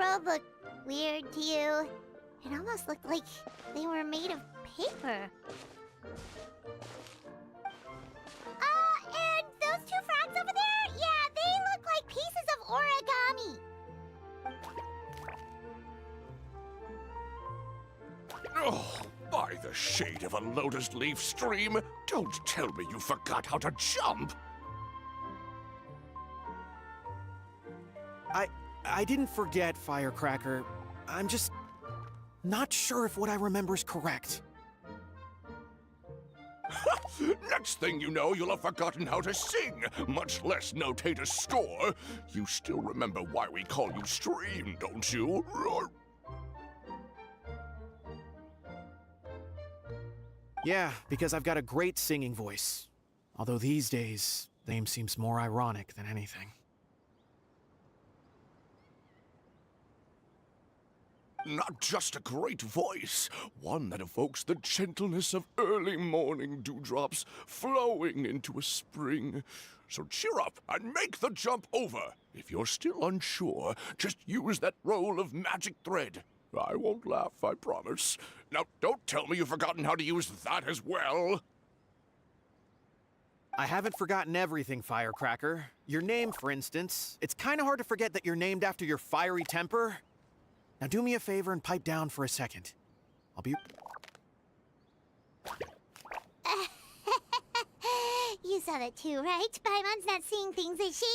world look weird to you? It almost looked like they were made of paper. And those two frogs over there? Yeah, they look like pieces of origami. Oh, by the shade of a lotus leaf stream, don't tell me you forgot how to jump! I didn't forget, Firecracker. I'm just not sure if what I remember is correct. Next thing you know, you'll have forgotten how to sing, much less notate a score. You still remember why we call you Stream, don't you? Yeah, because I've got a great singing voice. Although these days, the name seems more ironic than anything. Not just a great voice, one that evokes the gentleness of early morning dewdrops flowing into a spring. So cheer up and make the jump over. If you're still unsure, just use that roll of magic thread. I won't laugh, I promise. Now, don't tell me you've forgotten how to use that as well. I haven't forgotten everything, Firecracker. Your name, for instance. It's kind of hard to forget that you're named after your fiery temper. Now do me a favor and pipe down for a second. I'll be... You saw that too, right? Paimon's not seeing things, is she?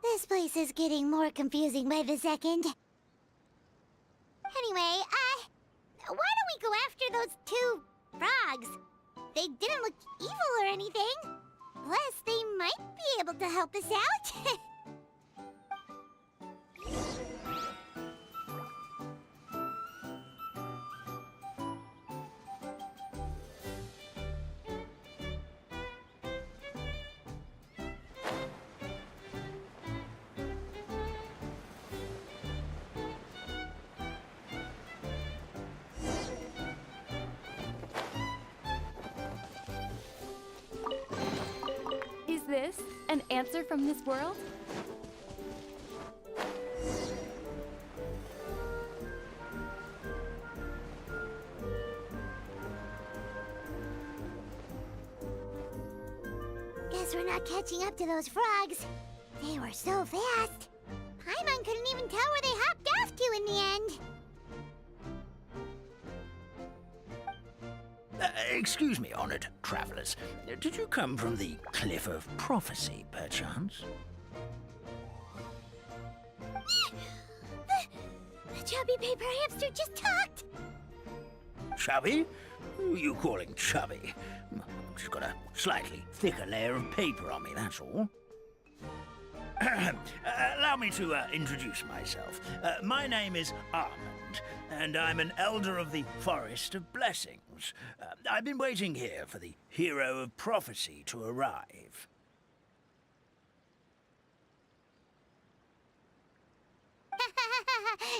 This place is getting more confusing by the second. Anyway, why don't we go after those two frogs? They didn't look evil or anything. Plus, they might be able to help us out. Is this an answer from this world? Guess we're not catching up to those frogs. They were so fast. Paimon couldn't even tell where they hopped off to in the end. Excuse me, honored travelers. Did you come from the Cliff of Prophecy, perchance? The chubby paper hamster just talked. Chubby? Who are you calling chubby? I've just got a slightly thicker layer of paper on me, that's all. Allow me to introduce myself. My name is Armand, and I'm an elder of the Forest of Blessings. I've been waiting here for the hero of prophecy to arrive.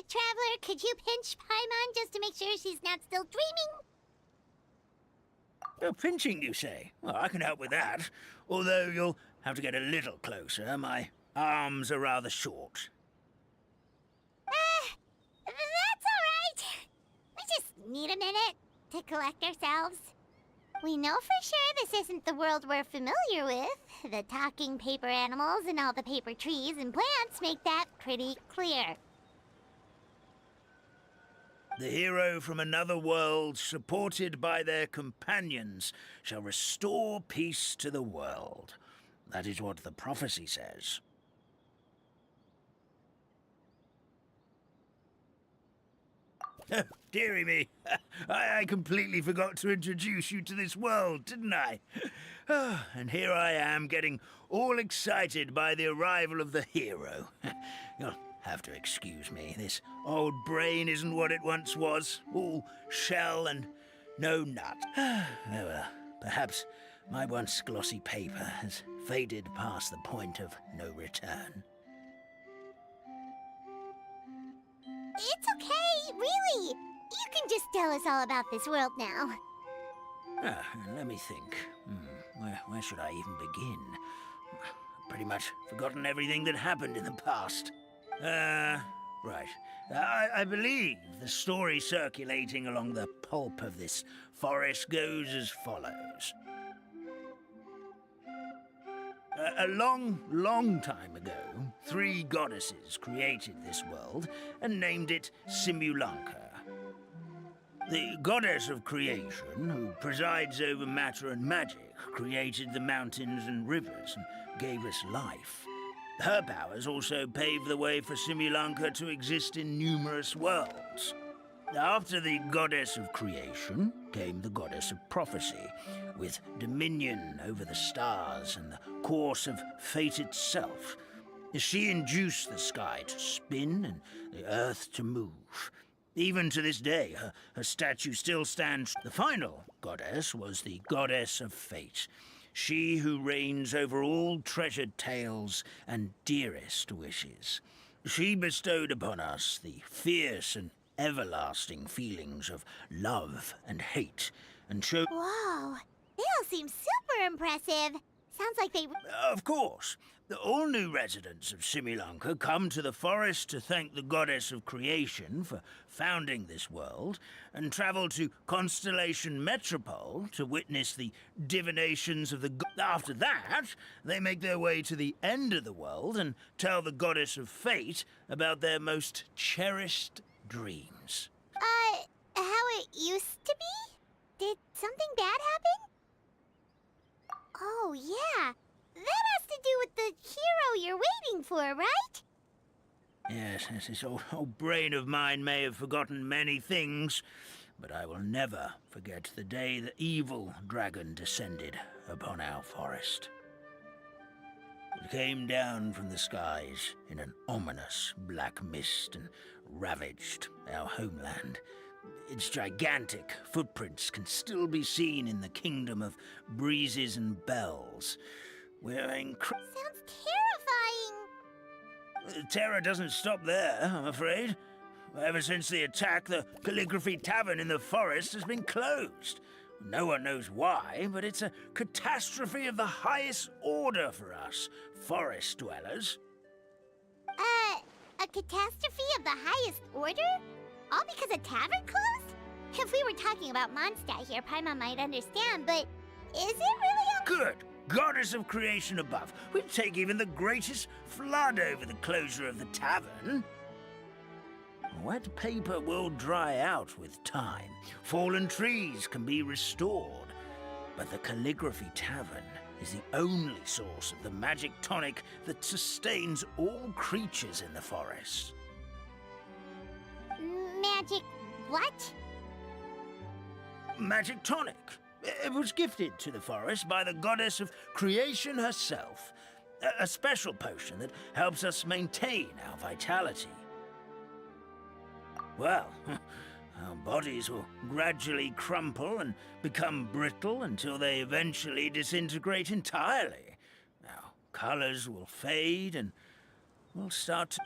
Traveler, could you pinch Paimon just to make sure she's not still dreaming? Pinching, you say? Well, I can help with that, although you'll have to get a little closer. My arms are rather short. That's all right. We just need a minute to collect ourselves. We know for sure this isn't the world we're familiar with. The talking paper animals and all the paper trees and plants make that pretty clear. The hero from another world, supported by their companions, shall restore peace to the world. That is what the prophecy says. Dearie me, I completely forgot to introduce you to this world, didn't I? And here I am, getting all excited by the arrival of the hero. You'll have to excuse me. This old brain isn't what it once was, all shell and no nut. Oh well, perhaps my once glossy paper has faded past the point of no return. It's okay, really. You can just tell us all about this world now. Let me think. Where should I even begin? Pretty much forgotten everything that happened in the past. Right. I believe the story circulating along the pulp of this forest goes as follows. A long, long time ago, 3 goddesses created this world and named it Simulanka. The goddess of creation, who presides over matter and magic, created the mountains and rivers and gave us life. Her powers also paved the way for Simulanka to exist in numerous worlds. After the goddess of creation came the goddess of prophecy, with dominion over the stars and the course of fate itself. She induced the sky to spin and the earth to move. Even to this day, her statue still stands. The final goddess was the goddess of fate, she who reigns over all treasured tales and dearest wishes. She bestowed upon us the fierce and everlasting feelings of love and hate, and showed... Whoa, they all seem super impressive. Sounds like they... Of course. All new residents of Simulanka come to the forest to thank the goddess of creation for founding this world, and travel to Constellation Metropole to witness the divinations of the After that, they make their way to the end of the world and tell the goddess of fate about their most cherished dreams. How it used to be? Did something bad happen? Oh, yeah. That has to do with the hero you're waiting for, right? Yes, this old brain of mine may have forgotten many things, but I will never forget the day the evil dragon descended upon our forest. It came down from the skies in an ominous black mist and ravaged our homeland. Its gigantic footprints can still be seen in the kingdom of breezes and bells. Sounds terrifying. Terror doesn't stop there, I'm afraid. Ever since the attack, the Calligraphy Tavern in the forest has been closed. No one knows why, but it's a catastrophe of the highest order for us, forest dwellers. A catastrophe of the highest order? All because a tavern closed? If we were talking about Mondstadt here, Paimon might understand, but is it really a... Good! Goddess of creation above. We'd take even the greatest flood over the closure of the tavern. Wet paper will dry out with time. Fallen trees can be restored. But the Calligraphy Tavern is the only source of the magic tonic that sustains all creatures in the forest. Magic what? Magic tonic. It was gifted to the forest by the goddess of creation herself. A special potion that helps us maintain our vitality. Well, our bodies will gradually crumple and become brittle until they eventually disintegrate entirely. Our colors will fade and we'll start to...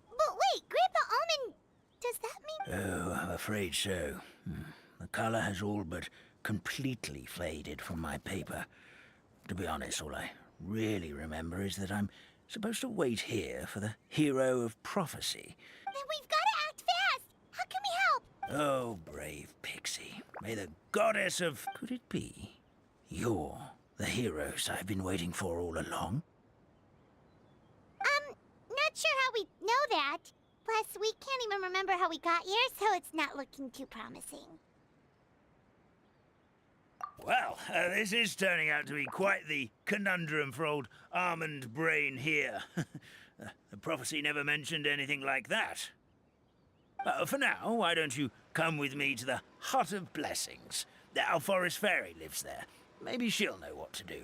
But wait, Grandpa Almond, does that mean... Oh, I'm afraid so. The color has all but completely faded from my paper. To be honest, all I really remember is that I'm supposed to wait here for the hero of prophecy. Then we've got to act fast! How can we help? Oh, brave pixie. May the goddess of... Could it be? You're the heroes I've been waiting for all along? Not sure how we know that. Plus, we can't even remember how we got here, so it's not looking too promising. Well, this is turning out to be quite the conundrum for old Almond Brain here. The prophecy never mentioned anything like that. For now, why don't you come with me to the Hut of Blessings? Our forest fairy lives there. Maybe she'll know what to do.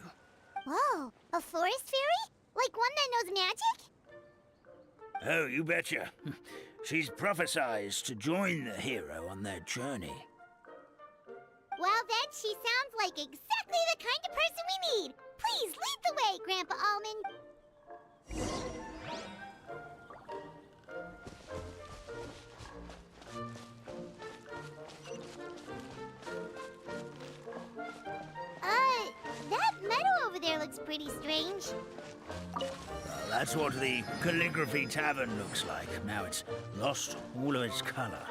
Whoa, a forest fairy? Like one that knows magic? Oh, you betcha. She's prophesized to join the hero on their journey. Well, then she sounds like exactly the kind of person we need. Please lead the way, Grandpa Almond. That pretty strange. Well, that's what the calligraphy tavern looks like. Now it's lost all of its color.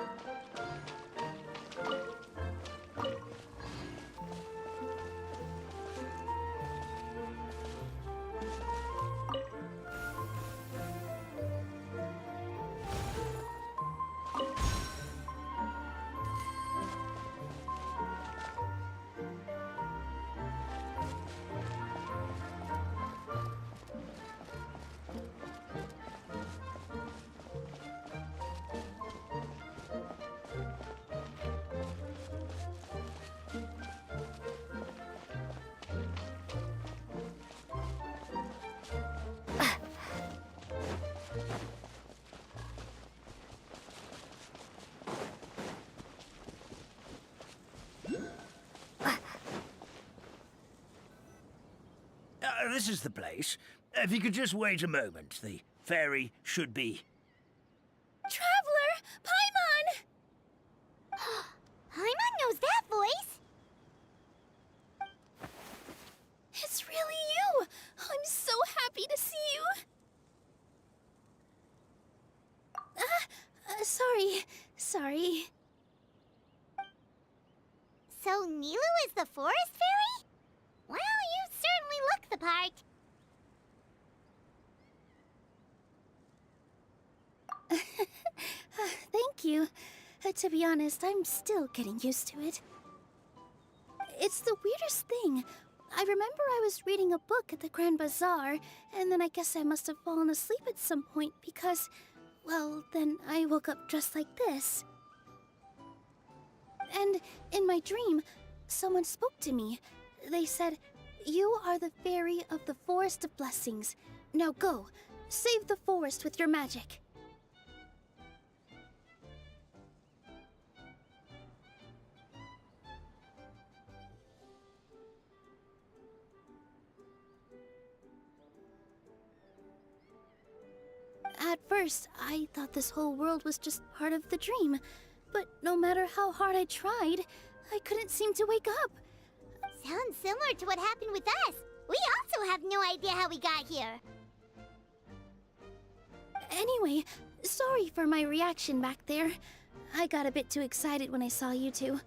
This is the place. If you could just wait a moment, the fairy should be... Traveler! Paimon! Paimon knows that voice! It's really you! I'm so happy to see you! Sorry. So Nilu is the forest fairy? Well, you certainly look the part. Thank you. To be honest, I'm still getting used to it. It's the weirdest thing. I remember I was reading a book at the Grand Bazaar, and then I guess I must have fallen asleep at some point because, well, then I woke up just like this. And in my dream, someone spoke to me. They said, "You are the fairy of the Forest of Blessings. Now go, save the forest with your magic." At first, I thought this whole world was just part of the dream, but no matter how hard I tried, I couldn't seem to wake up. Sounds similar to what happened with us. We also have no idea how we got here. Anyway, sorry for my reaction back there. I got a bit too excited when I saw you two.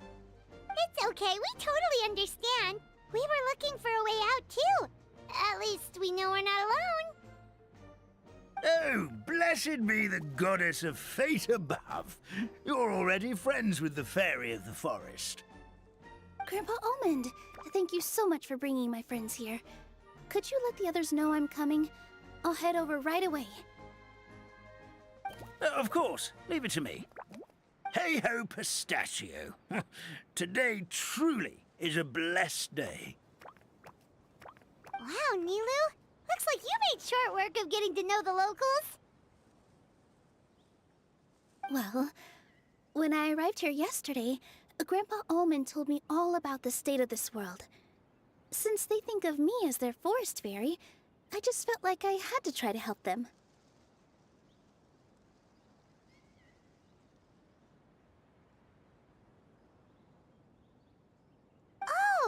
It's okay, we totally understand. We were looking for a way out too. At least we know we're not alone. Oh, blessed be the goddess of fate above. You're already friends with the fairy of the forest. Grandpa Almond, thank you so much for bringing my friends here. Could you let the others know I'm coming? I'll head over right away. Of course, leave it to me. Hey-ho, pistachio. Today truly is a blessed day. Wow, Nilu. Looks like you made short work of getting to know the locals. Well, when I arrived here yesterday, Grandpa Almond told me all about the state of this world. Since they think of me as their forest fairy, I just felt like I had to try to help them.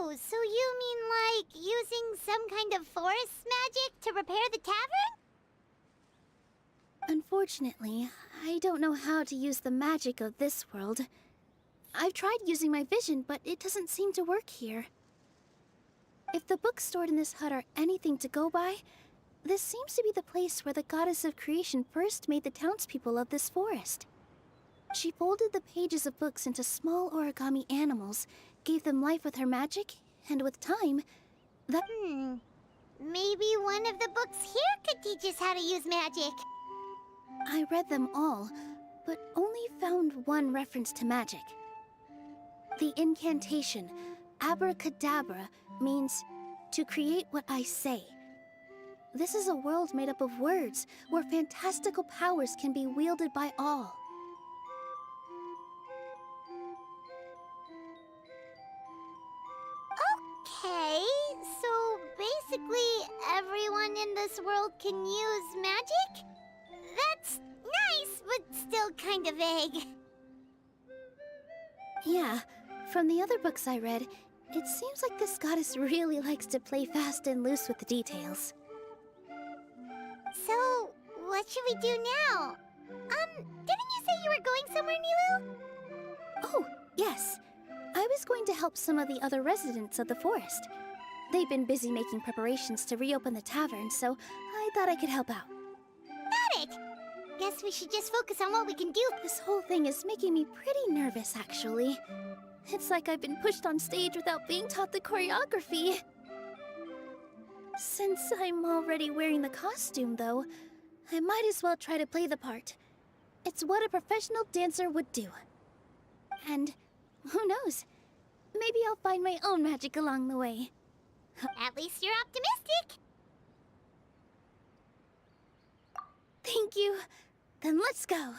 Oh, so you mean like using some kind of forest magic to repair the tavern? Unfortunately, I don't know how to use the magic of this world. I've tried using my vision, but it doesn't seem to work here. If the books stored in this hut are anything to go by, this seems to be the place where the goddess of creation first made the townspeople of this forest. She folded the pages of books into small origami animals, gave them life with her magic, and with time, Maybe one of the books here could teach us how to use magic. I read them all, but only found one reference to magic. The incantation, abracadabra, means to create what I say. This is a world made up of words, where fantastical powers can be wielded by all. Okay, so basically everyone in this world can use magic? That's nice, but still kind of vague. Yeah, from the other books I read, It seems like this goddess really likes to play fast and loose with the details. So, what should we do now? Didn't you say you were going somewhere, Nilu? Oh, yes. I was going to help some of the other residents of the forest. They've been busy making preparations to reopen the tavern, so I thought I could help out. Got it! Guess we should just focus on what we can do. This whole thing is making me pretty nervous, actually. It's like I've been pushed on stage without being taught the choreography. Since I'm already wearing the costume, though, I might as well try to play the part. It's what a professional dancer would do. And who knows? Maybe I'll find my own magic along the way. At least you're optimistic. Thank you. Then let's go.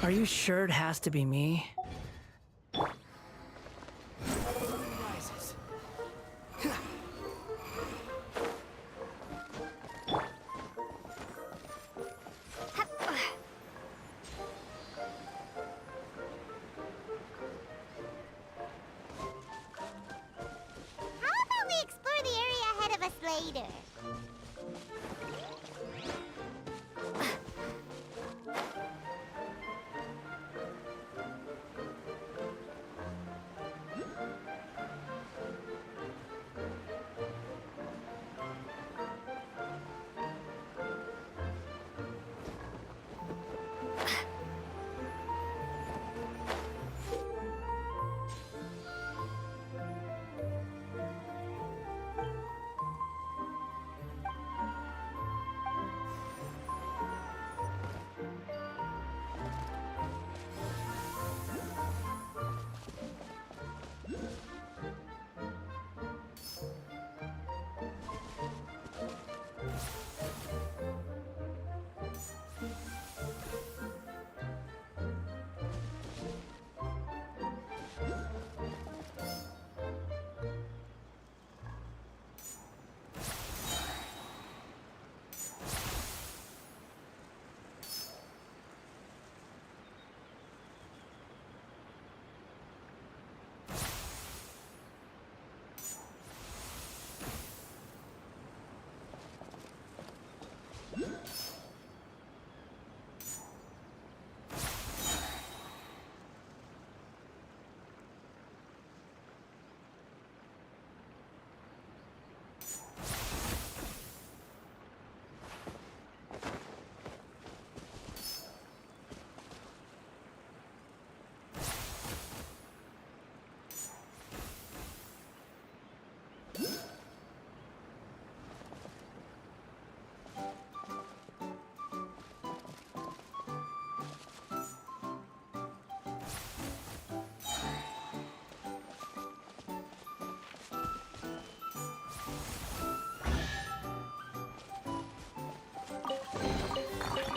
Are you sure it has to be me? How about we explore the area ahead of us later?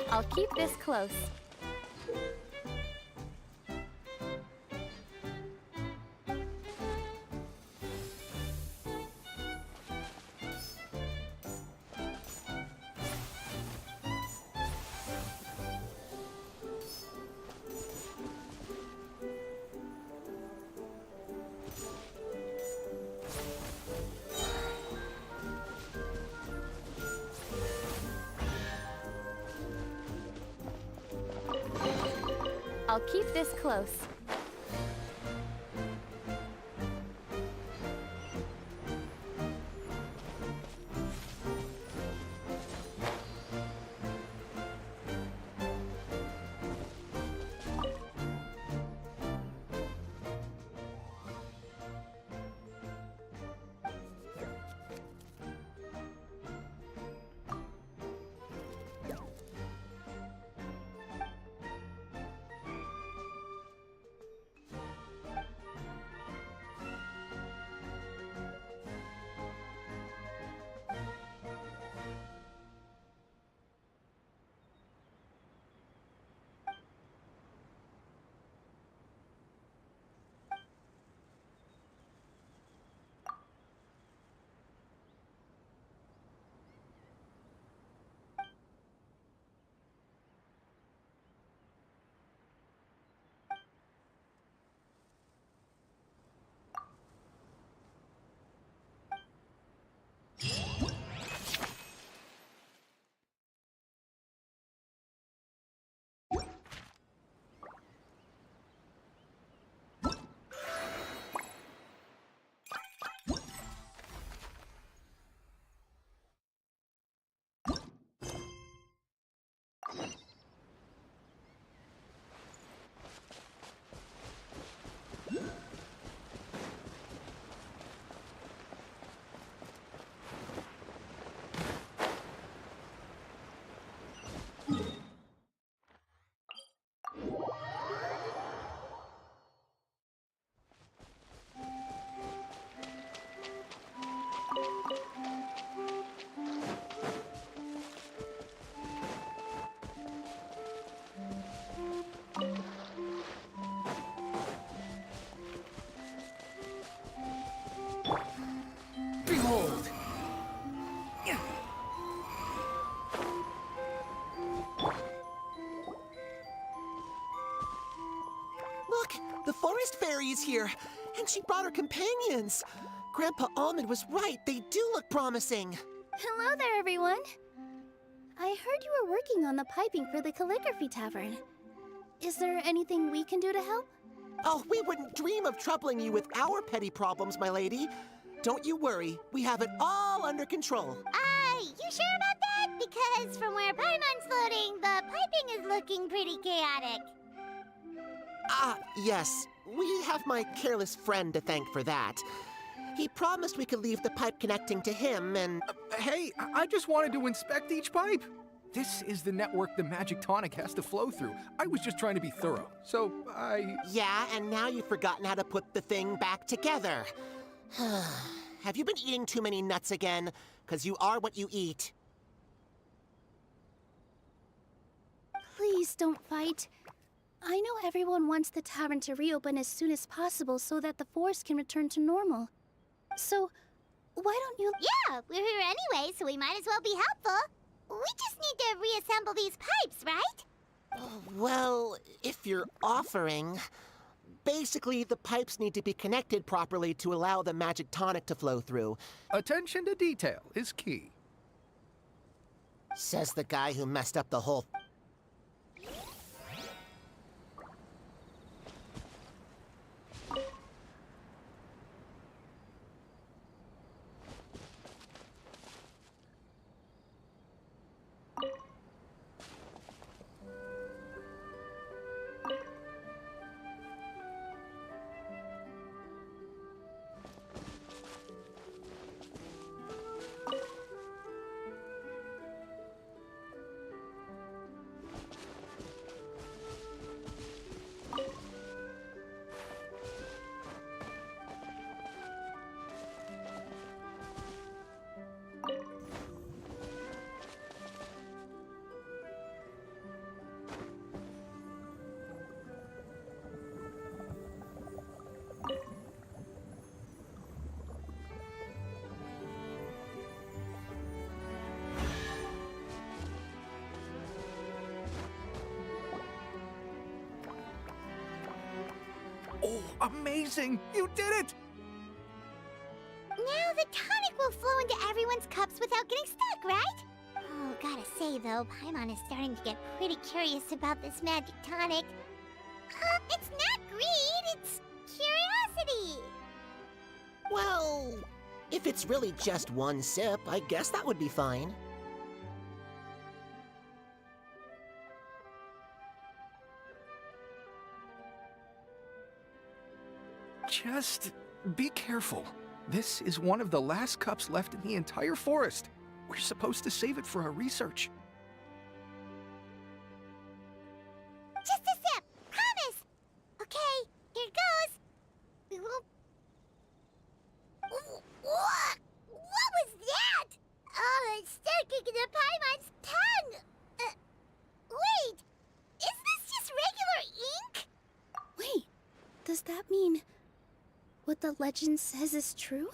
I'll keep this close. I'll keep this close. Behold! Look, the forest fairy is here, and she brought her companions. Grandpa Almond was right. They do look promising. Hello there, everyone. I heard you were working on the piping for the calligraphy tavern. Is there anything we can do to help? Oh, we wouldn't dream of troubling you with our petty problems, my lady. Don't you worry. We have it all under control. You sure about that? Because from where Paimon's floating, the piping is looking pretty chaotic. Yes. We have my careless friend to thank for that. He promised we could leave the pipe connecting to him, and... Hey, I just wanted to inspect each pipe. This is the network the magic tonic has to flow through. I was just trying to be thorough, so Yeah, and now you've forgotten how to put the thing back together. Have you been eating too many nuts again? 'Cause you are what you eat. Please don't fight. I know everyone wants the tavern to reopen as soon as possible so that the forest can return to normal. So, why don't you... Yeah, we're here anyway, so we might as well be helpful. We just need to reassemble these pipes, right? Well, if you're offering... Basically, the pipes need to be connected properly to allow the magic tonic to flow through. attention to detail is key. Says the guy who messed up the whole... Oh, amazing! You did it! Now the tonic will flow into everyone's cups without getting stuck, right? Oh, gotta say though, Paimon is starting to get pretty curious about this magic tonic. It's not greed, it's curiosity. Well, if it's really just one sip, I guess that would be fine. Just be careful. This is one of the last cups left in the entire forest. We're supposed to save it for our research. Just a sip, promise. Okay, here goes. We won't... What? What was that? Oh, it's sticking to Paimon's tongue. Wait, is this just regular ink? Wait, does that mean what the legend says is true?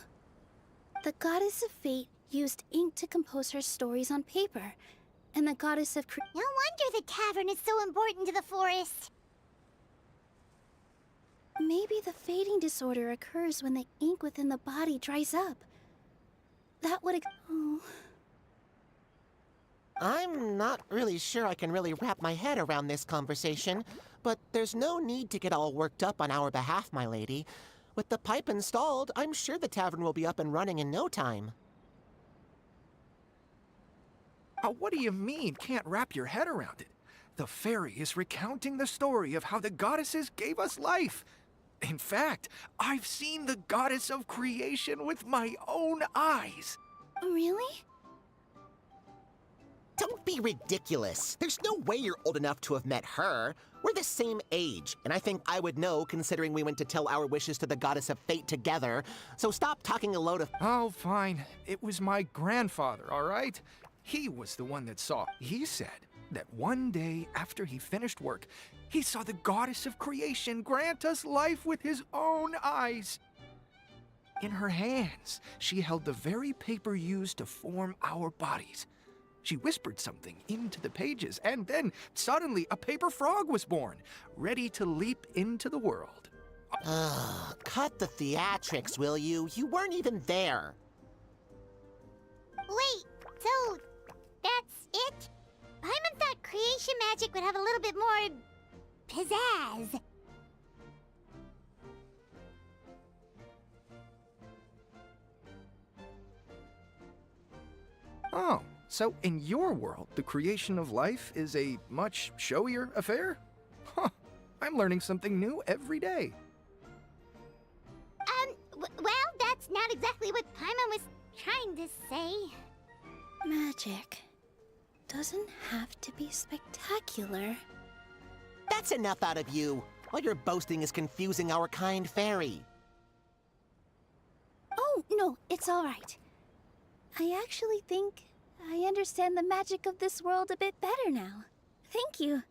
The goddess of fate used ink to compose her stories on paper, and the goddess of No wonder the tavern is so important to the forest. Maybe the fading disorder occurs when the ink within the body dries up. That would... Oh. I'm not really sure I can really wrap my head around this conversation, but there's no need to get all worked up on our behalf, my lady. With the pipe installed, I'm sure the tavern will be up and running in no time. What do you mean, can't wrap your head around it? The fairy is recounting the story of how the goddesses gave us life. In fact, I've seen the goddess of creation with my own eyes. Really? Don't be ridiculous. There's no way you're old enough to have met her. We're the same age, and I think I would know considering we went to tell our wishes to the goddess of fate together. So stop talking a load of... Oh, fine. It was my grandfather, all right? He was the one that saw. He said that one day after he finished work, he saw the goddess of creation grant us life with his own eyes. In her hands, she held the very paper used to form our bodies. She whispered something into the pages, and then suddenly a paper frog was born, ready to leap into the world. Ugh, cut the theatrics, will you? You weren't even there. Wait, so that's it? Paimon thought creation magic would have a little bit more pizzazz. Oh. So, in your world, the creation of life is a much showier affair? Huh, I'm learning something new every day. Well, that's not exactly what Paimon was trying to say. Magic doesn't have to be spectacular. That's enough out of you. All your boasting is confusing our kind fairy. Oh, no, it's all right. I actually think I understand the magic of this world a bit better now. Thank you.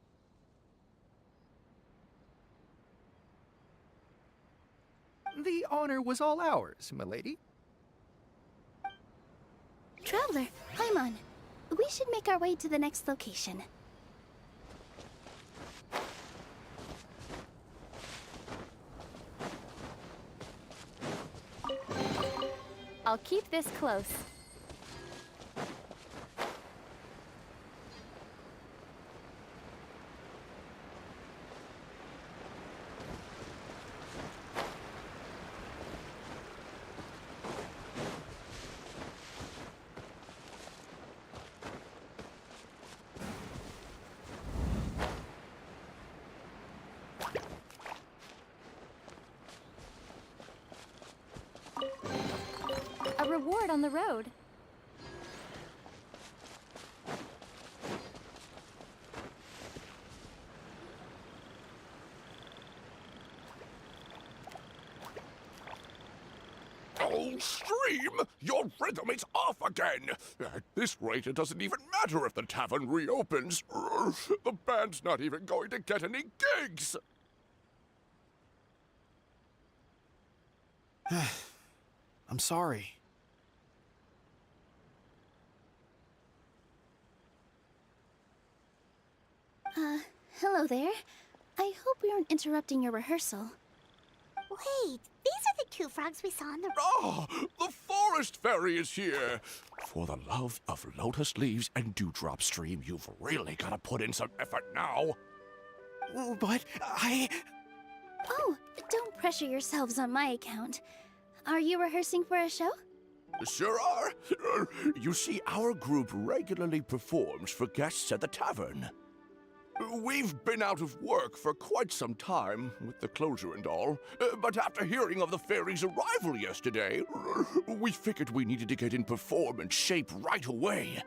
The honor was all ours, milady. Traveler, Paimon, we should make our way to the next location. I'll keep this close. A reward on the road. Oh, Stream! Your rhythm is off again! At this rate, it doesn't even matter if the tavern reopens. The band's not even going to get any gigs! I'm sorry. Hello there. I hope we aren't interrupting your rehearsal. Wait, these are the two frogs we saw on the road. Ah, the forest fairy is here! For the love of lotus leaves and dewdrop Stream, you've really got to put in some effort now. But Oh, don't pressure yourselves on my account. Are you rehearsing for a show? Sure are. You see, our group regularly performs for guests at the tavern. We've been out of work for quite some time, with the closure and all. But after hearing of the fairy's arrival yesterday, we figured we needed to get in performance shape right away.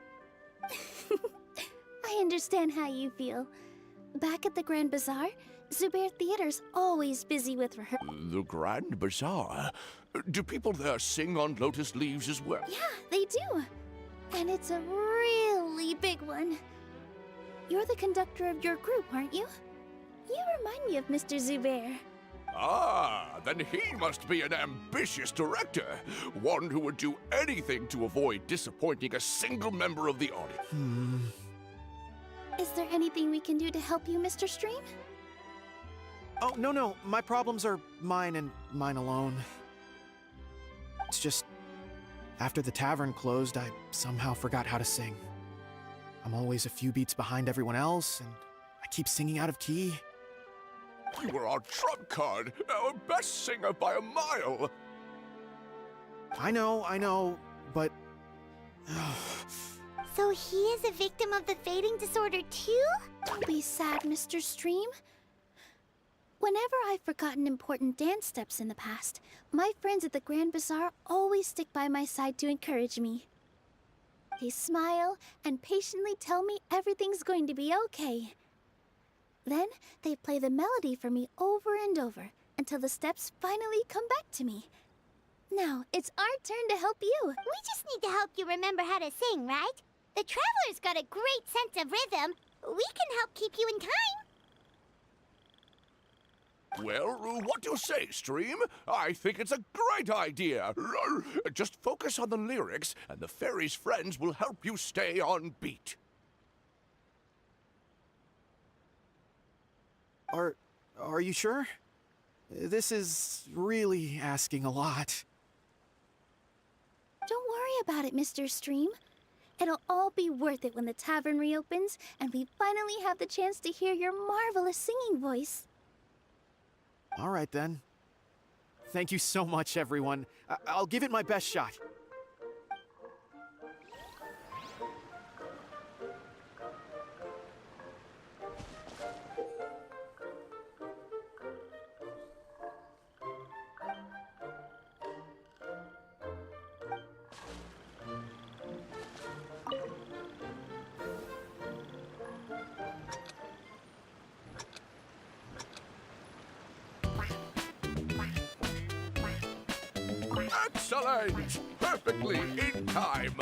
I understand how you feel. Back at the Grand Bazaar, Zubair Theater's always busy with rehearsals. The Grand Bazaar? Do people there sing on lotus leaves as well? Yeah, they do. And it's a really big one. You're the conductor of your group, aren't you? You remind me of Mr. Zubair. Ah, then he must be an ambitious director. One who would do anything to avoid disappointing a single member of the audience. Is there anything we can do to help you, Mr. Stream? Oh, no. My problems are mine and mine alone. It's just, after the tavern closed, I somehow forgot how to sing. I'm always a few beats behind everyone else, and I keep singing out of key. You were our trump card, our best singer by a mile. I know, but... So he is a victim of the fading disorder too? Don't be sad, Mr. Stream. Whenever I've forgotten important dance steps in the past, my friends at the Grand Bazaar always stick by my side to encourage me. They smile and patiently tell me everything's going to be okay. Then they play the melody for me over and over until the steps finally come back to me. Now, it's our turn to help you. We just need to help you remember how to sing, right? The Traveler's got a great sense of rhythm. We can help keep you in time. Well, what do you say, Stream? I think it's a great idea. Just focus on the lyrics, and the fairy's friends will help you stay on beat. Are you sure? This is really asking a lot. Don't worry about it, Mr. Stream. It'll all be worth it when the tavern reopens and we finally have the chance to hear your marvelous singing voice. All right, then. Thank you so much, everyone. I'll give it my best shot. Excellent! Perfectly in time.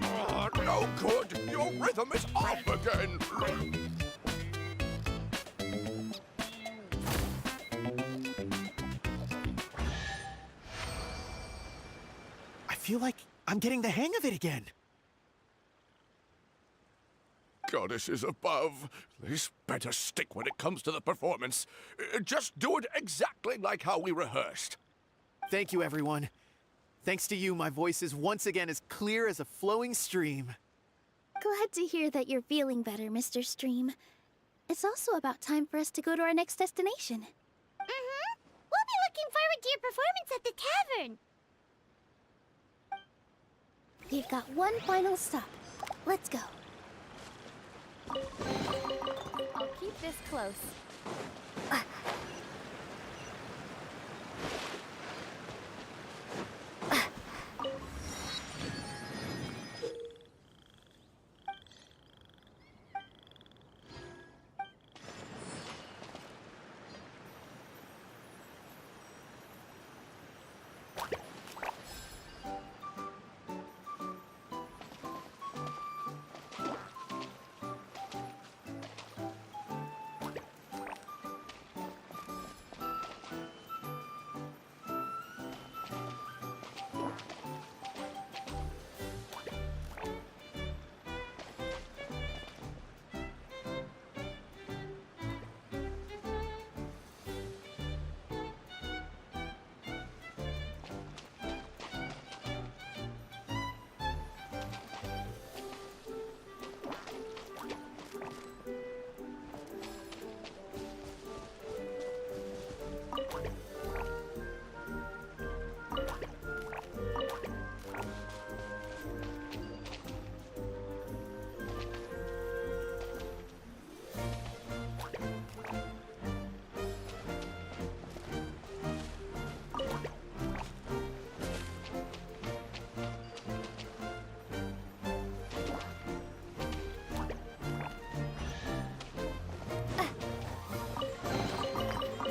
Oh, no good! Your rhythm is off again! I feel like I'm getting the hang of it again. Goddesses above, this better stick when it comes to the performance. Just do it exactly like how we rehearsed. Thank you, everyone. Thanks to you, my voice is once again as clear as a flowing stream. Glad to hear that you're feeling better, Mr. Stream. It's also about time for us to go to our next destination. Mm-hmm. We'll be looking forward to your performance at the tavern. We've got one final stop. Let's go. I'll keep this close.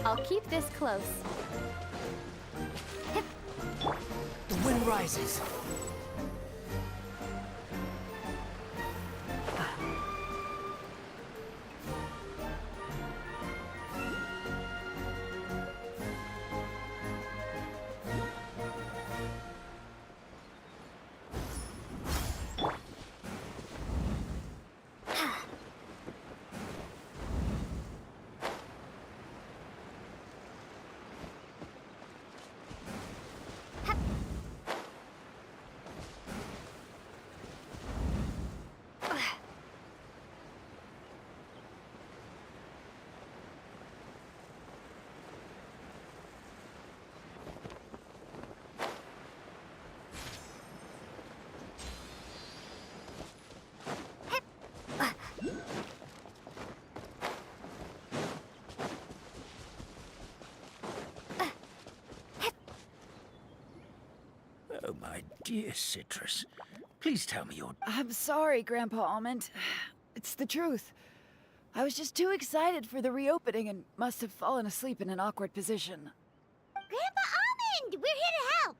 I'll keep this close. The wind rises. Oh, my dear Citrus. Please tell me your... I'm sorry, Grandpa Almond. It's the truth. I was just too excited for the reopening and must have fallen asleep in an awkward position. Grandpa Almond, we're here to help.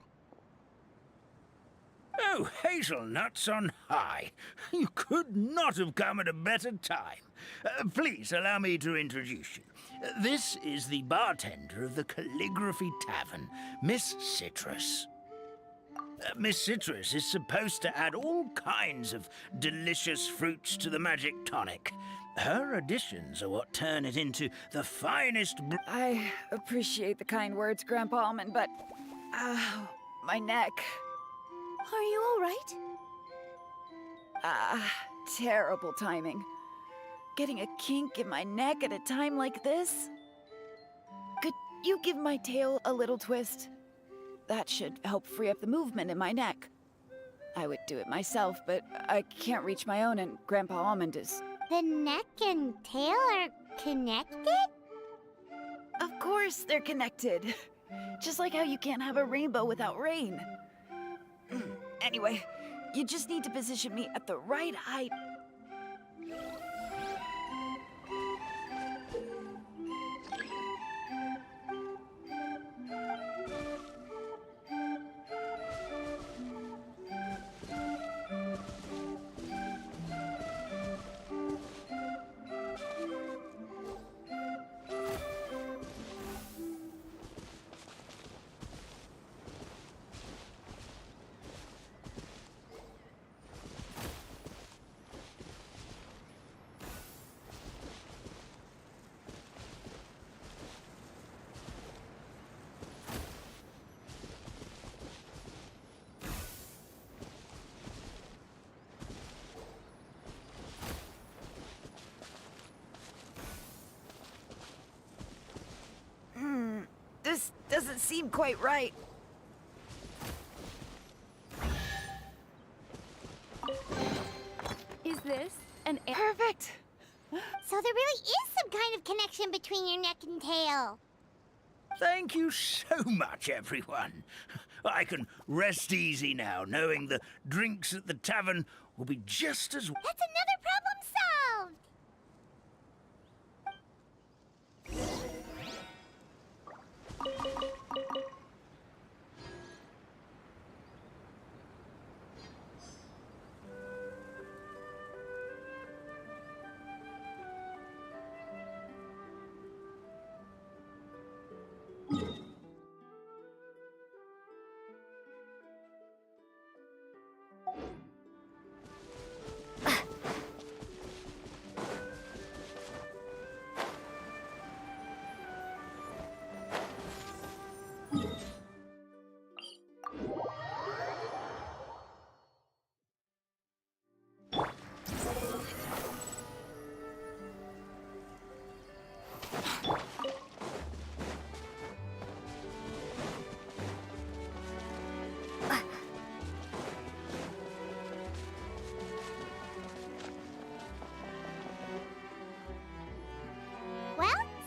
Oh, hazelnuts on high. You could not have come at a better time. Please allow me to introduce you. This is the bartender of the Calligraphy Tavern, Miss Citrus. Miss Citrus is supposed to add all kinds of delicious fruits to the magic tonic. Her additions are what turn it into the finest I appreciate the kind words, Grandpa Almond, but... my neck. Are you all right? Terrible timing. Getting a kink in my neck at a time like this? Could you give my tail a little twist? That should help free up the movement in my neck. I would do it myself, but I can't reach my own, and Grandpa Almond is... The neck and tail are connected? Of course they're connected. Just like how you can't have a rainbow without rain. Anyway, you just need to position me at the right height. This doesn't seem quite right. Is this an Perfect! So there really is some kind of connection between your neck and tail. Thank you so much, everyone. I can rest easy now, knowing the drinks at the tavern will be just as... That's another problem solved!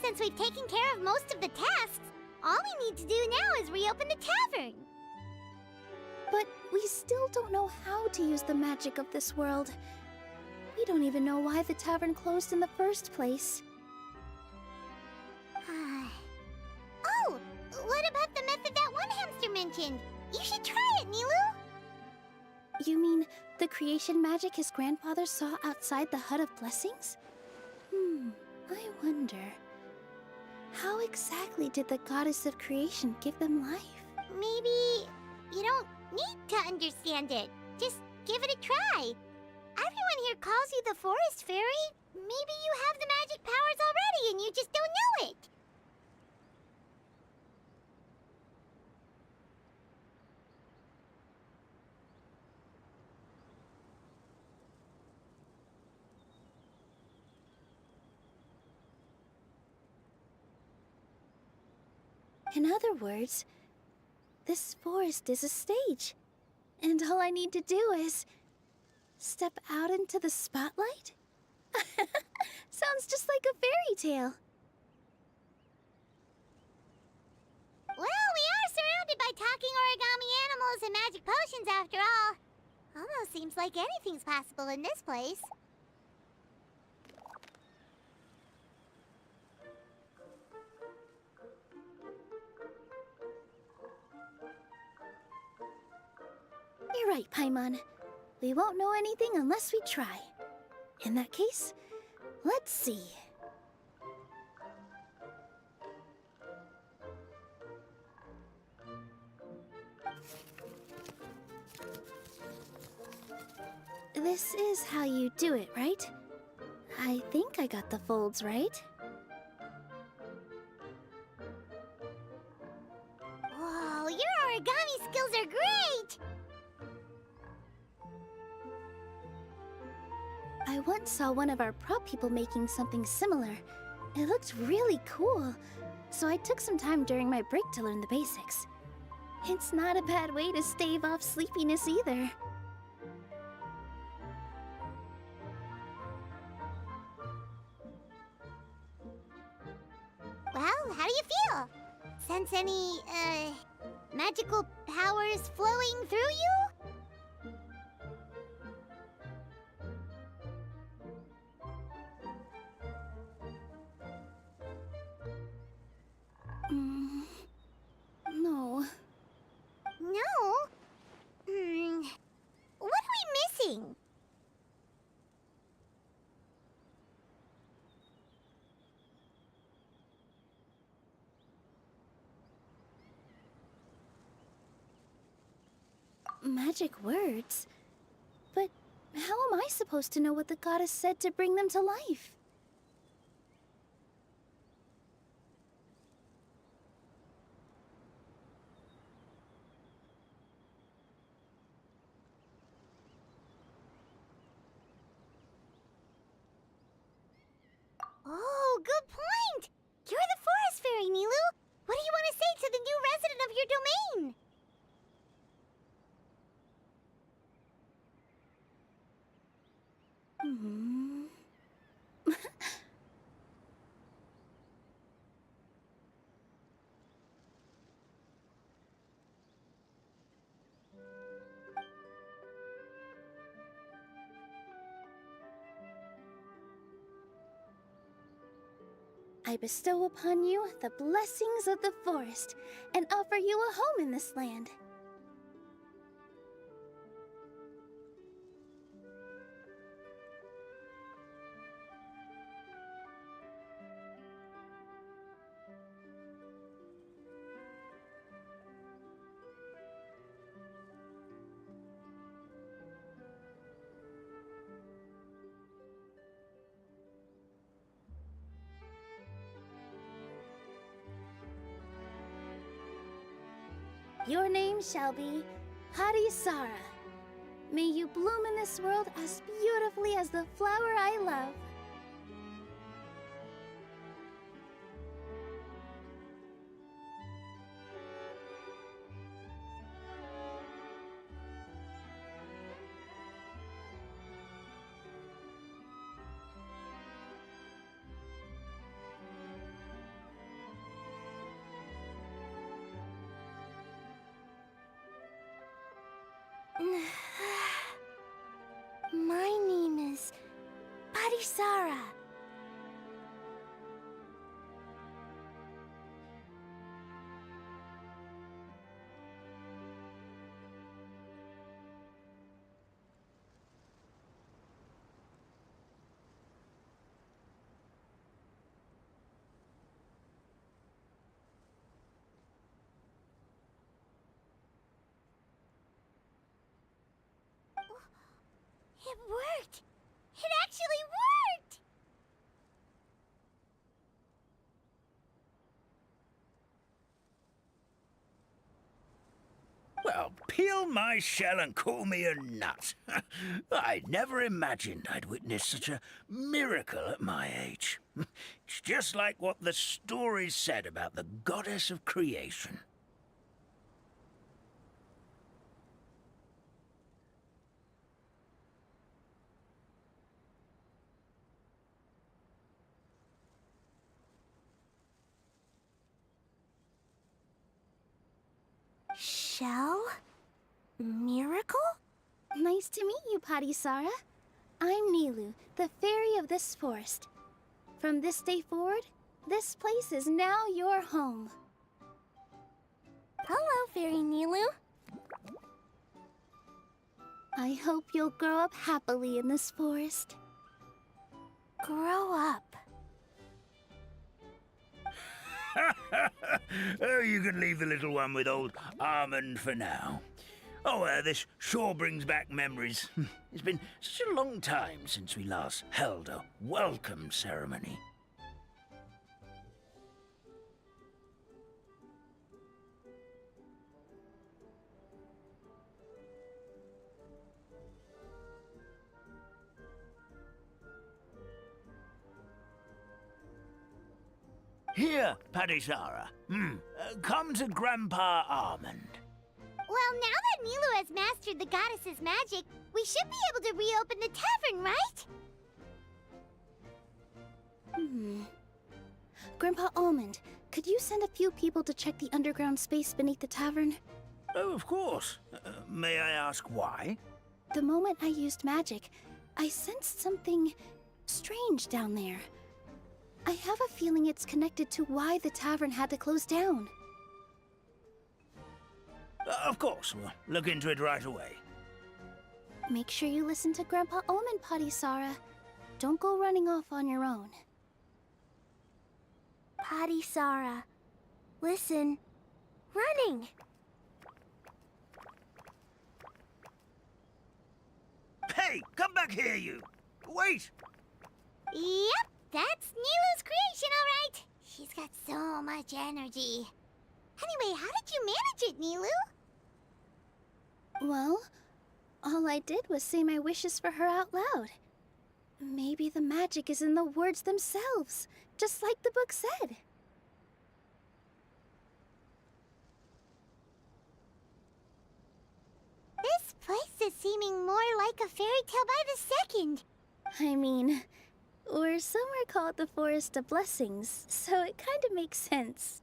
Since we've taken care of most of the tasks, all we need to do now is reopen the tavern. But we still don't know how to use the magic of this world. We don't even know why the tavern closed in the first place. Oh, what about the method that one hamster mentioned? You should try it, Nilu. You mean the creation magic his grandfather saw outside the Hut of Blessings? I wonder... how exactly did the goddess of creation give them life? Maybe you don't need to understand it. Just give it a try. Everyone here calls you the Forest Fairy. Maybe you have the magic powers already and you just don't know it. In other words, this forest is a stage, and all I need to do is step out into the spotlight? Sounds just like a fairy tale. Well, we are surrounded by talking origami animals and magic make potions after all. Almost seems like anything's possible in this place. You're right, Paimon. We won't know anything unless we try. In that case, let's see. This is how you do it, right? I think I got the folds right. Whoa, your origami skills are great! I once saw one of our prop people making something similar. It looked really cool, so I took some time during my break to learn the basics. It's not a bad way to stave off sleepiness either. Well, how do you feel? Sense any, magical powers flowing through you? No. No? What are we missing? Magic words? But how am I supposed to know what the goddess said to bring them to life? Oh, good point! You're the forest fairy, Nilu! What do you want to say to the new resident of your domain? I bestow upon you the blessings of the forest and offer you a home in this land. Your name shall be Harisara. May you bloom in this world as beautifully as the flower I love. My name is Harisara. It worked! It actually worked! Well, peel my shell and call me a nut. I never imagined I'd witness such a miracle at my age. It's just like what the stories said about the goddess of creation. Shell? Miracle? Nice to meet you, Padisara. I'm Nilu, the fairy of this forest. From this day forward, this place is now your home. Hello, Fairy Nilu. I hope you'll grow up happily in this forest. Grow up. Oh, you can leave the little one with old Almond for now. Oh, this sure brings back memories. It's been such a long time since we last held a welcome ceremony. Here, Padisara. Come to Grandpa Almond. Well, now that Nilu has mastered the goddess's magic, we should be able to reopen the tavern, right? Grandpa Almond, could you send a few people to check the underground space beneath the tavern? Oh, of course. May I ask why? The moment I used magic, I sensed something strange down there. I have a feeling it's connected to why the tavern had to close down. Of course, we'll look into it right away. Make sure you listen to Grandpa Almond, Padisara. Don't go running off on your own. Padisara, listen. Running! Hey, come back here, you! Wait! Yep, that's Nilu's creation, all right. She's got so much energy. Anyway, how did you manage it, Nilu? Well, all I did was say my wishes for her out loud. Maybe the magic is in the words themselves, just like the book said. This place is seeming more like a fairy tale by the second. I mean, or somewhere called the Forest of Blessings, so it kind of makes sense.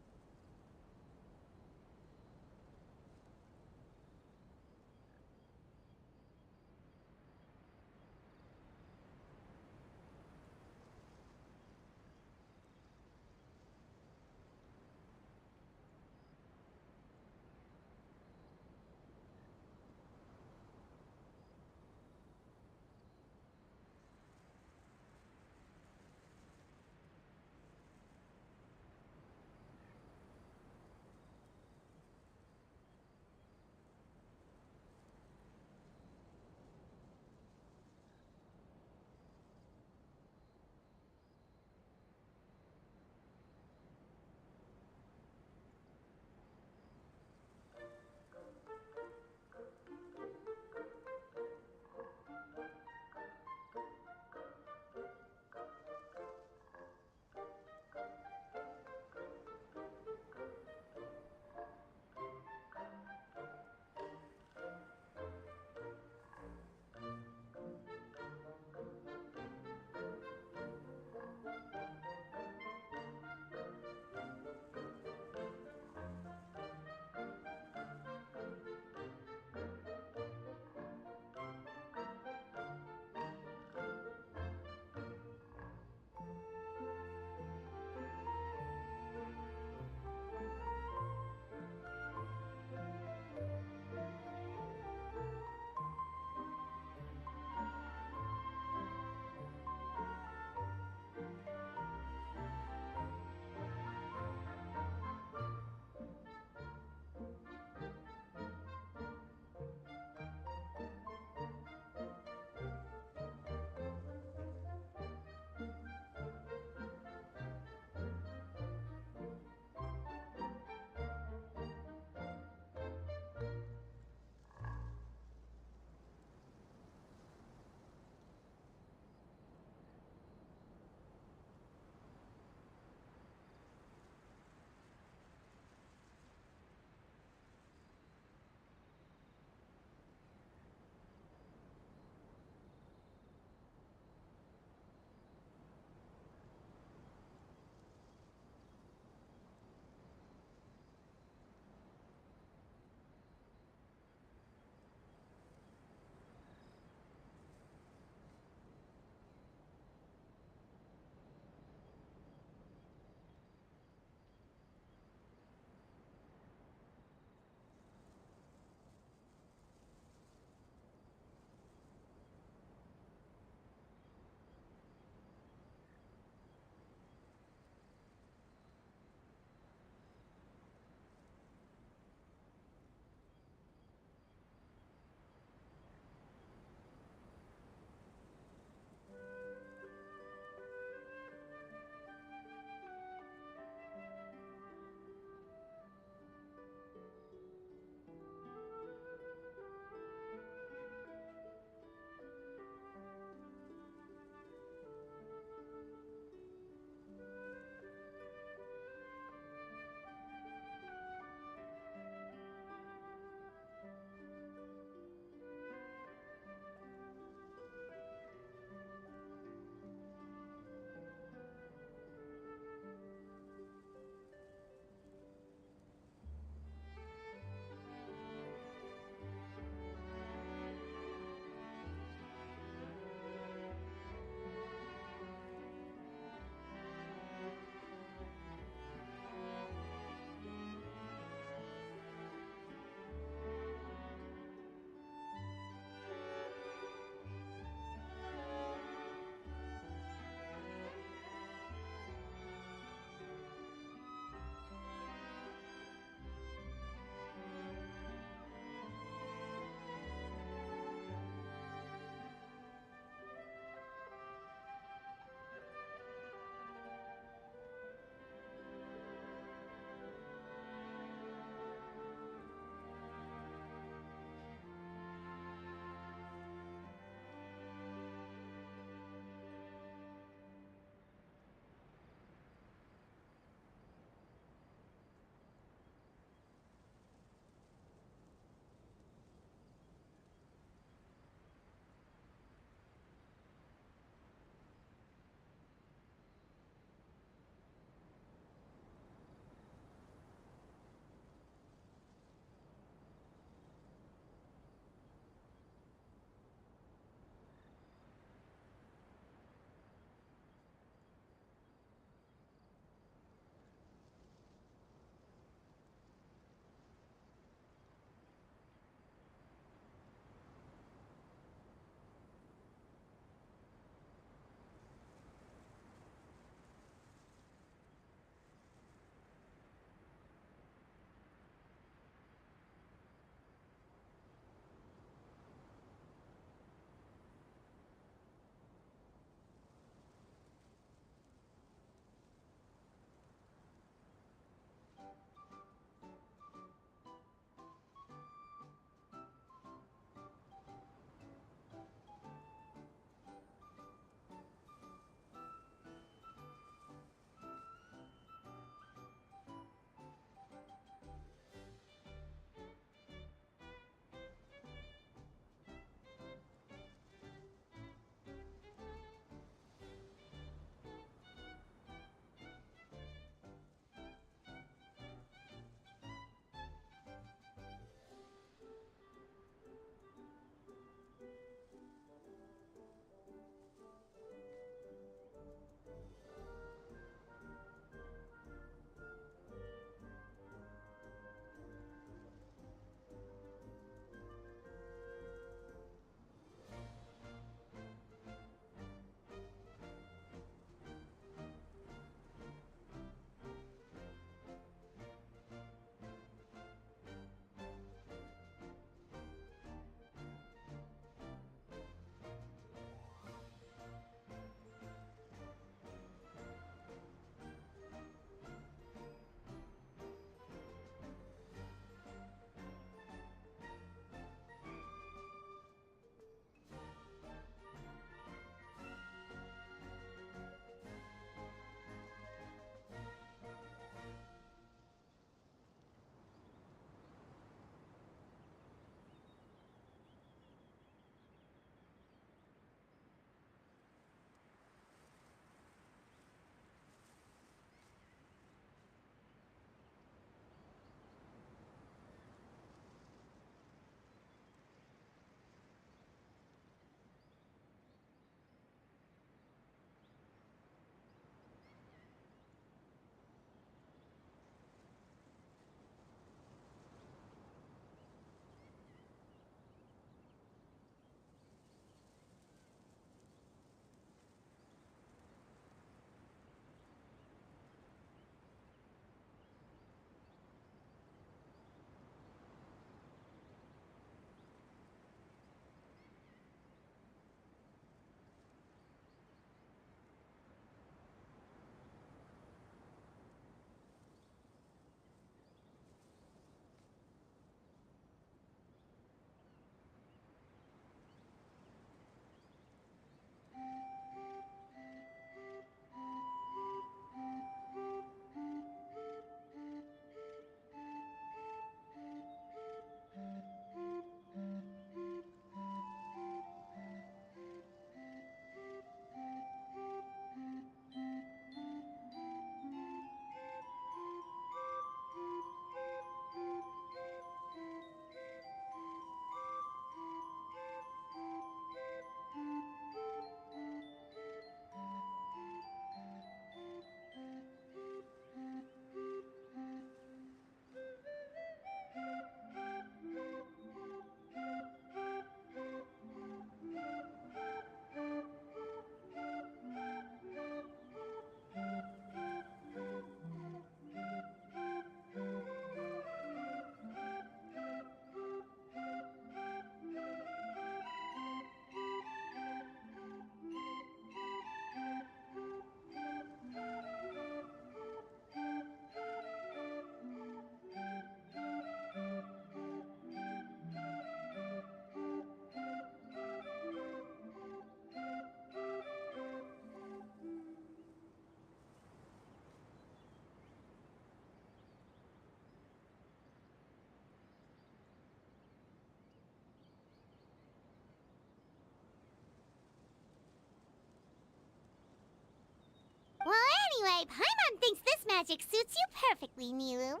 Paimon thinks this magic suits you perfectly, Milu.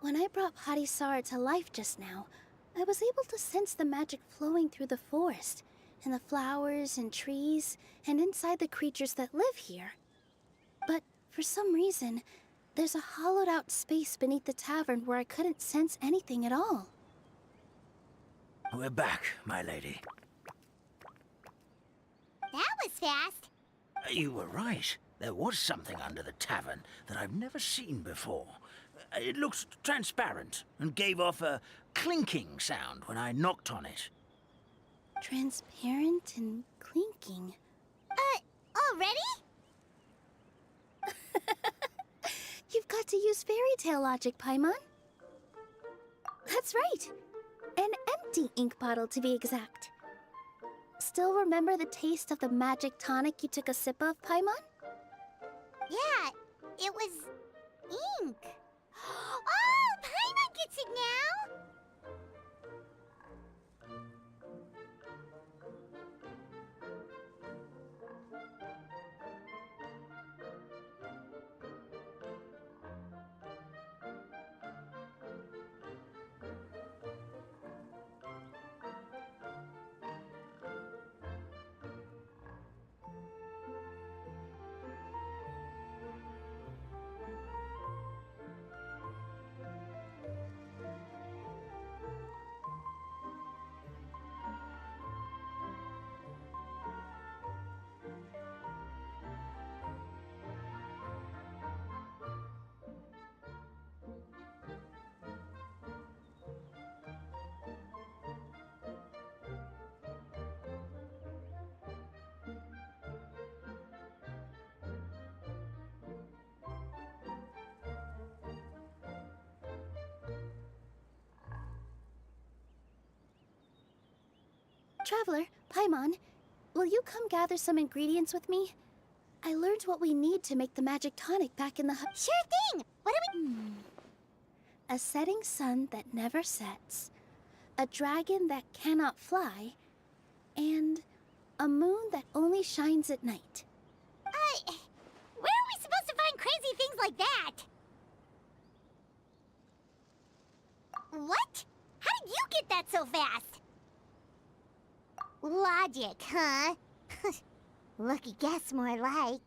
When I brought Harisara to life just now, I was able to sense the magic flowing through the forest, and the flowers and trees, and inside the creatures that live here. But for some reason, there's a hollowed out space beneath the tavern where I couldn't sense anything at all. We're back, my lady. That was fast. You were right. There was something under the tavern that I've never seen before. It looked transparent and gave off a clinking sound when I knocked on it. Transparent and clinking. Already? You've got to use fairy tale logic, Paimon. That's right. An empty ink bottle, to be exact. Still remember the taste of the magic tonic you took a sip of, Paimon? Yeah, it was ink. Oh, Paimon gets it now! Traveler, Paimon, will you come gather some ingredients with me? I learned what we need to make the magic tonic back in the hut. Sure thing! What do we... A setting sun that never sets, a dragon that cannot fly, and a moon that only shines at night. Where are we supposed to find crazy things like that? What? How did you get that so fast? Logic, huh? Lucky guess, more like.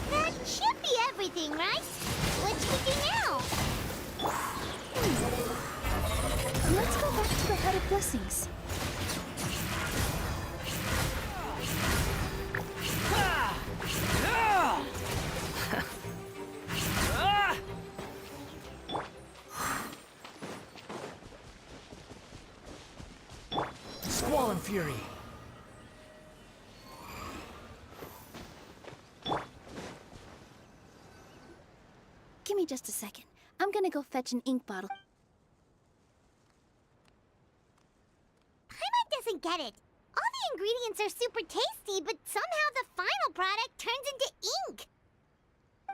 That should be everything, right? What's cooking now? Let's go back to the Hut of Blessings. Squall and fury. Give me just a second. I'm gonna go fetch an ink bottle. Paimon doesn't get it. All the ingredients are super tasty, but somehow the final product turns into ink.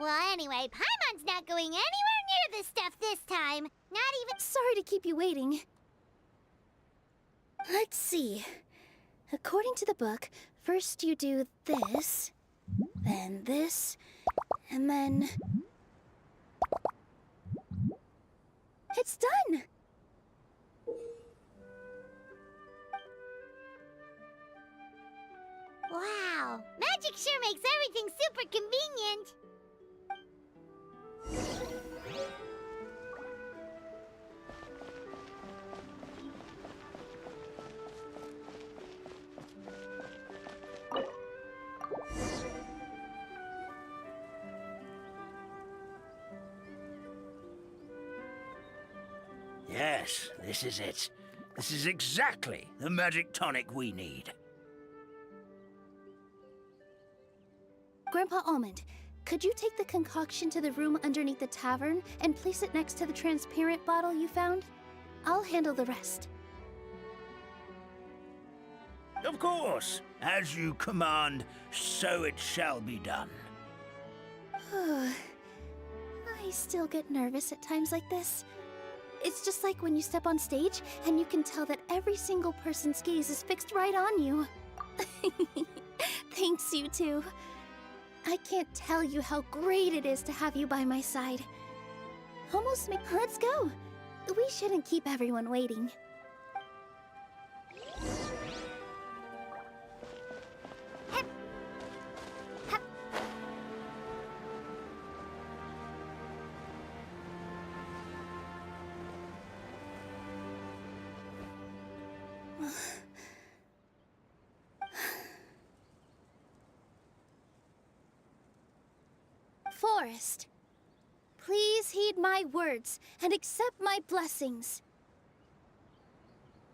Well, anyway, Paimon's not going anywhere near this stuff this time. Not even... Sorry to keep you waiting. Let's see. According to the book, first you do this, then this, and then... It's done! Wow, magic sure makes everything super convenient. Yes, this is it. This is exactly the magic tonic we need. Grandpa Almond, Could you take the concoction to the room underneath the tavern and place it next to the transparent bottle you found? I'll handle the rest. Of course. As you command, so it shall be done. I still get nervous at times like this. It's just like when you step on stage and you can tell that every single person's gaze is fixed right on you. Thanks, you two. I can't tell you how great it is to have you by my side. Let's go. We shouldn't keep everyone waiting. Forest, please heed my words and accept my blessings.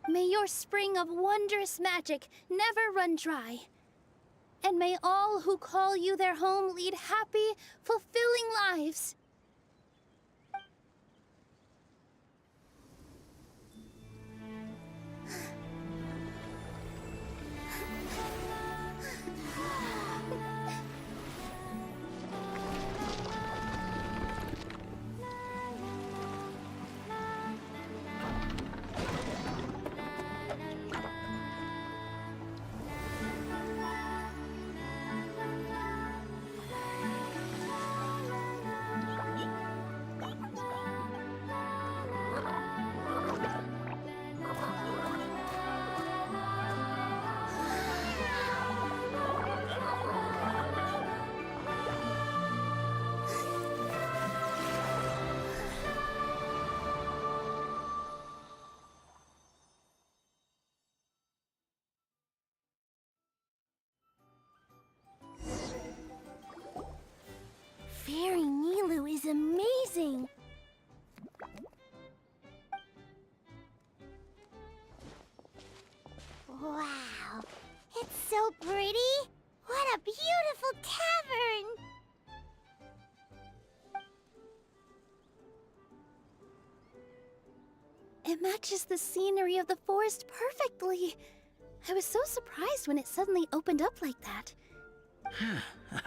May your spring of wondrous magic never run dry. And may all who call you their home lead happy, fulfilling lives. Fairy Nilu is amazing! Wow, it's so pretty! What a beautiful tavern! It matches the scenery of the forest perfectly. I was so surprised when it suddenly opened up like that.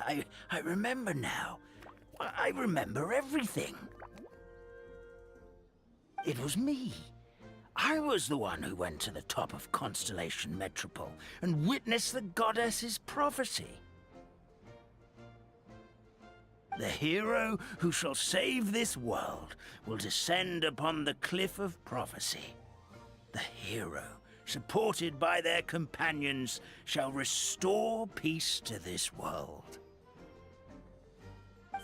I remember now. I remember everything. It was me. I was the one who went to the top of Constellation Metropole and witnessed the goddess's prophecy. The hero who shall save this world will descend upon the cliff of prophecy. The hero, supported by their companions, shall restore peace to this world.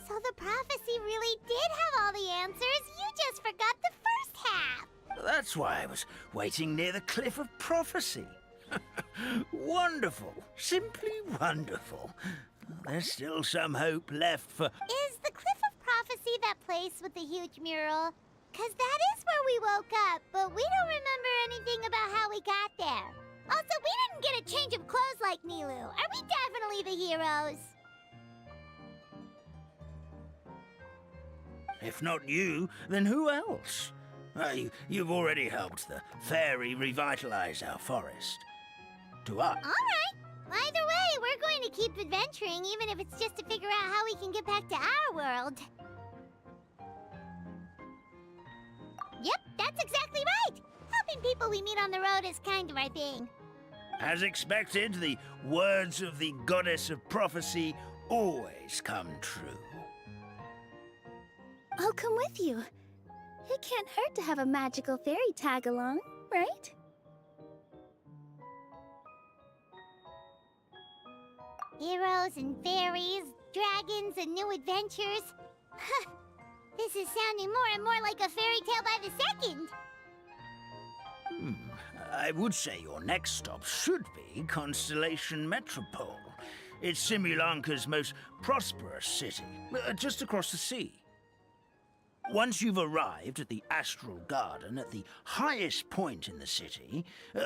So the prophecy really did have all the answers. You just forgot the first half. That's why I was waiting near the cliff of prophecy. Wonderful. Simply wonderful. There's still some hope left for... Is the cliff of prophecy that place with the huge mural? 'Cause that is where we woke up, but we don't remember anything about how we got there. Also, we didn't get a change of clothes like Nilu. Are we definitely the heroes? If not you, then who else? You've already helped the fairy revitalize our forest. To us. All right. Either way, we're going to keep adventuring, even if it's just to figure out how we can get back to our world. Yep, that's exactly right. Helping people we meet on the road is kind of our thing. As expected, the words of the goddess of prophecy always come true. I'll come with you. It can't hurt to have a magical fairy tag along, right? Heroes and fairies, dragons and new adventures. This is sounding more and more like a fairy tale by the second. I would say your next stop should be Constellation Metropole. It's Simulanka's most prosperous city, just across the sea. Once you've arrived at the Astral Garden at the highest point in the city,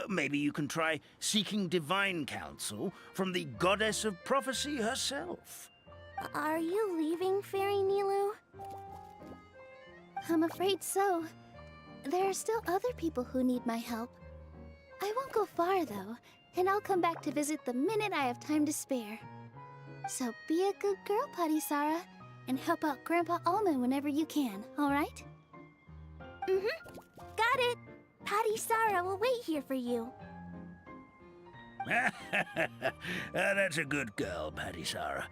maybe you can try seeking divine counsel from the goddess of prophecy herself. Are you leaving, Fairy Nilu? I'm afraid so. There are still other people who need my help. I won't go far, though, and I'll come back to visit the minute I have time to spare. So be a good girl, Padisara, and help out Grandpa Almond whenever you can, all right? Mm-hmm. Got it. Padisara will wait here for you. That's a good girl, Padisara.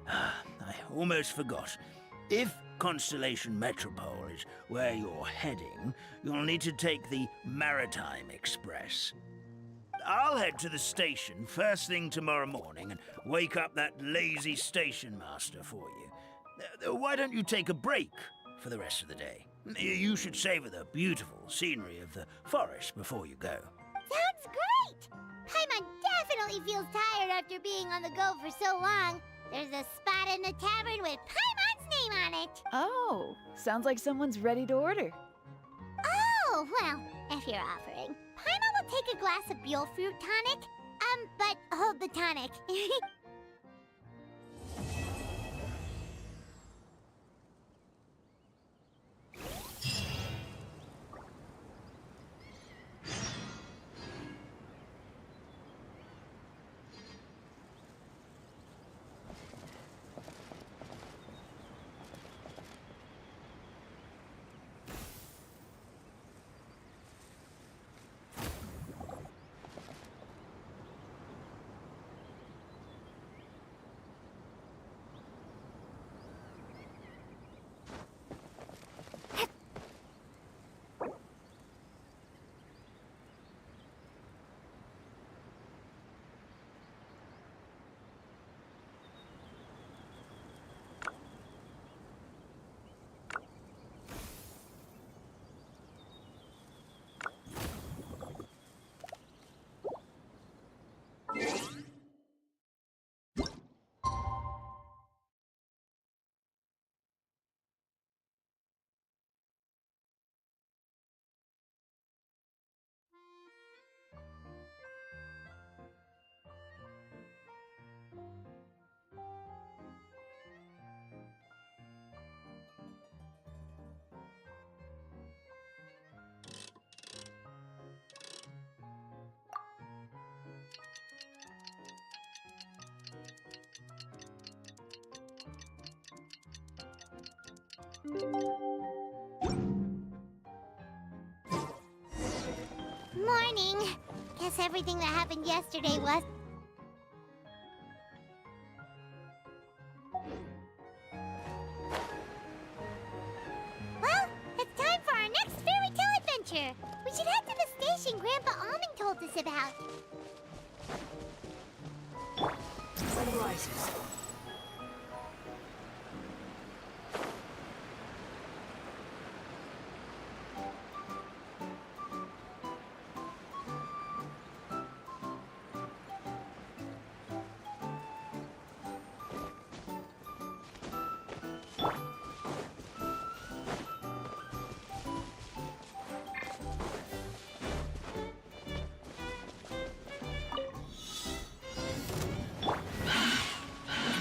I almost forgot. If Constellation Metropole is where you're heading, you'll need to take the Maritime Express. I'll head to the station first thing tomorrow morning and wake up that lazy station master for you. Why don't you take a break for the rest of the day? You should savor the beautiful scenery of the forest before you go. Sounds great! Paimon definitely feels tired after being on the go for so long. There's a spot in the tavern with Paimon's name on it. Oh, sounds like someone's ready to order. Oh, well, if you're offering, Paimon will take a glass of Buell fruit tonic. But hold the tonic. Morning. Guess everything that happened yesterday was... Well, it's time for our next fairy tale adventure. We should head to the station Grandpa Almond told us about. Sun rises.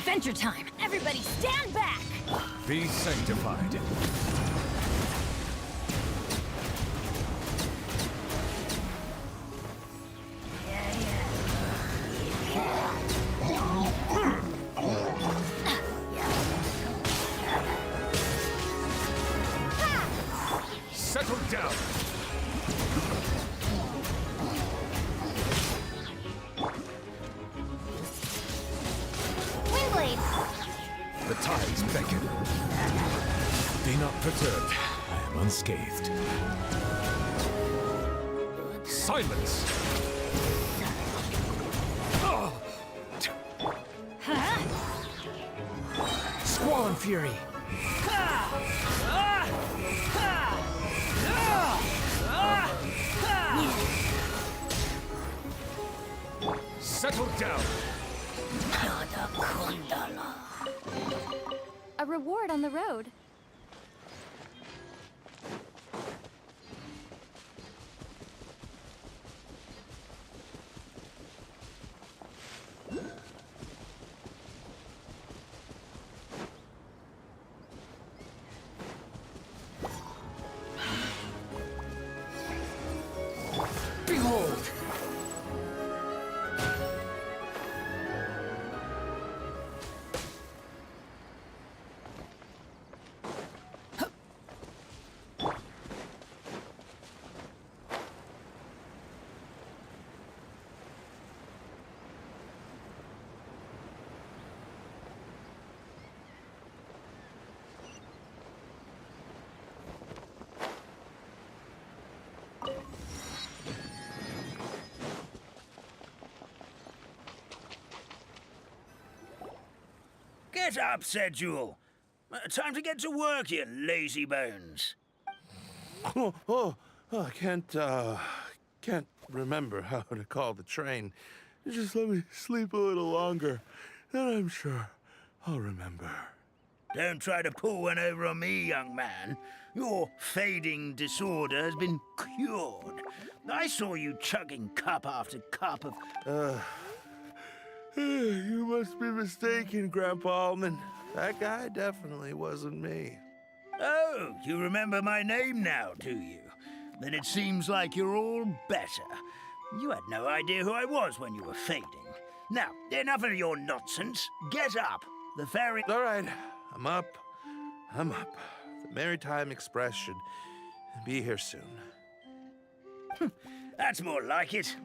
Adventure time! Everybody stand back! Be sanctified. Settle down. The tides beckon. Be not perturbed. I am unscathed. Silence! Squall and fury. Settle down. A reward on the road. Get up, said Jewel. Time to get to work, you lazy bones. I can't remember how to call the train. Just let me sleep a little longer, then I'm sure I'll remember. Don't try to pull one over on me, young man. Your fading disorder has been cured. I saw you chugging cup after cup of... You must be mistaken, Grandpa Almond. That guy definitely wasn't me. Oh, you remember my name now, do you? Then it seems like you're all better. You had no idea who I was when you were fading. Now, enough of your nonsense. Get up. The fairy... All right, I'm up. The Maritime Express should be here soon. That's more like it.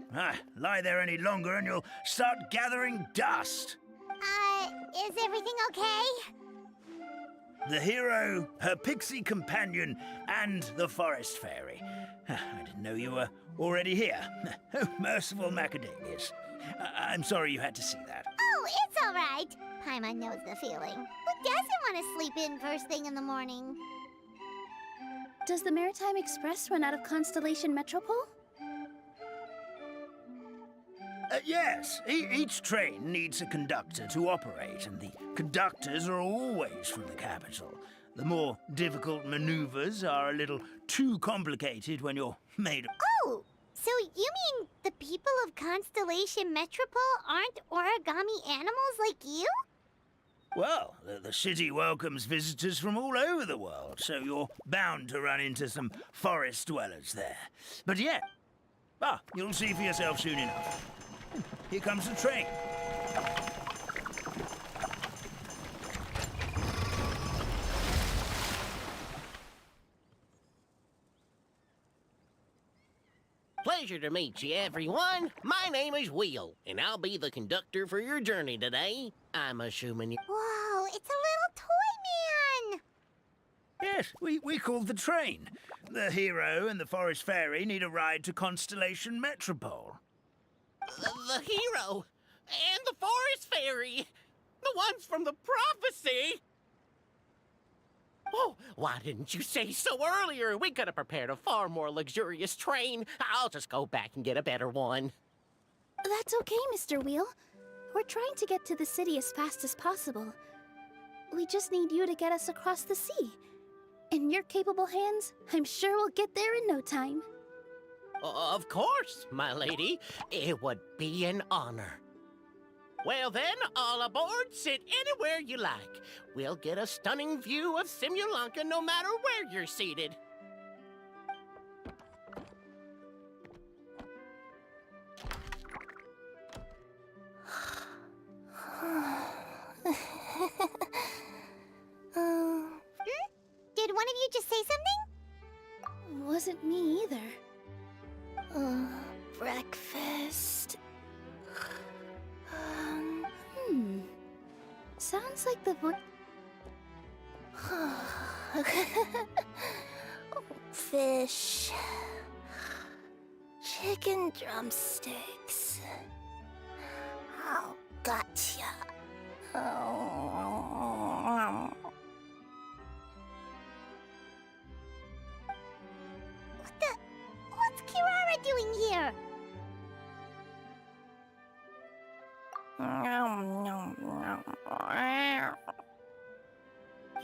Lie there any longer and you'll start gathering dust. Is everything okay? The hero, her pixie companion, and the forest fairy. I didn't know you were already here. Oh, merciful macadamias. I'm sorry you had to see that. Oh, it's all right. Paimon knows the feeling. Who doesn't want to sleep in first thing in the morning? Does the Maritime Express run out of Constellation Metropole? Yes, each train needs a conductor to operate, and the conductors are always from the capital. The more difficult maneuvers are a little too complicated when you're made of... Oh, so you mean the people of Constellation Metropole aren't origami animals like you? Well, the city welcomes visitors from all over the world, so you're bound to run into some forest dwellers there. But yet... you'll see for yourself soon enough. Here comes the train. Pleasure to meet you, everyone. My name is Will, and I'll be the conductor for your journey today. I'm assuming you... Whoa, it's a little toy man! Yes, we called the train. The hero and the forest fairy need a ride to Constellation Metropole. The hero and the forest fairy, the ones from the prophecy. Oh, why didn't you say so earlier? We could have prepared a far more luxurious train. I'll just go back and get a better one. That's okay, Mr. Wheel. We're trying to get to the city as fast as possible. We just need you to get us across the sea. In your capable hands, I'm sure we'll get there in no time. Of course, my lady. It would be an honor. Well then, all aboard, sit anywhere you like. We'll get a stunning view of Simulanka no matter where you're seated. Did one of you just say something? Wasn't me either. Breakfast. Sounds like the voice. Fish. Chicken drumsticks. Oh, gotcha. What's Kirara doing here?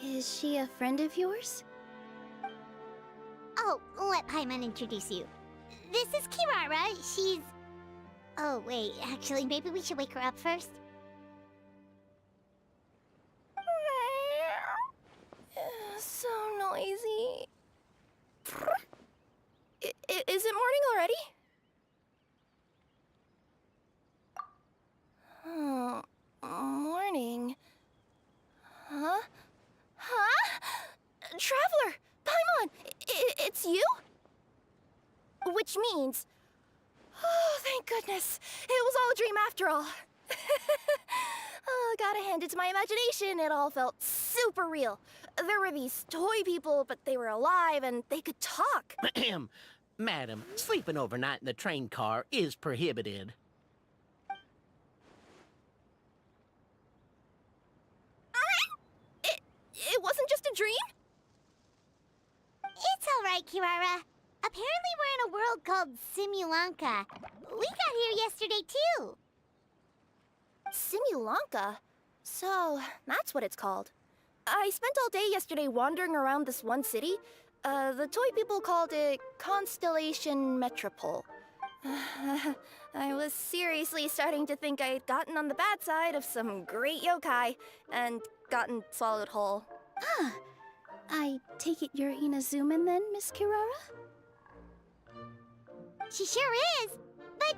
Is she a friend of yours? Oh, let Paimon introduce you. This is Kirara. She's... Oh, wait. Actually, maybe we should wake her up first. So noisy. Is it morning already? Oh, morning. Huh? Traveler! Paimon! It's you? Which means... Oh, thank goodness. It was all a dream after all. Oh, gotta hand it to my imagination. It all felt super real. There were these toy people, but they were alive and they could talk. Madam, sleeping overnight in the train car is prohibited. it wasn't just a dream? It's all right, Kirara. Apparently we're in a world called Simulanka. We got here yesterday, too. Simulanka? So, that's what it's called. I spent all day yesterday wandering around this one city. The toy people called it Constellation Metropole. I was seriously starting to think I'd gotten on the bad side of some great yokai and gotten swallowed whole. Ah, I take it you're Inazuman then, Miss Kirara? She sure is. But,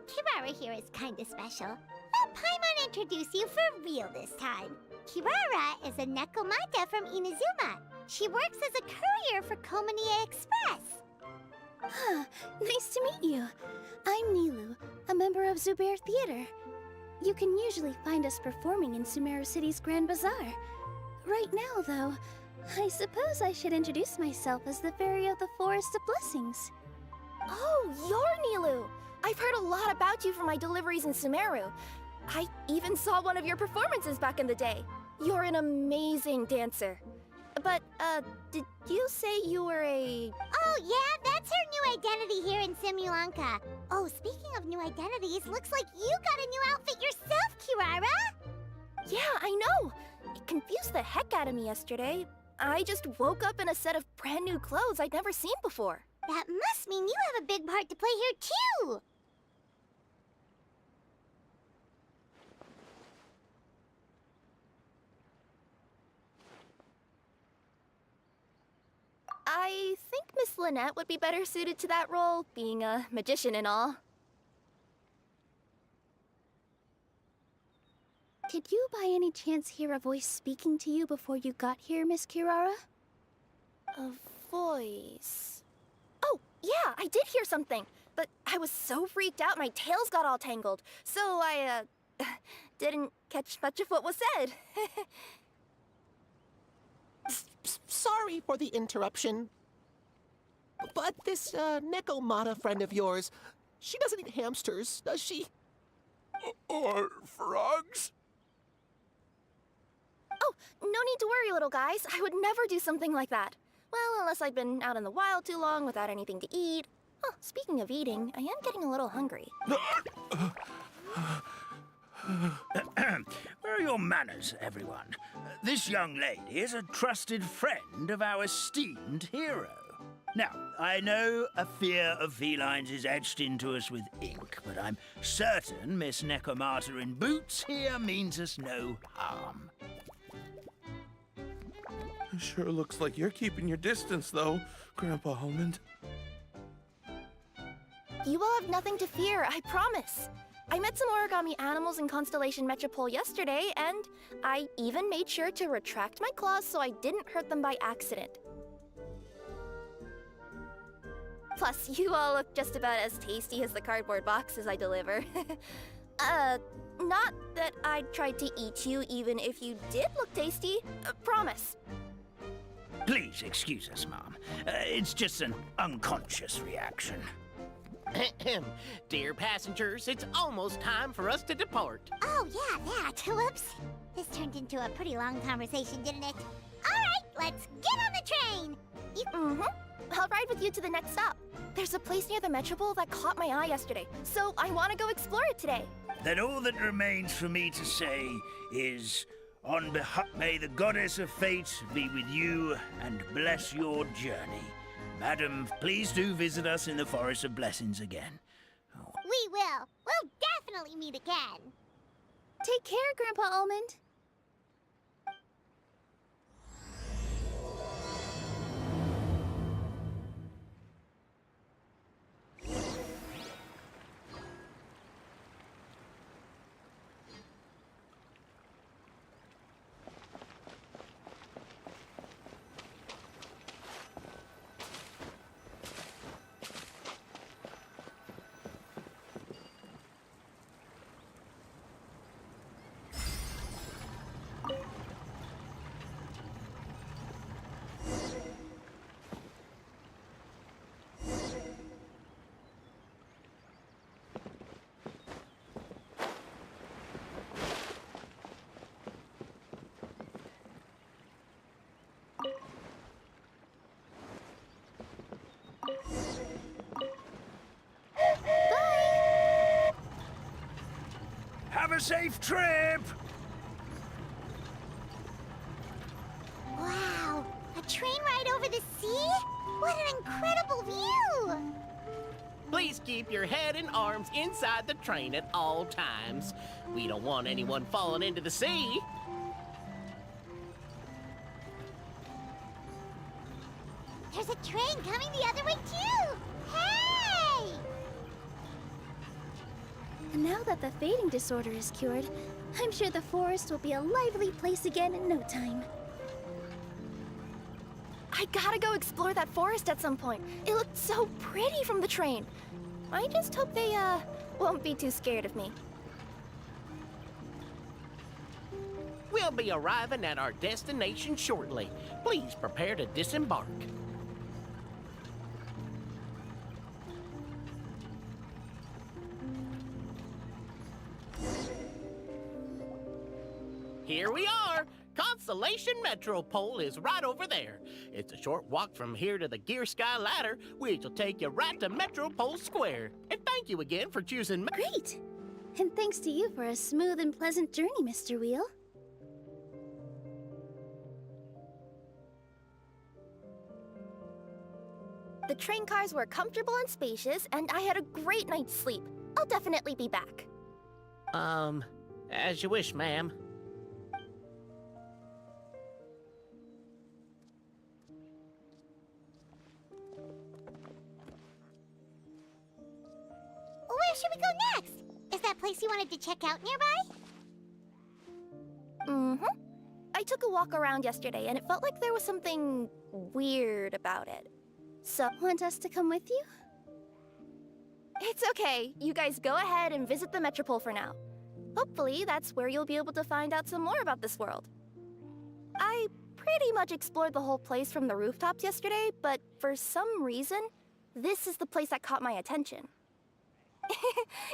Kirara here is kinda special. Let Paimon introduce you for real this time. Kirara is a Nekomata from Inazuma. She works as a courier for Komanie Express. Ah, nice to meet you. I'm Nilu, a member of Zubair Theater. You can usually find us performing in Sumeru City's Grand Bazaar. Right now, though, I suppose I should introduce myself as the Fairy of the Forest of Blessings. Oh, you're Nilu! I've heard a lot about you from my deliveries in Sumeru. I even saw one of your performances back in the day. You're an amazing dancer. But, did you say you were a... Oh, yeah, that's her new identity here in Simulanka. Oh, speaking of new identities, looks like you got a new outfit yourself, Kirara! Yeah, I know! It confused the heck out of me yesterday. I just woke up in a set of brand new clothes I'd never seen before. That must mean you have a big part to play here, too! I think Miss Lynette would be better suited to that role, being a magician and all. Did you by any chance hear a voice speaking to you before you got here, Miss Kirara? A voice... Oh, yeah, I did hear something, but I was so freaked out my tails got all tangled, so I, didn't catch much of what was said. Sorry for the interruption. But this, Nekomata friend of yours, she doesn't eat hamsters, does she? Or frogs? Oh, no need to worry, little guys. I would never do something like that. Well, unless I've been out in the wild too long without anything to eat. Oh, speaking of eating, I am getting a little hungry. Where are your manners, everyone? This young lady is a trusted friend of our esteemed hero. Now, I know a fear of felines is etched into us with ink, but I'm certain Miss Nekomata in boots here means us no harm. Sure looks like you're keeping your distance, though, Grandpa Almond. You will have nothing to fear, I promise. I met some origami animals in Constellation Metropole yesterday, and I even made sure to retract my claws so I didn't hurt them by accident. Plus, you all look just about as tasty as the cardboard boxes I deliver. Not that I'd try to eat you even if you did look tasty. Promise. Please excuse us, Mom. It's just an unconscious reaction. Dear passengers, it's almost time for us to depart. Oh, yeah, that. Whoops. This turned into a pretty long conversation, didn't it? All right, let's get on the train. I'll ride with you to the next stop. There's a place near the Metropole that caught my eye yesterday, so I want to go explore it today. Then all that remains for me to say is, on behalf, may the goddess of fate be with you and bless your journey. Madam, please do visit us in the Forest of Blessings again. We will. We'll definitely meet again. Take care, Grandpa Almond. a safe trip! Wow, a train ride over the sea? What an incredible view! Please keep your head and arms inside the train at all times. We don't want anyone falling into the sea. There's a train coming the other way too! Hey! And now that the fading disorder is cured, I'm sure the forest will be a lively place again in no time. I gotta go explore that forest at some point. It looked so pretty from the train. I just hope they, won't be too scared of me. We'll be arriving at our destination shortly. Please prepare to disembark. Here we are! Constellation Metropole is right over there. It's a short walk from here to the Gear Sky Ladder, which will take you right to Metropole Square. And thank you again for choosing Great! And thanks to you for a smooth and pleasant journey, Mr. Wheel. The train cars were comfortable and spacious, and I had a great night's sleep. I'll definitely be back. As you wish, ma'am. Where should we go next? Is that place you wanted to check out nearby? Mm-hmm. I took a walk around yesterday, and it felt like there was something weird about it. So, Want us to come with you? it's okay. You guys go ahead and visit the Metropole for now. Hopefully, that's where you'll be able to find out some more about this world. I pretty much explored the whole place from the rooftops yesterday, but for some reason, this is the place that caught my attention.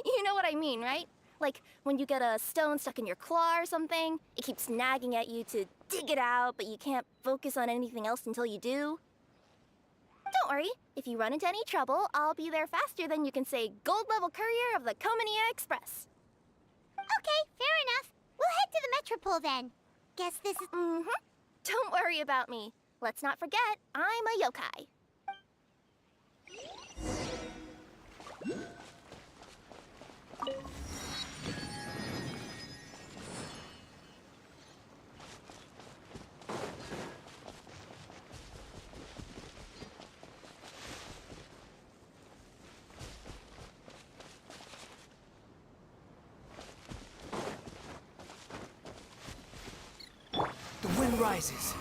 You know what I mean, right? Like, when you get a stone stuck in your claw or something, it keeps nagging at you to dig it out, but you can't focus on anything else until you do. Don't worry, if you run into any trouble, I'll be there faster than you can say gold level courier of the Comania Express. Okay, fair enough. We'll head to the Metropole then. Guess this is... Mm-hmm. Don't worry about me. Let's not forget, I'm a yokai. The wind rises.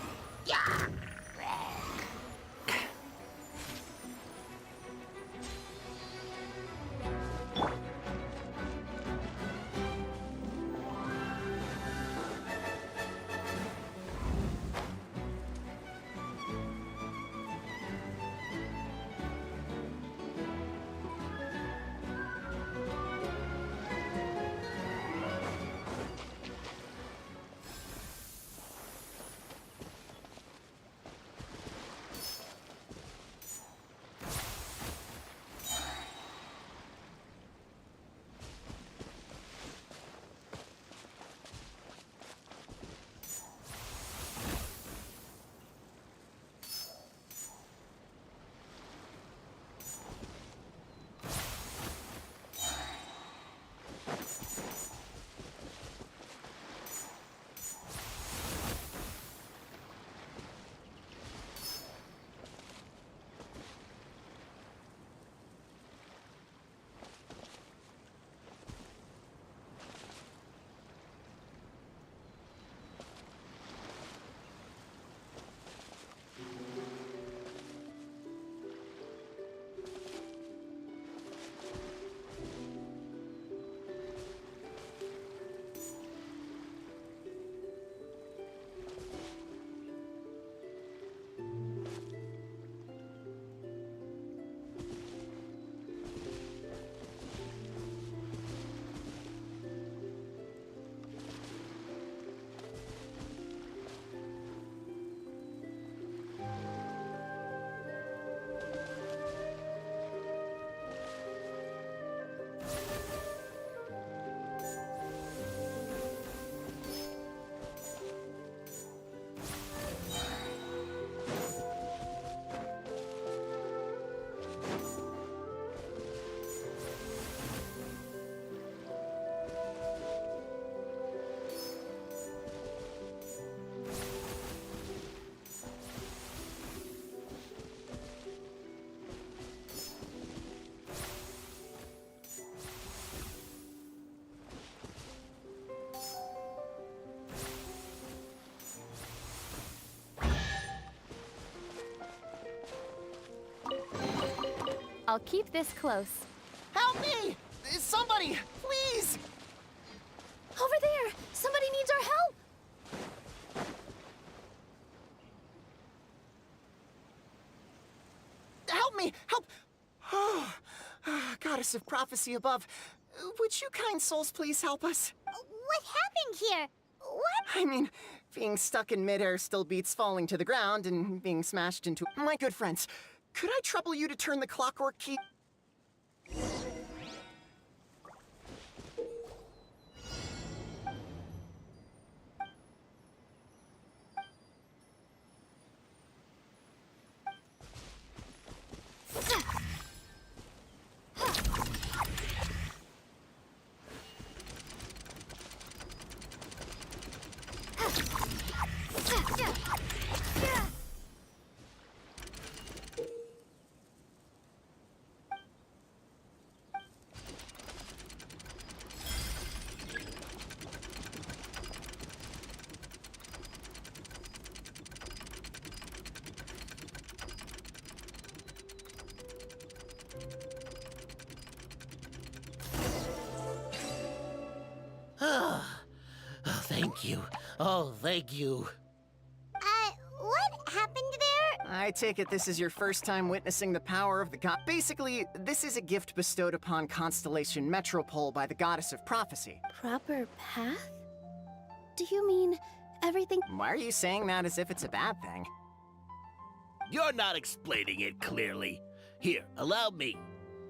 I'll keep this close. Help me! Somebody, please! Over there! Somebody needs our help! Help me! Help! Oh, Goddess of prophecy above, would you kind souls please help us? What happened here? What? I mean, being stuck in midair still beats falling to the ground and being smashed into... My good friends, could I trouble you to turn the clockwork key? Thank you. Oh, thank you. What happened there? I take it this is your first time witnessing the power of the god. Basically, this is a gift bestowed upon Constellation Metropole by the Goddess of Prophecy. Proper path? Do you mean everything? Why are you saying that as if it's a bad thing? You're not explaining it clearly. Here, allow me.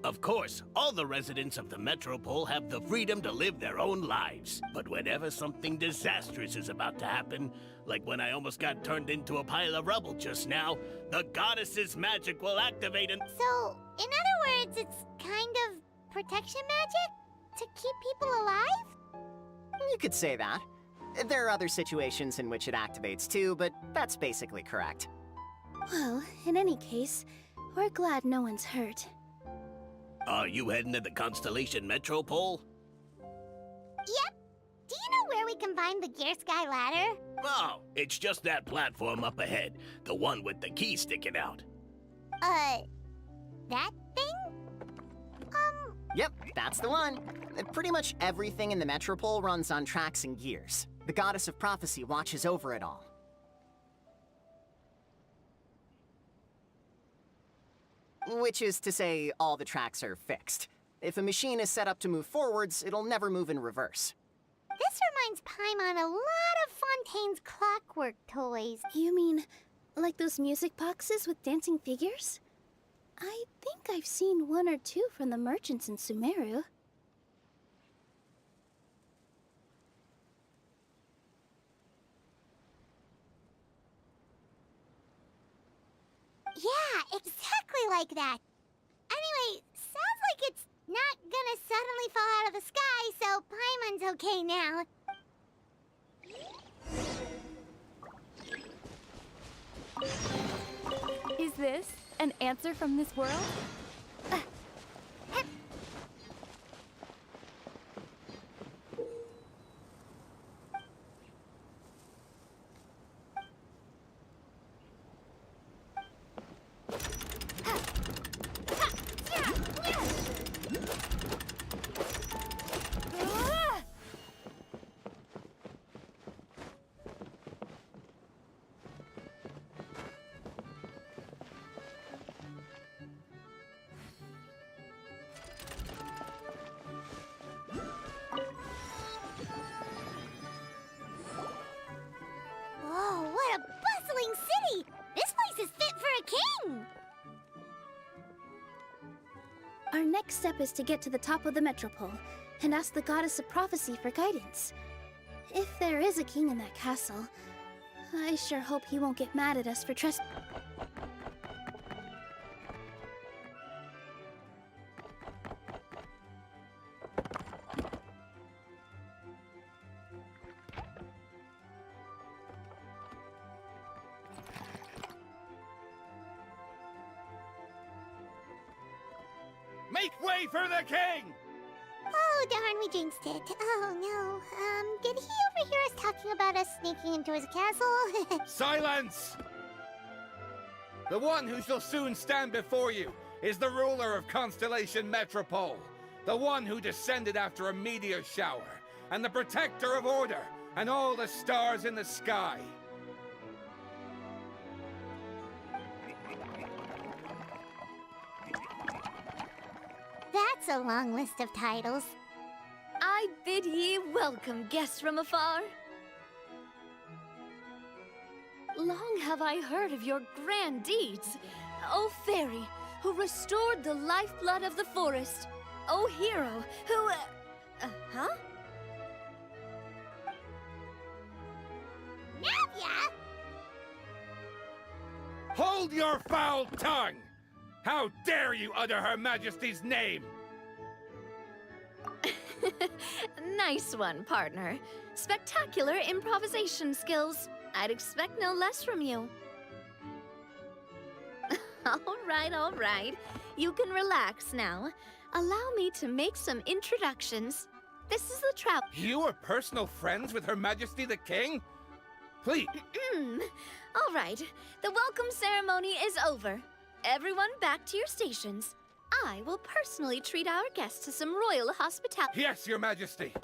Of course, all the residents of the Metropole have the freedom to live their own lives. But whenever something disastrous is about to happen, like when I almost got turned into a pile of rubble just now, the goddess's magic will activate and... So, in other words, it's kind of protection magic? To keep people alive? You could say that. There are other situations in which it activates too, but that's basically correct. Well, in any case, we're glad no one's hurt. Are you heading to the Constellation Metropole? Yep. Do you know where we can find the Gear Sky ladder? Oh, it's just that platform up ahead. The one with the key sticking out. That thing? Yep, that's the one. Pretty much everything in the Metropole runs on tracks and gears. The Goddess of Prophecy watches over it all. Which is to say, all the tracks are fixed. If a machine is set up to move forwards, it'll never move in reverse. This reminds Paimon a lot of Fontaine's clockwork toys. You mean, like those music boxes with dancing figures? I think I've seen one or two from the merchants in Sumeru. Yeah, exactly like that. Anyway, sounds like it's not gonna suddenly fall out of the sky, so Paimon's okay now. Is this an answer from this world? Whoa, what a bustling city! This place is fit for a king! Our next step is to get to the top of the Metropole and ask the Goddess of Prophecy for guidance. If there is a king in that castle, I sure hope he won't get mad at us for Make way for the king! Oh, darn, we jinxed it. Oh, no. Did he overhear us talking about us sneaking into his castle? Silence! The one who shall soon stand before you is the ruler of Constellation Metropole, the one who descended after a meteor shower, and the protector of order and all the stars in the sky. That's a long list of titles. I bid ye welcome, guests from afar. Long have I heard of your grand deeds, O fairy, who restored the lifeblood of the forest. O hero, who... huh? Navia! Hold your foul tongue! How dare you utter Her Majesty's name? Nice one, partner. Spectacular improvisation skills. I'd expect no less from you. All right. You can relax now. Allow me to make some introductions. This is the trap. You are personal friends with Her Majesty the King? Please. All right. The welcome ceremony is over. Everyone back to your stations. I will personally treat our guests to some royal hospitality. Yes, Your Majesty.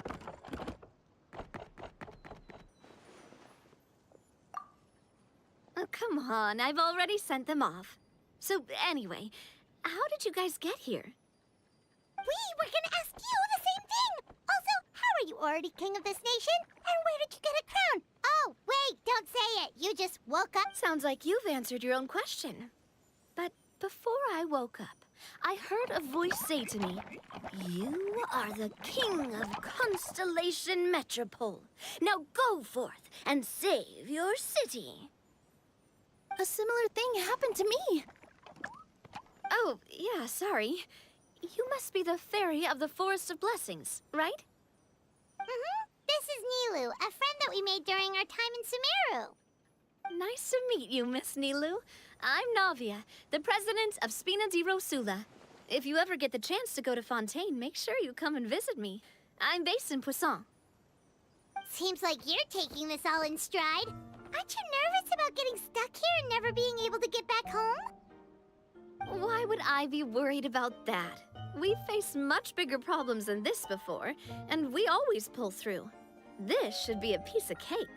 Oh, come on. I've already sent them off. So, anyway, how did you guys get here? We were gonna ask you the same thing! Also, how are you already king of this nation? And where did you get a crown? Oh, wait, don't say it. You just woke up. Sounds like you've answered your own question. But before I woke up, I heard a voice say to me, "You are the king of Constellation Metropole. Now go forth and save your city." A similar thing happened to me. Oh, yeah, sorry. You must be the fairy of the Forest of Blessings, right? This is Nilu, a friend that we made during our time in Sumeru. Nice to meet you, Miss Nilu. I'm Navia, the president of Spina di Rosula. If you ever get the chance to go to Fontaine, make sure you come and visit me. I'm based in Poisson. Seems like you're taking this all in stride. Aren't you nervous about getting stuck here and never being able to get back home? Why would I be worried about that? We've faced much bigger problems than this before, and we always pull through. This should be a piece of cake.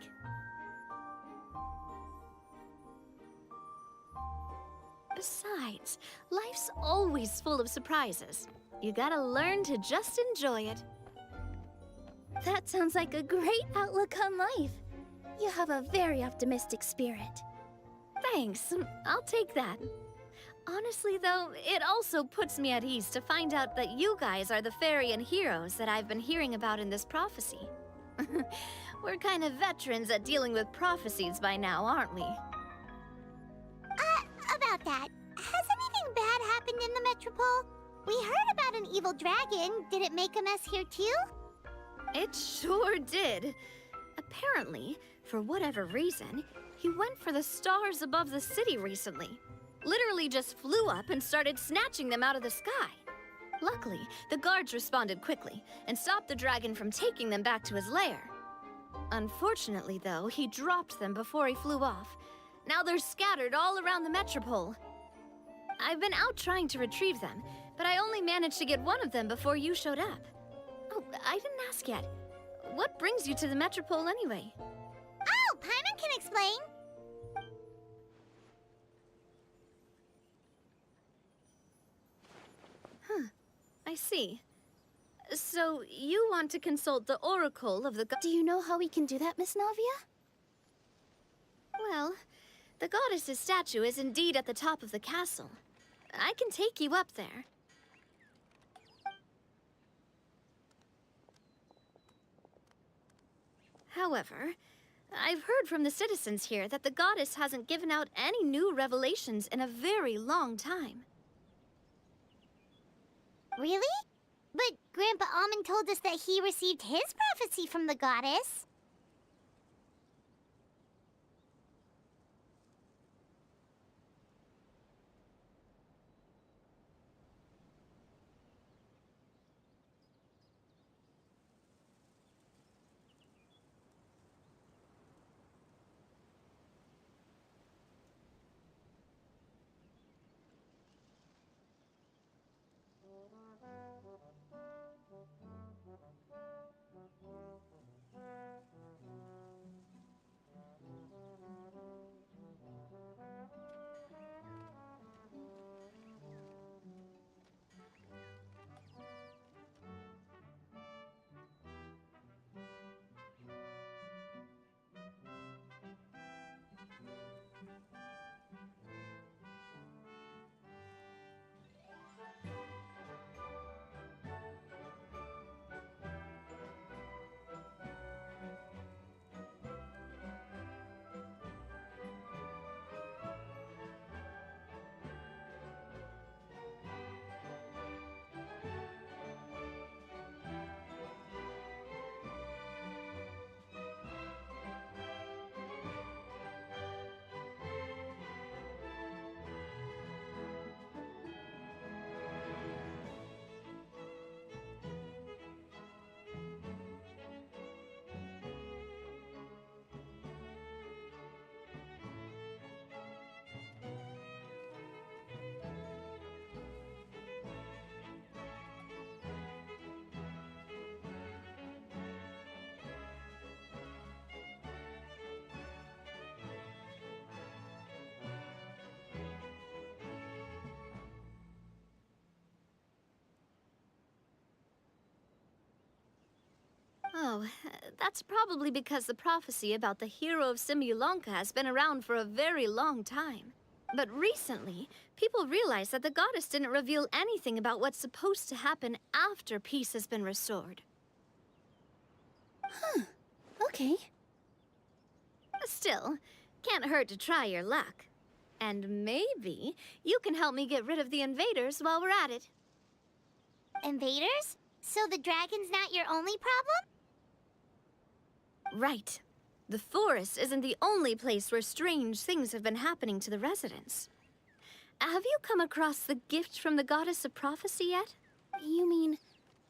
Besides, life's always full of surprises. You gotta learn to just enjoy it. That sounds like a great outlook on life. You have a very optimistic spirit. Thanks, I'll take that. Honestly, though, it also puts me at ease to find out that you guys are the fairy and heroes that I've been hearing about in this prophecy. We're kind of veterans at dealing with prophecies by now, aren't we? About that, has anything bad happened in the Metropole? We heard about an evil dragon. Did it make a mess here too? It sure did. Apparently, for whatever reason, he went for the stars above the city recently. Literally just flew up and started snatching them out of the sky. Luckily, the guards responded quickly and stopped the dragon from taking them back to his lair. Unfortunately, though, he dropped them before he flew off. Now they're scattered all around the Metropole. I've been out trying to retrieve them, but I only managed to get one of them before you showed up. Oh, I didn't ask yet. What brings you to the Metropole anyway? Oh, Paimon can explain. I see. So, you want to consult the Oracle of the Do you know how we can do that, Miss Navia? Well, the goddess's statue is indeed at the top of the castle. I can take you up there. However, I've heard from the citizens here that the goddess hasn't given out any new revelations in a very long time. Really? But Grandpa Almond told us that he received his prophecy from the goddess. Oh, that's probably because the prophecy about the hero of Simulonka has been around for a very long time. But recently, people realized that the goddess didn't reveal anything about what's supposed to happen after peace has been restored. Huh. Okay. Still, can't hurt to try your luck. And maybe you can help me get rid of the invaders while we're at it. Invaders? So the dragon's not your only problem? Right. The forest isn't the only place where strange things have been happening to the residents. Have you come across the gift from the goddess of prophecy yet? You mean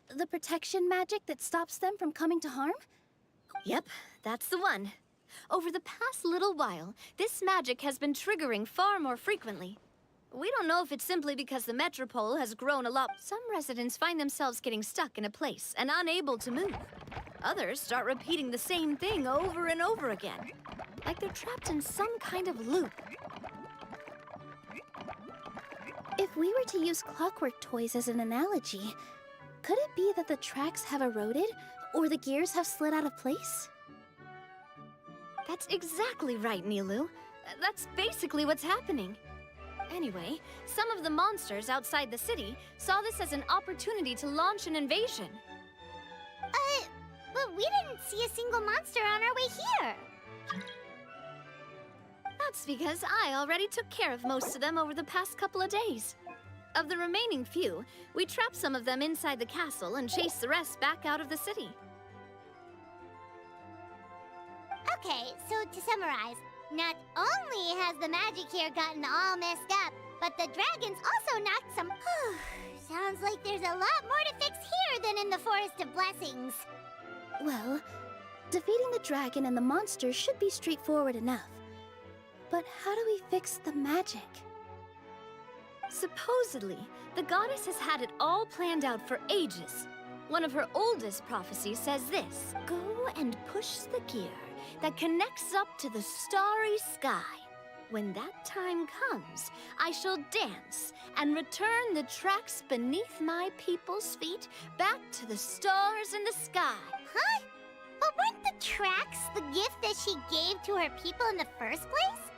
the protection magic that stops them from coming to harm? Yep, that's the one. Over the past little while, this magic has been triggering far more frequently. We don't know if it's simply because the metropole has grown a lot. Some residents find themselves getting stuck in a place and unable to move. Others start repeating the same thing over and over again, like they're trapped in some kind of loop. If we were to use clockwork toys as an analogy, could it be that the tracks have eroded or the gears have slid out of place? That's exactly right, Nilu. That's basically what's happening. Anyway, some of the monsters outside the city saw this as an opportunity to launch an invasion. But we didn't see a single monster on our way here. That's because I already took care of most of them over the past couple of days. Of the remaining few, we trapped some of them inside the castle and chased the rest back out of the city. Okay, so to summarize, not only has the magic here gotten all messed up, but the dragons also knocked some... Sounds like there's a lot more to fix here than in the Forest of Blessings. Well, defeating the dragon and the monsters should be straightforward enough. But how do we fix the magic? Supposedly, the goddess has had it all planned out for ages. One of her oldest prophecies says this: go and push the gear that connects up to the starry sky. When that time comes, I shall dance and return the tracks beneath my people's feet back to the stars in the sky. Huh? But weren't the tracks the gift that she gave to her people in the first place?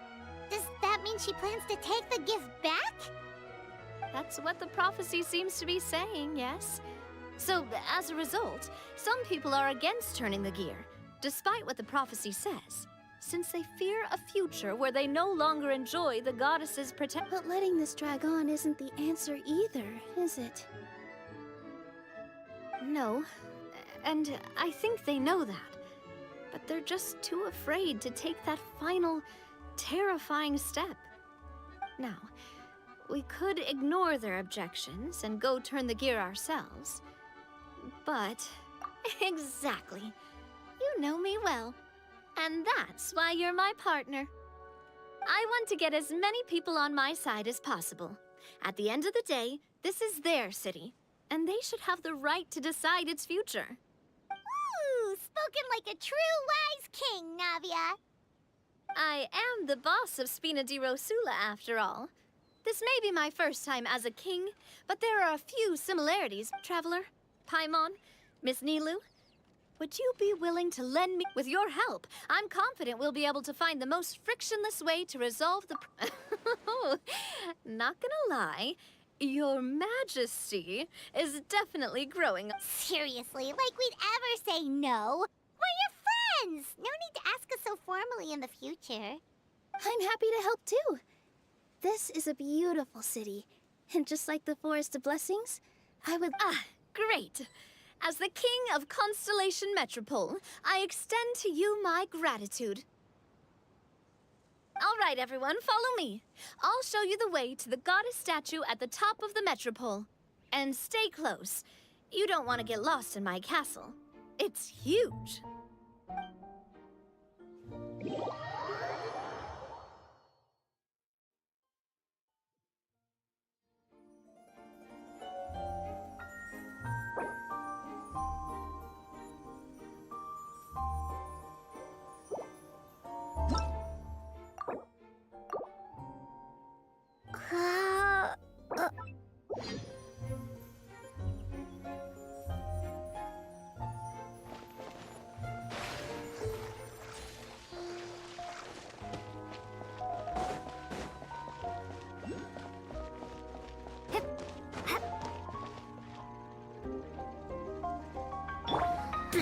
Does that mean she plans to take the gift back? That's what the prophecy seems to be saying, yes. So, as a result, some people are against turning the gear, despite what the prophecy says, since they fear a future where they no longer enjoy the goddess's protection. But letting this drag on isn't the answer either, is it? No, and I think they know that. But they're just too afraid to take that final, terrifying step. Now, we could ignore their objections and go turn the gear ourselves. But, exactly. You know me well. And that's why you're my partner. I want to get as many people on my side as possible. At the end of the day, this is their city, and they should have the right to decide its future. Ooh, spoken like a true wise king, Navia. I am the boss of Spina di Rosula, after all. This may be my first time as a king, but there are a few similarities. Traveler, Paimon, Miss Nilu, would you be willing to lend me... With your help, I'm confident we'll be able to find the most frictionless way to resolve the... Not gonna lie, Your Majesty is definitely growing... Seriously, like we'd ever say no. We're your friends! No need to ask us so formally in the future. I'm happy to help too. This is a beautiful city, and just like the Forest of Blessings, I would... Great! As the King of Constellation Metropole, I extend to you my gratitude. All right, everyone, follow me. I'll show you the way to the goddess statue at the top of the Metropole. And stay close. You don't want to get lost in my castle. It's huge.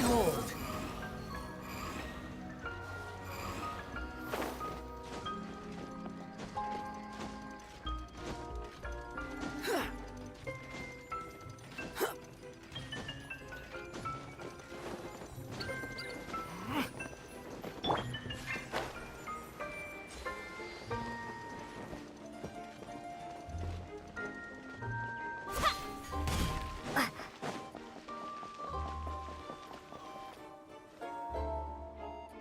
Behold!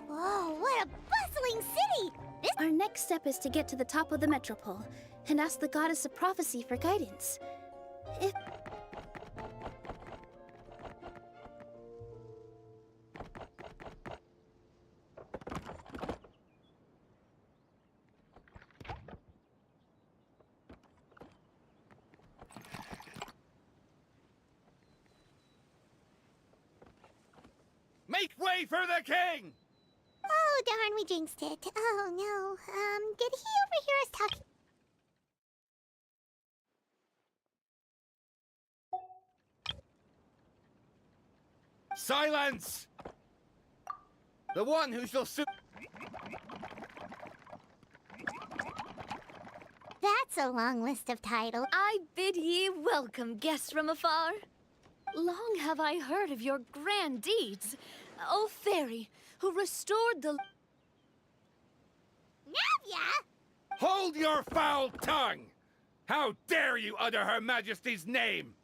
Whoa, what a bustling city! Our next step is to get to the top of the metropole and ask the goddess of prophecy for guidance. If Make way for the king! Oh, darn, we jinxed it. Oh, no. Did he overhear us talking? Silence! The one who shall soon... That's a long list of titles. I bid ye welcome, guests from afar. Long have I heard of your grand deeds, O fairy, who restored the... Navia! Hold your foul tongue! How dare you utter Her Majesty's name?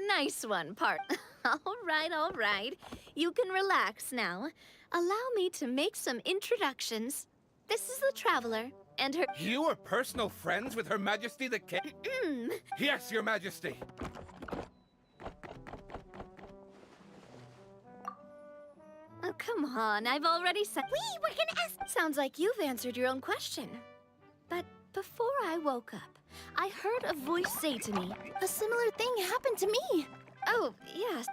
Nice one, part. All right. You can relax now. Allow me to make some introductions. This is the Traveler, and her... You are personal friends with Her Majesty the King? Yes, Your Majesty. Oh, come on, I've already said... We're gonna ask... Sounds like you've answered your own question. But before I woke up, I heard a voice say to me, a similar thing happened to me. Oh, yes.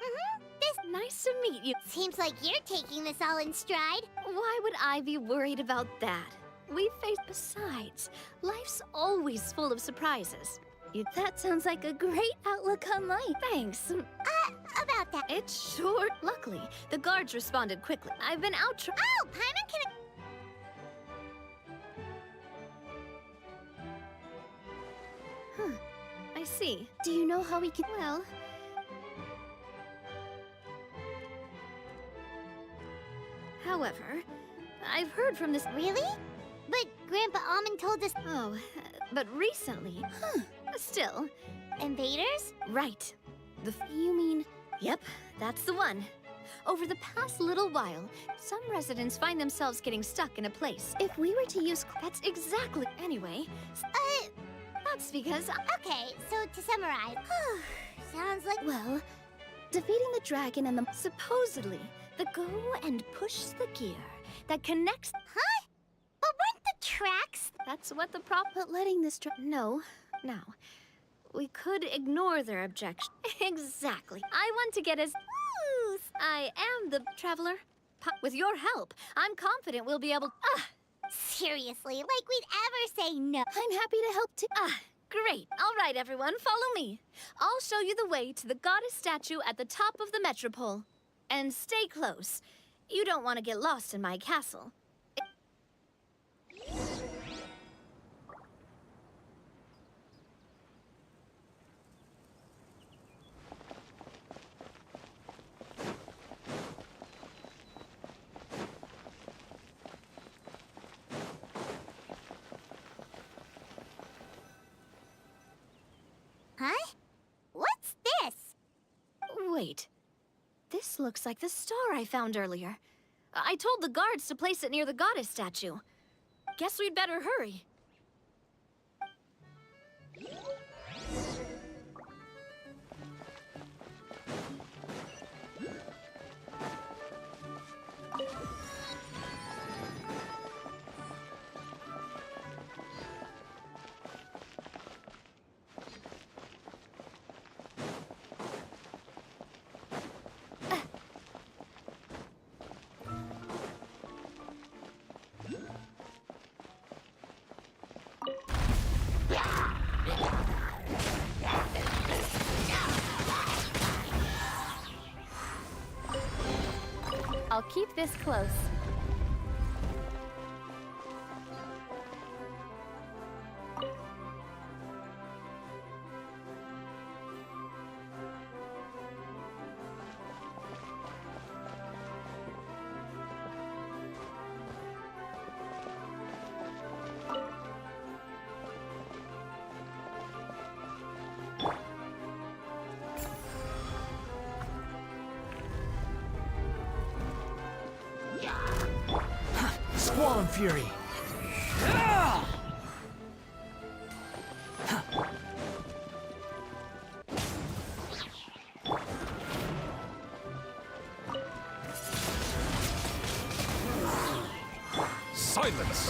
Nice to meet you. Seems like you're taking this all in stride. Why would I be worried about that? We face... Besides, life's always full of surprises. That sounds like a great outlook on life. Thanks. About that. It's short. Luckily, the guards responded quickly. I've been out Oh, Paimon, can I see. Do you know how we can... Well... However, I've heard from this... Really? But Grandpa Almond told us... Oh, but recently... Still... Invaders? Right. You mean... Yep, that's the one. Over the past little while, some residents find themselves getting stuck in a place. If we were to use... That's exactly... Anyway... That's because... Okay, so to summarize... Sounds like... Well, defeating the dragon and the... Supposedly, the go and push the gear that connects... Huh? But weren't the tracks... That's what the prop... But letting this... No. Now, we could ignore their objection. Exactly. I want to get as... Ooh, I am the Traveler. With your help, I'm confident we'll be able... seriously, like we'd ever say no. I'm happy to help too. Great. All right, everyone, follow me. I'll show you the way to the goddess statue at the top of the metropole. And stay close. You don't want to get lost in my castle. Huh? What's this? Wait. This looks like the star I found earlier. I told the guards to place it near the goddess statue. Guess we'd better hurry. I'll keep this close. Squall and Fury. Silence!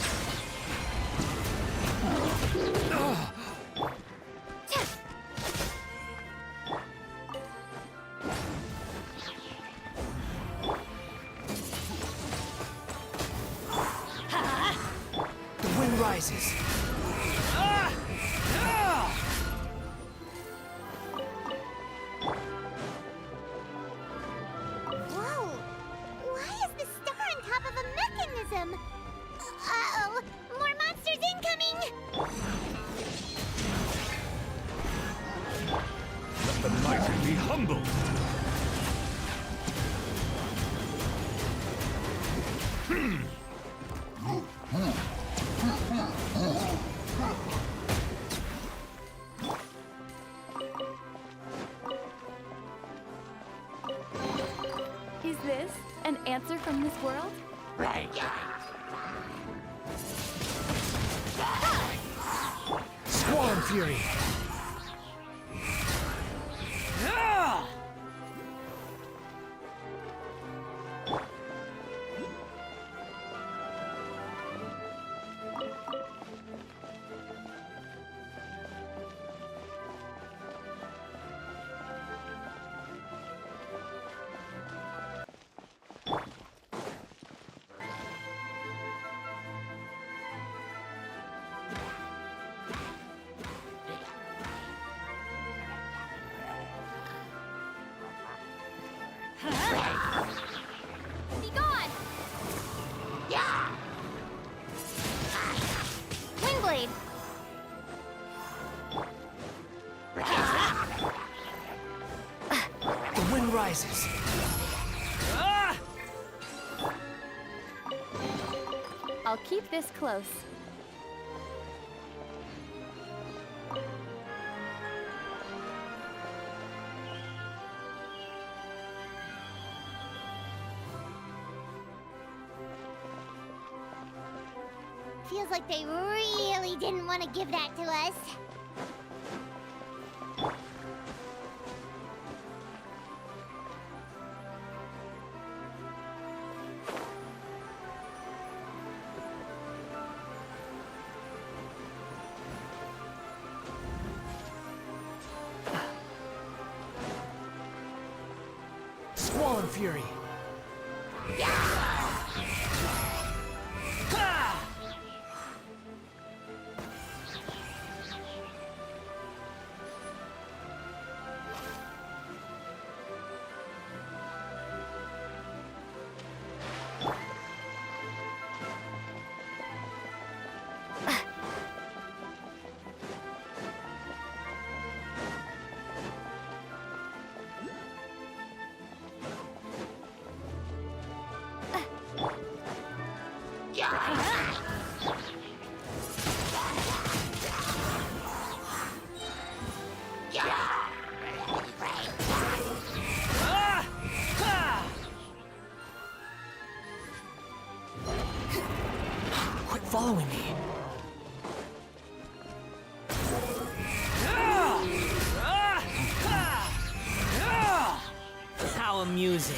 The wind rises. Whoa! Why is the star on top of a mechanism? Uh-oh! More monsters incoming! Let the mighty be humble! Is this an answer from this world? Squall and Fury. Be gone! Windblade! The wind rises. I'll keep this close. Feels like they really didn't want to give that to us. Squall and Fury. Quit following me. How amusing.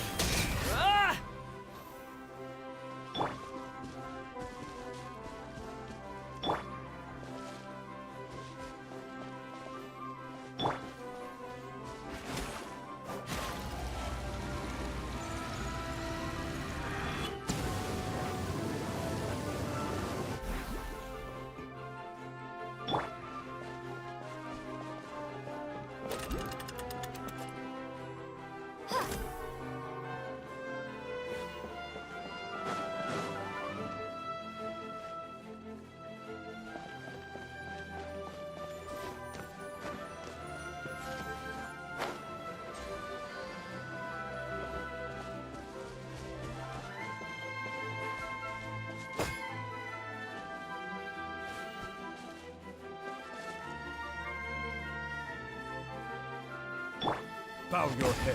Bow your head.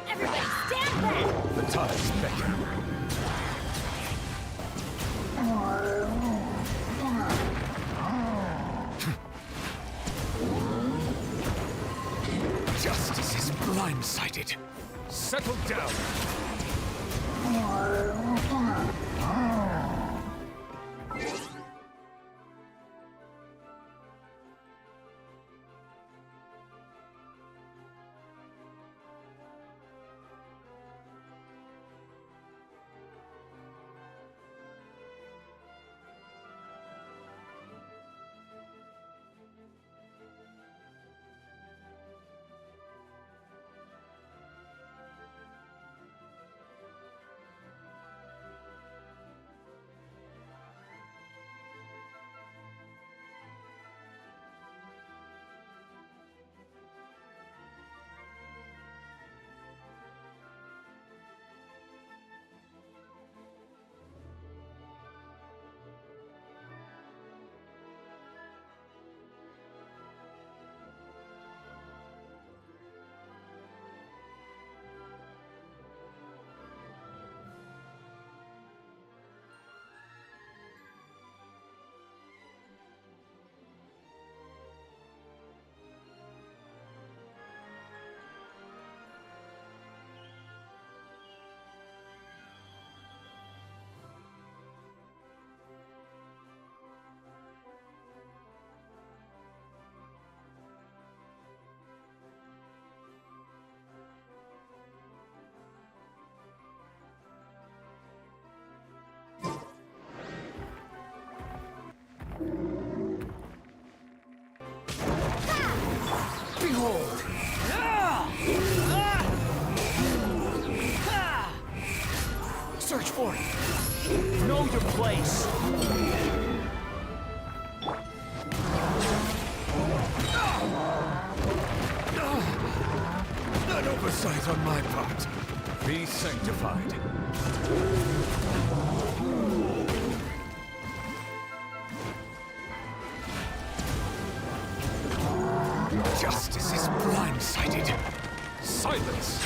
Everybody stand back! The tides beckon. Justice is blindsided. Settle down. Behold! Search for it. Know your place. An oversight on my part. Be sanctified. Justice is blindsided. Silence!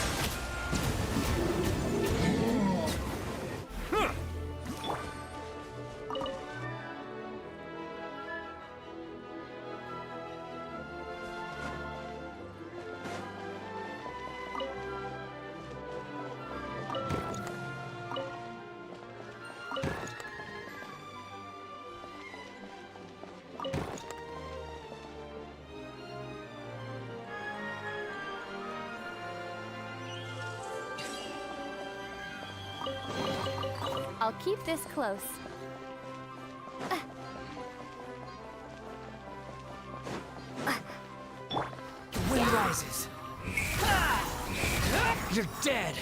I'll keep this close. The wind rises. You're dead.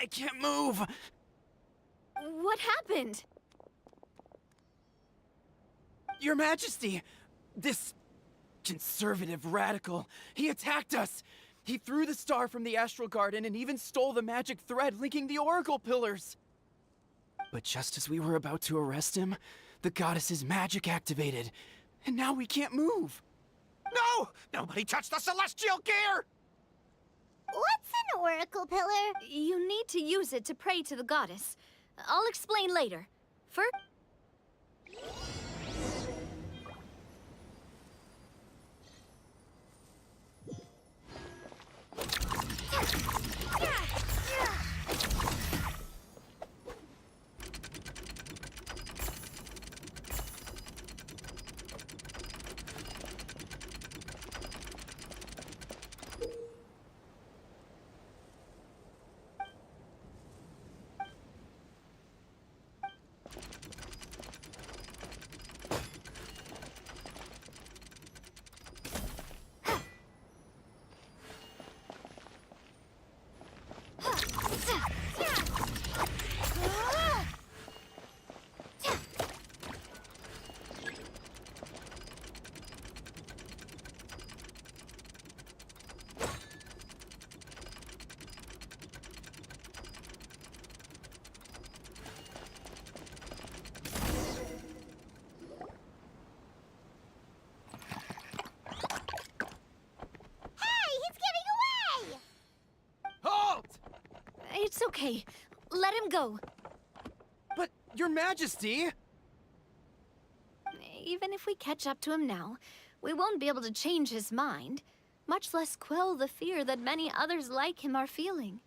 I can't move. What happened? Your Majesty, this conservative radical, he attacked us. He threw the star from the Astral Garden and even stole the magic thread linking the Oracle Pillars. But just as we were about to arrest him, the goddess's magic activated, and now we can't move. No! Nobody touch the celestial gear! What's an oracle pillar? You need to use it to pray to the goddess. I'll explain later. First... It's okay. Let him go. But, Your Majesty! Even if we catch up to him now, we won't be able to change his mind, much less quell the fear that many others like him are feeling.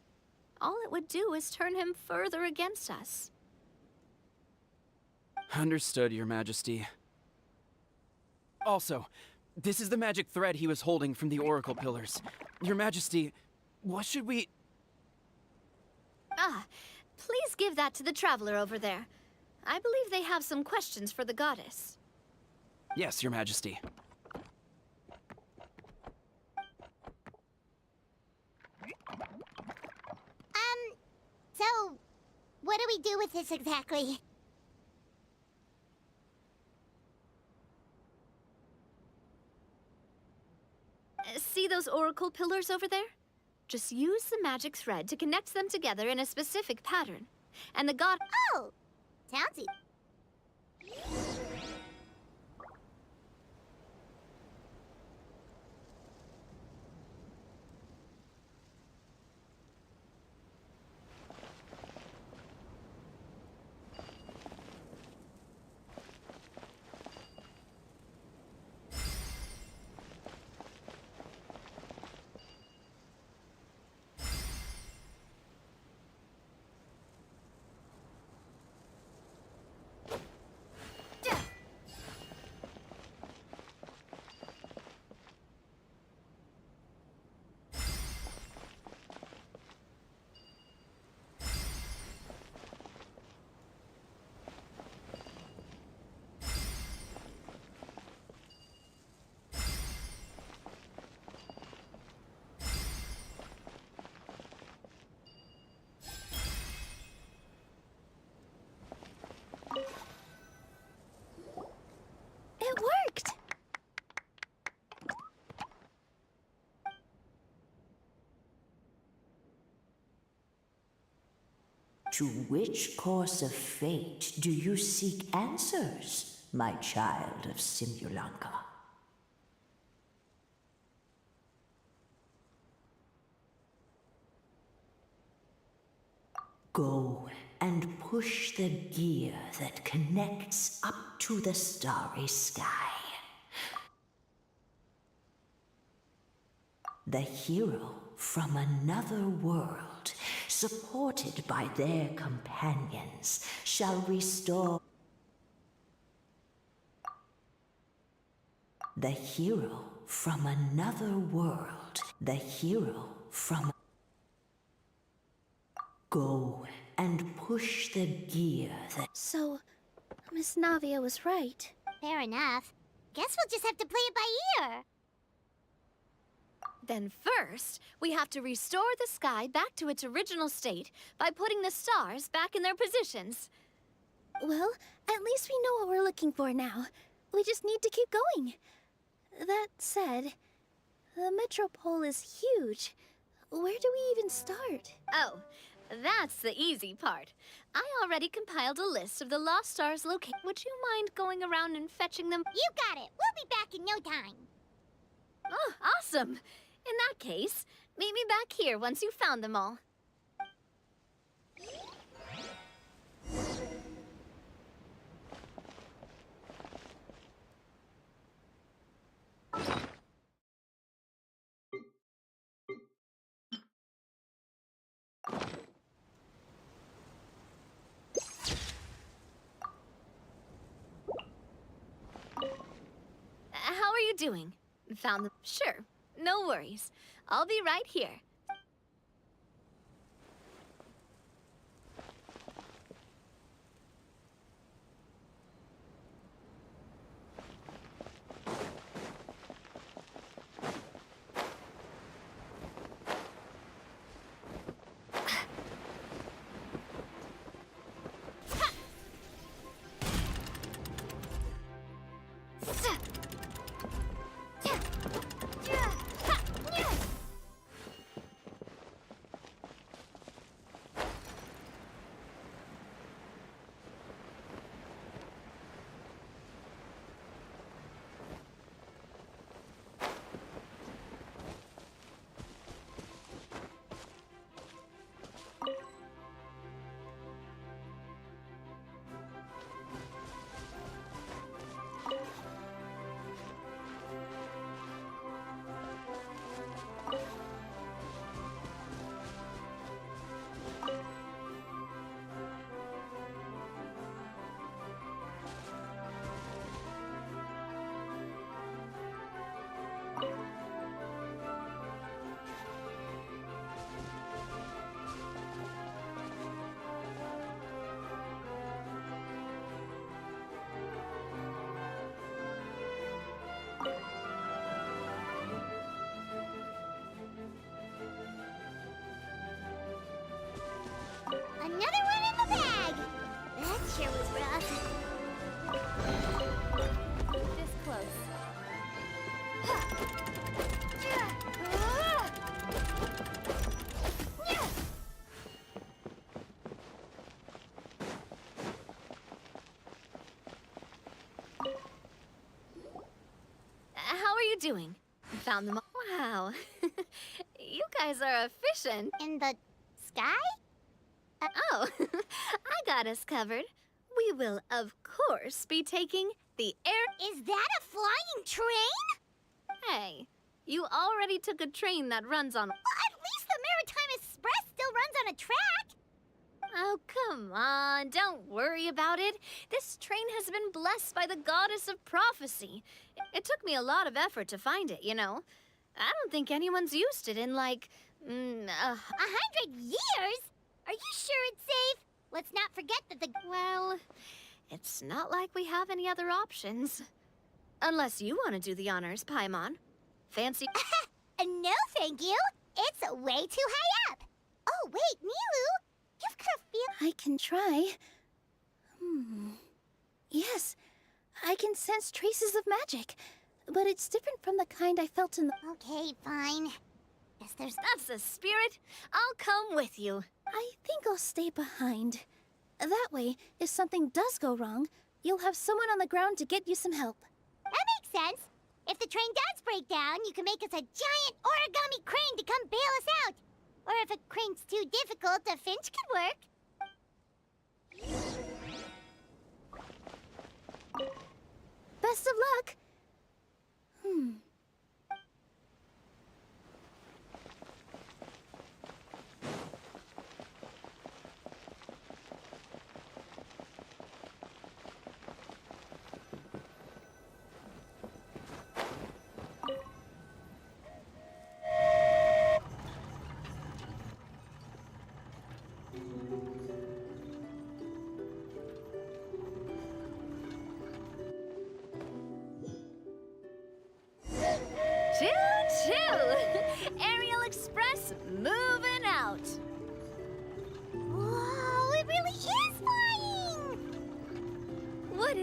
All it would do is turn him further against us. Understood, Your Majesty. Also, this is the magic thread he was holding from the Oracle Pillars. Your Majesty, what should we... Ah, please give that to the traveler over there. I believe they have some questions for the goddess. Yes, Your Majesty. So, what do we do with this exactly? See those oracle pillars over there? Just use the magic thread to connect them together in a specific pattern. And the god... Oh! Sounds easy. It worked! To which course of fate do you seek answers, my child of Simulanka? Go and push the gear that connects up to the starry sky. The hero from another world, supported by their companions, shall restore... The hero from another world, the hero from... Go and push the gear that... So, Miss Navia was right. Fair enough. Guess we'll just have to play it by ear. Then first, we have to restore the sky back to its original state by putting the stars back in their positions. Well, at least we know what we're looking for now. We just need to keep going. That said, the metropole is huge. Where do we even start? Oh, that's the easy part. I already compiled a list of the lost stars' locations. Would you mind going around and fetching them? You got it. We'll be back in no time. Oh, awesome. In that case, meet me back here once you've found them all. How are you doing? Found them? Sure, no worries. I'll be right here. Another one in the bag. That sure was rough. This close. How are you doing? Found them all. Wow. You guys are efficient. In the sky? Oh, I got us covered. We will, of course, be taking the air. Is that a flying train? Hey, you already took a train that runs on. Well, at least the Maritime Express still runs on a track. Oh, come on, don't worry about it. This train has been blessed by the goddess of prophecy. It took me a lot of effort to find it, you know. I don't think anyone's used it in, like, 100 years? Are you sure it's safe? Let's not forget that the... Well, it's not like we have any other options. Unless you want to do the honors, Paimon. Fancy... No, thank you. It's way too high up. Oh, wait, Nilu. You've got a feel... I can try. Yes, I can sense traces of magic. But it's different from the kind I felt in the... Okay, fine. Guess there's... That's the spirit. I'll come with you. I think I'll stay behind. That way, if something does go wrong, you'll have someone on the ground to get you some help. That makes sense. If the train does break down, you can make us a giant origami crane to come bail us out. Or if a crane's too difficult, a finch could work. Best of luck!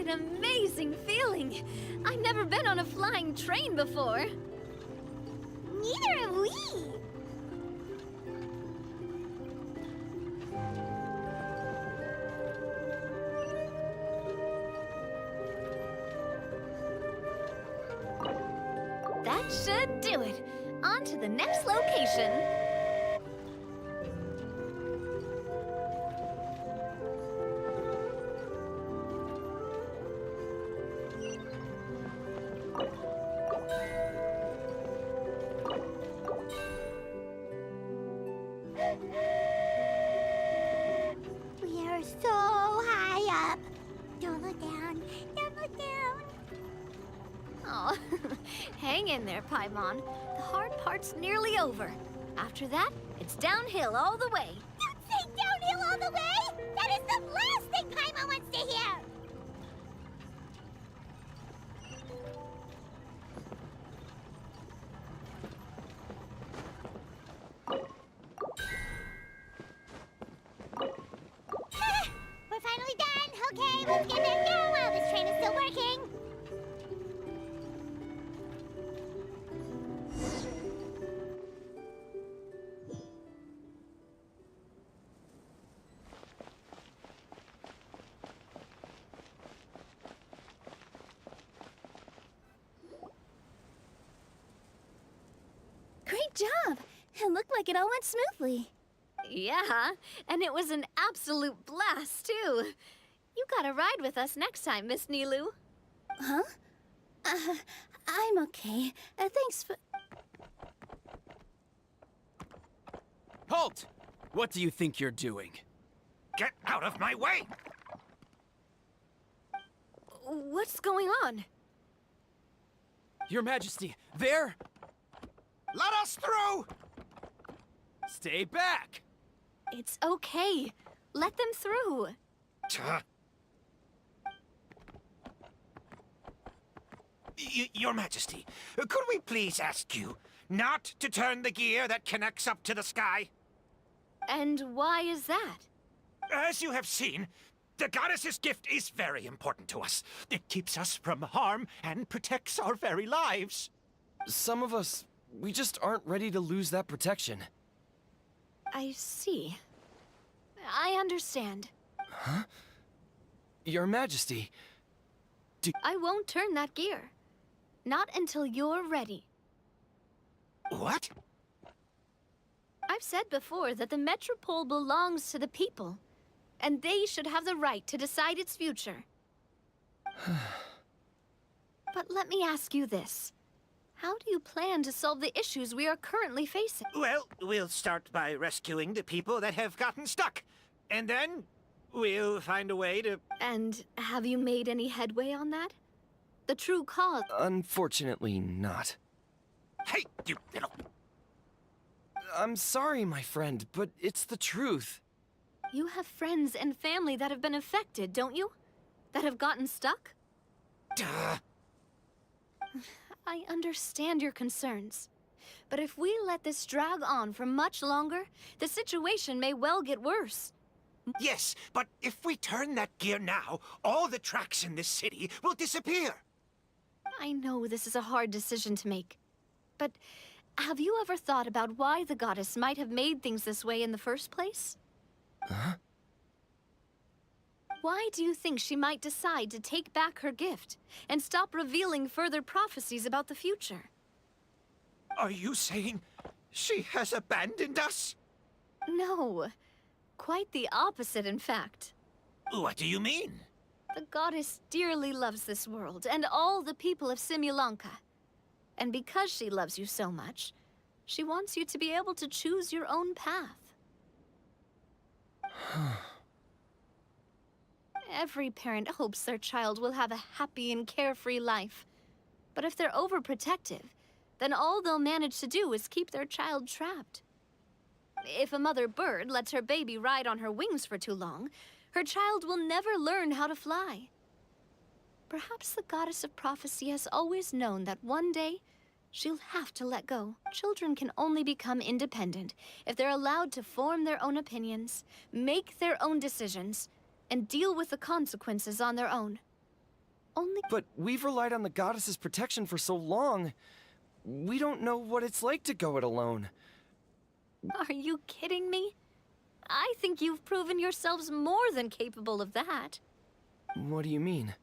an amazing feeling. I've never been on a flying train before. Neither have we. That should do it. On to the next location. We are so high up. Don't look down. Don't look down. Oh, hang in there, Paimon. The hard part's nearly over. After that, it's downhill all the way. Don't say downhill all the way! That is the last thing Paimon wants to hear! We're finally done! Okay, let's get back down while this train is still working! Great job! It looked like it all went smoothly. Yeah, and it was an absolute blast, too. You gotta ride with us next time, Miss Nilu. Huh? I'm okay. Thanks for... Halt! What do you think you're doing? Get out of my way! What's going on? Your Majesty, there! Let us through! Stay back! It's okay. Let them through. Your Majesty, could we please ask you not to turn the gear that connects up to the sky? And why is that? As you have seen, the goddess's gift is very important to us. It keeps us from harm and protects our very lives. Some of us, we just aren't ready to lose that protection. I see. I understand. Huh? Your Majesty, I won't turn that gear. Not until you're ready. What? I've said before that the Metropole belongs to the people, and they should have the right to decide its future. But let me ask you this. How do you plan to solve the issues we are currently facing? Well, we'll start by rescuing the people that have gotten stuck. And then we'll find a way to... And have you made any headway on that? The true cause... Unfortunately not. Hey, you little... I'm sorry, my friend, but it's the truth. You have friends and family that have been affected, don't you? That have gotten stuck? Duh. I understand your concerns. But if we let this drag on for much longer, the situation may well get worse. Yes, but if we turn that gear now, all the tracks in this city will disappear. I know this is a hard decision to make. But have you ever thought about why the goddess might have made things this way in the first place? Huh? Why do you think she might decide to take back her gift and stop revealing further prophecies about the future? Are you saying she has abandoned us? No. Quite the opposite, in fact. What do you mean? The goddess dearly loves this world and all the people of Simulanka. And because she loves you so much, she wants you to be able to choose your own path. Every parent hopes their child will have a happy and carefree life. But if they're overprotective, then all they'll manage to do is keep their child trapped. If a mother bird lets her baby ride on her wings for too long, her child will never learn how to fly. Perhaps the goddess of prophecy has always known that one day she'll have to let go. Children can only become independent if they're allowed to form their own opinions, make their own decisions, and deal with the consequences on their own. Only... But we've relied on the goddess's protection for so long. We don't know what it's like to go it alone. Are you kidding me? I think you've proven yourselves more than capable of that. What do you mean?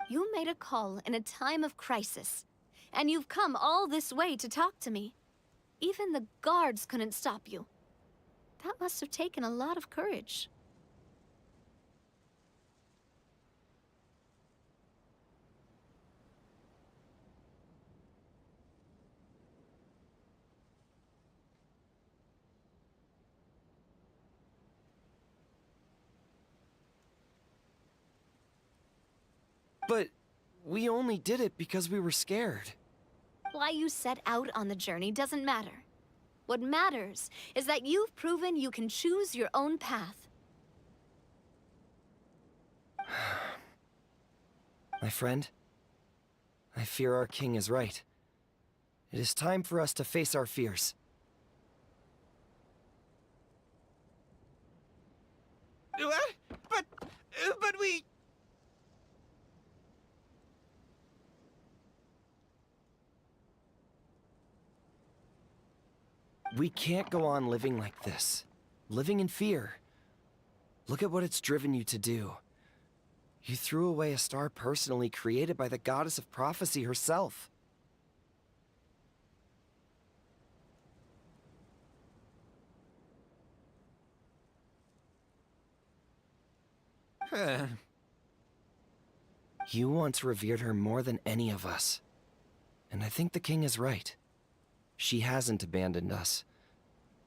You made a call in a time of crisis, and you've come all this way to talk to me. Even the guards couldn't stop you. That must have taken a lot of courage. But we only did it because we were scared. Why you set out on the journey doesn't matter. What matters is that you've proven you can choose your own path. My friend, I fear our king is right. It is time for us to face our fears. What? But we... We can't go on living like this. Living in fear. Look at what it's driven you to do. You threw away a star personally created by the goddess of prophecy herself. You once revered her more than any of us. And I think the king is right. She hasn't abandoned us.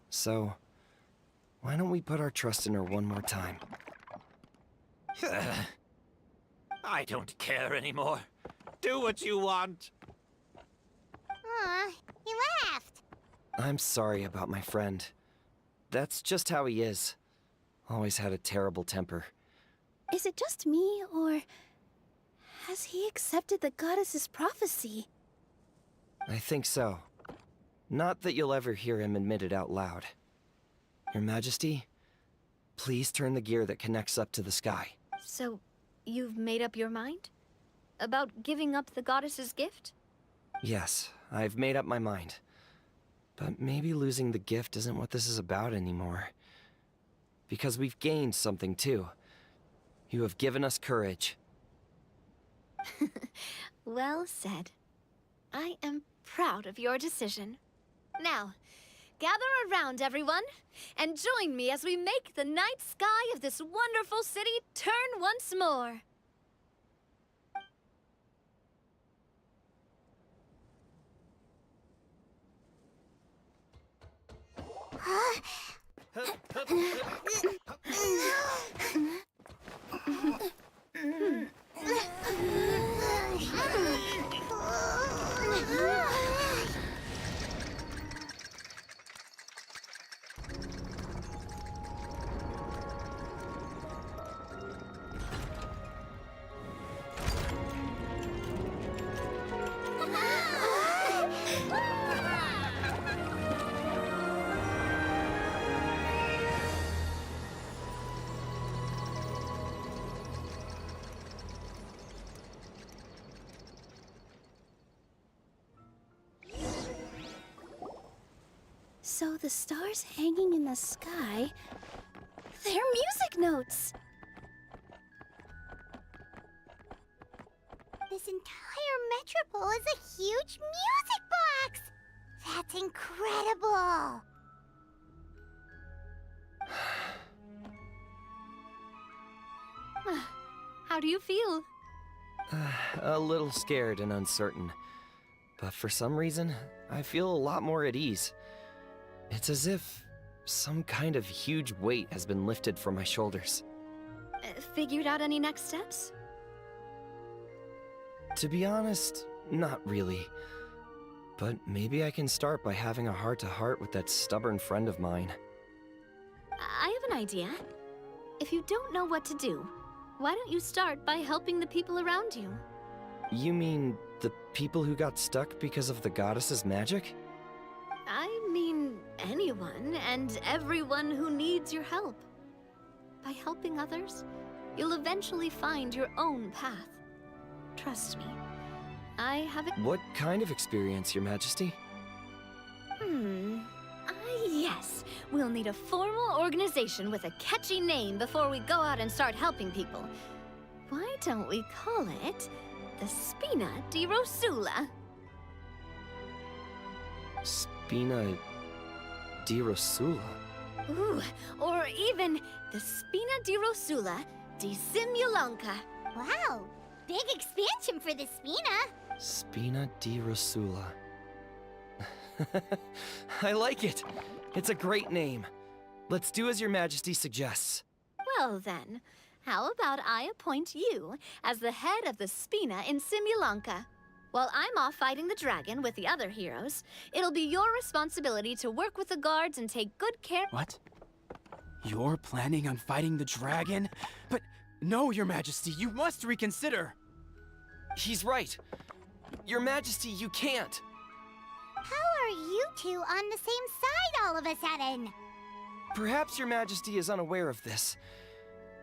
So, why don't we put our trust in her one more time? I don't care anymore. Do what you want. Aw, he laughed. I'm sorry about my friend. That's just how he is. Always had a terrible temper. Is it just me, or has he accepted the goddess's prophecy? I think so. Not that you'll ever hear him admit it out loud. Your Majesty, please turn the gear that connects up to the sky. So, you've made up your mind? About giving up the goddess's gift? Yes, I've made up my mind. But maybe losing the gift isn't what this is about anymore. Because we've gained something too. You have given us courage. Well said. I am proud of your decision. Now, gather around, everyone, and join me as we make the night sky of this wonderful city turn once more. So the stars hanging in the sky, they're music notes! This entire metropole is a huge music box! That's incredible! How do you feel? A little scared and uncertain. But for some reason, I feel a lot more at ease. It's as if some kind of huge weight has been lifted from my shoulders. Figured out any next steps? To be honest, not really. But maybe I can start by having a heart-to-heart with that stubborn friend of mine. I have an idea. If you don't know what to do, why don't you start by helping the people around you? You mean the people who got stuck because of the goddess's magic? I mean anyone and everyone who needs your help. By helping others, you'll eventually find your own path. Trust me. I have What kind of experience, Your Majesty? Yes. We'll need a formal organization with a catchy name before we go out and start helping people. Why don't we call it the Spina di Rosula? Spina di Rosula? Ooh, or even the Spina di Rosula di Simulanka. Wow, big expansion for the Spina. Spina di Rosula. I like it. It's a great name. Let's do as Your Majesty suggests. Well then, how about I appoint you as the head of the Spina in Simulanka? While I'm off fighting the dragon with the other heroes, it'll be your responsibility to work with the guards and take good care— What? You're planning on fighting the dragon? But no, Your Majesty, you must reconsider! He's right. Your Majesty, you can't. How are you two on the same side all of a sudden? Perhaps Your Majesty is unaware of this.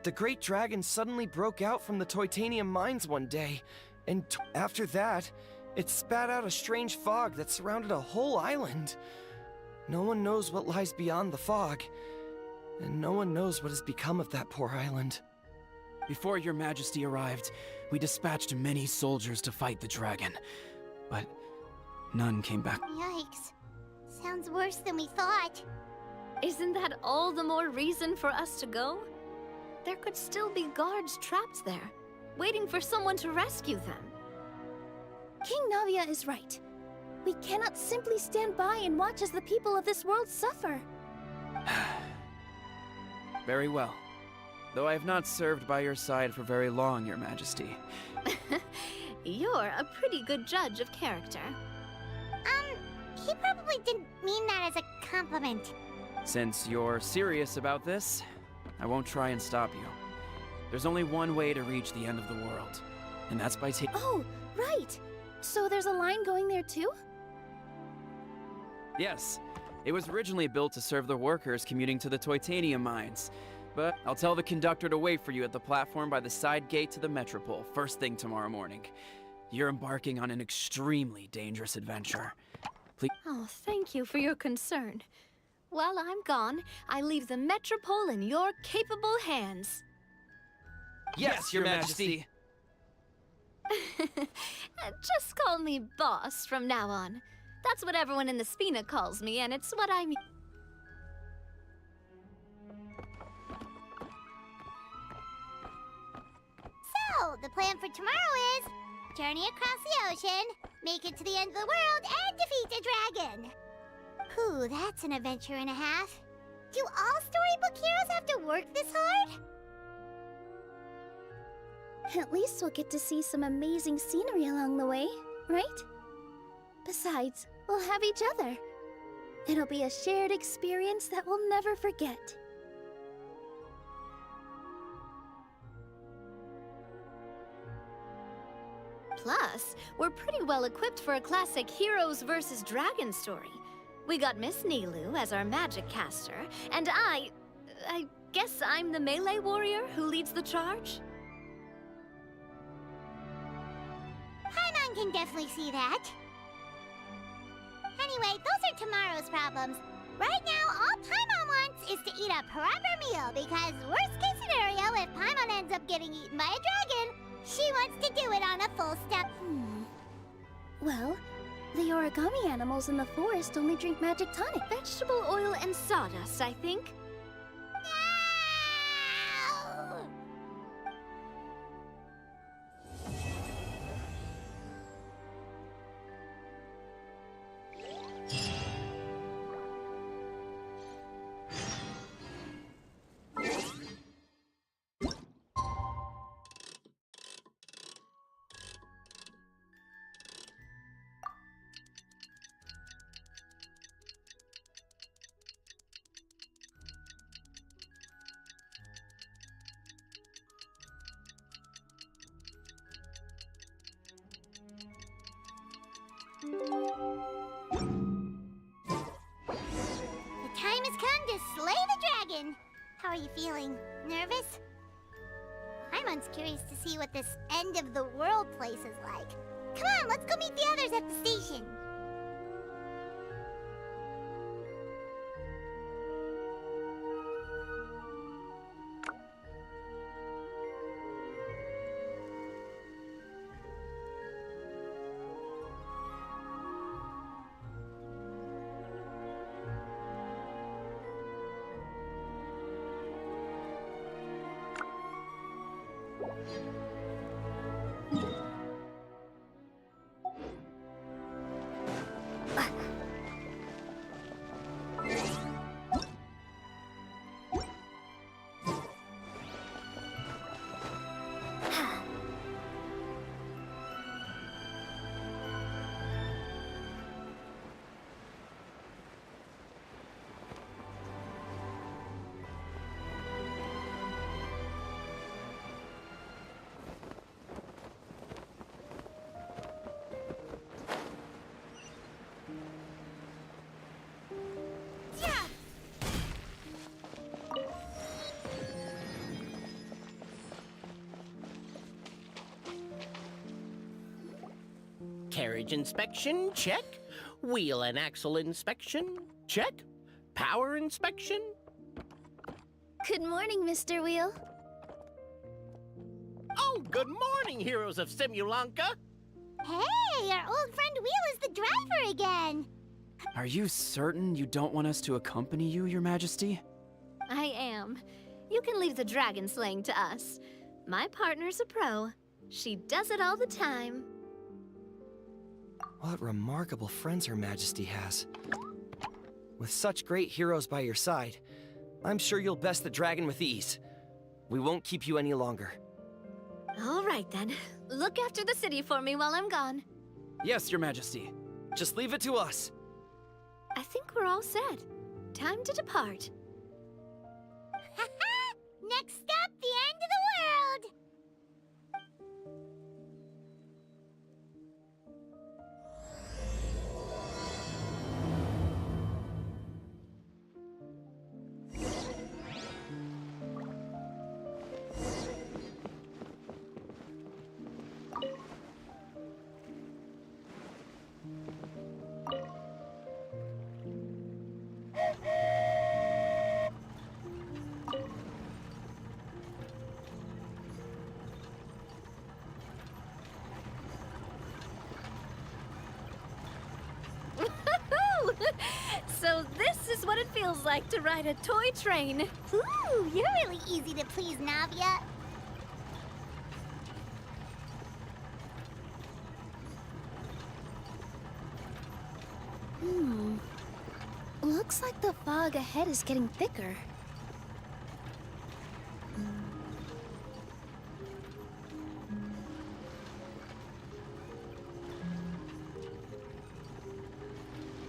The great dragon suddenly broke out from the Titanium mines one day, and after that, it spat out a strange fog that surrounded a whole island. No one knows what lies beyond the fog, and no one knows what has become of that poor island. Before Your Majesty arrived, we dispatched many soldiers to fight the dragon, but none came back. Yikes. Sounds worse than we thought. Isn't that all the more reason for us to go? There could still be guards trapped there, waiting for someone to rescue them. King Navia is right. We cannot simply stand by and watch as the people of this world suffer. Very well. Though I have not served by your side for very long, Your Majesty. You're a pretty good judge of character. He probably didn't mean that as a compliment. Since you're serious about this, I won't try and stop you. There's only one way to reach the end of the world, and that's by taking— Oh, right! So there's a line going there too? Yes. It was originally built to serve the workers commuting to the Titanium mines. But I'll tell the conductor to wait for you at the platform by the side gate to the Metropole first thing tomorrow morning. You're embarking on an extremely dangerous adventure. Please— Oh, thank you for your concern. While I'm gone, I leave the Metropole in your capable hands. Yes, Your Majesty. Just call me boss from now on. That's what everyone in the Spina calls me, and it's what I mean. So, the plan for tomorrow is journey across the ocean, make it to the end of the world, and defeat a dragon. Whew, that's an adventure and a half. Do all storybook heroes have to work this hard? At least we'll get to see some amazing scenery along the way, right? Besides, we'll have each other. It'll be a shared experience that we'll never forget. Plus, we're pretty well equipped for a classic heroes versus dragons story. We got Miss Nilu as our magic caster, and I guess I'm the melee warrior who leads the charge? Paimon can definitely see that. Anyway, those are tomorrow's problems. Right now, all Paimon wants is to eat a proper meal, because worst case scenario, if Paimon ends up getting eaten by a dragon, she wants to do it on a full step. Well, the origami animals in the forest only drink magic tonic. Vegetable oil and sawdust, I think. The time has come to slay the dragon. How are you feeling? Nervous? Paimon everyone's curious to see what this end of the world place is like. Come on, let's go meet the others at the station. Carriage inspection, check. Wheel and axle inspection, check. Power inspection. Good morning, Mr. Wheel. Oh, good morning, heroes of Simulanka. Hey, our old friend Wheel is the driver again. Are you certain you don't want us to accompany you, Your Majesty? I am. You can leave the dragon slaying to us. My partner's a pro. She does it all the time. What remarkable friends Her Majesty has. With such great heroes by your side, I'm sure you'll best the dragon with ease. We won't keep you any longer. All right then. Look after the city for me while I'm gone. Yes, Your Majesty. Just leave it to us. I think we're all set. Time to depart. Next stop, the end of the world. So this is what it feels like to ride a toy train. Ooh, you're really easy to please, Navia. Looks like the fog ahead is getting thicker.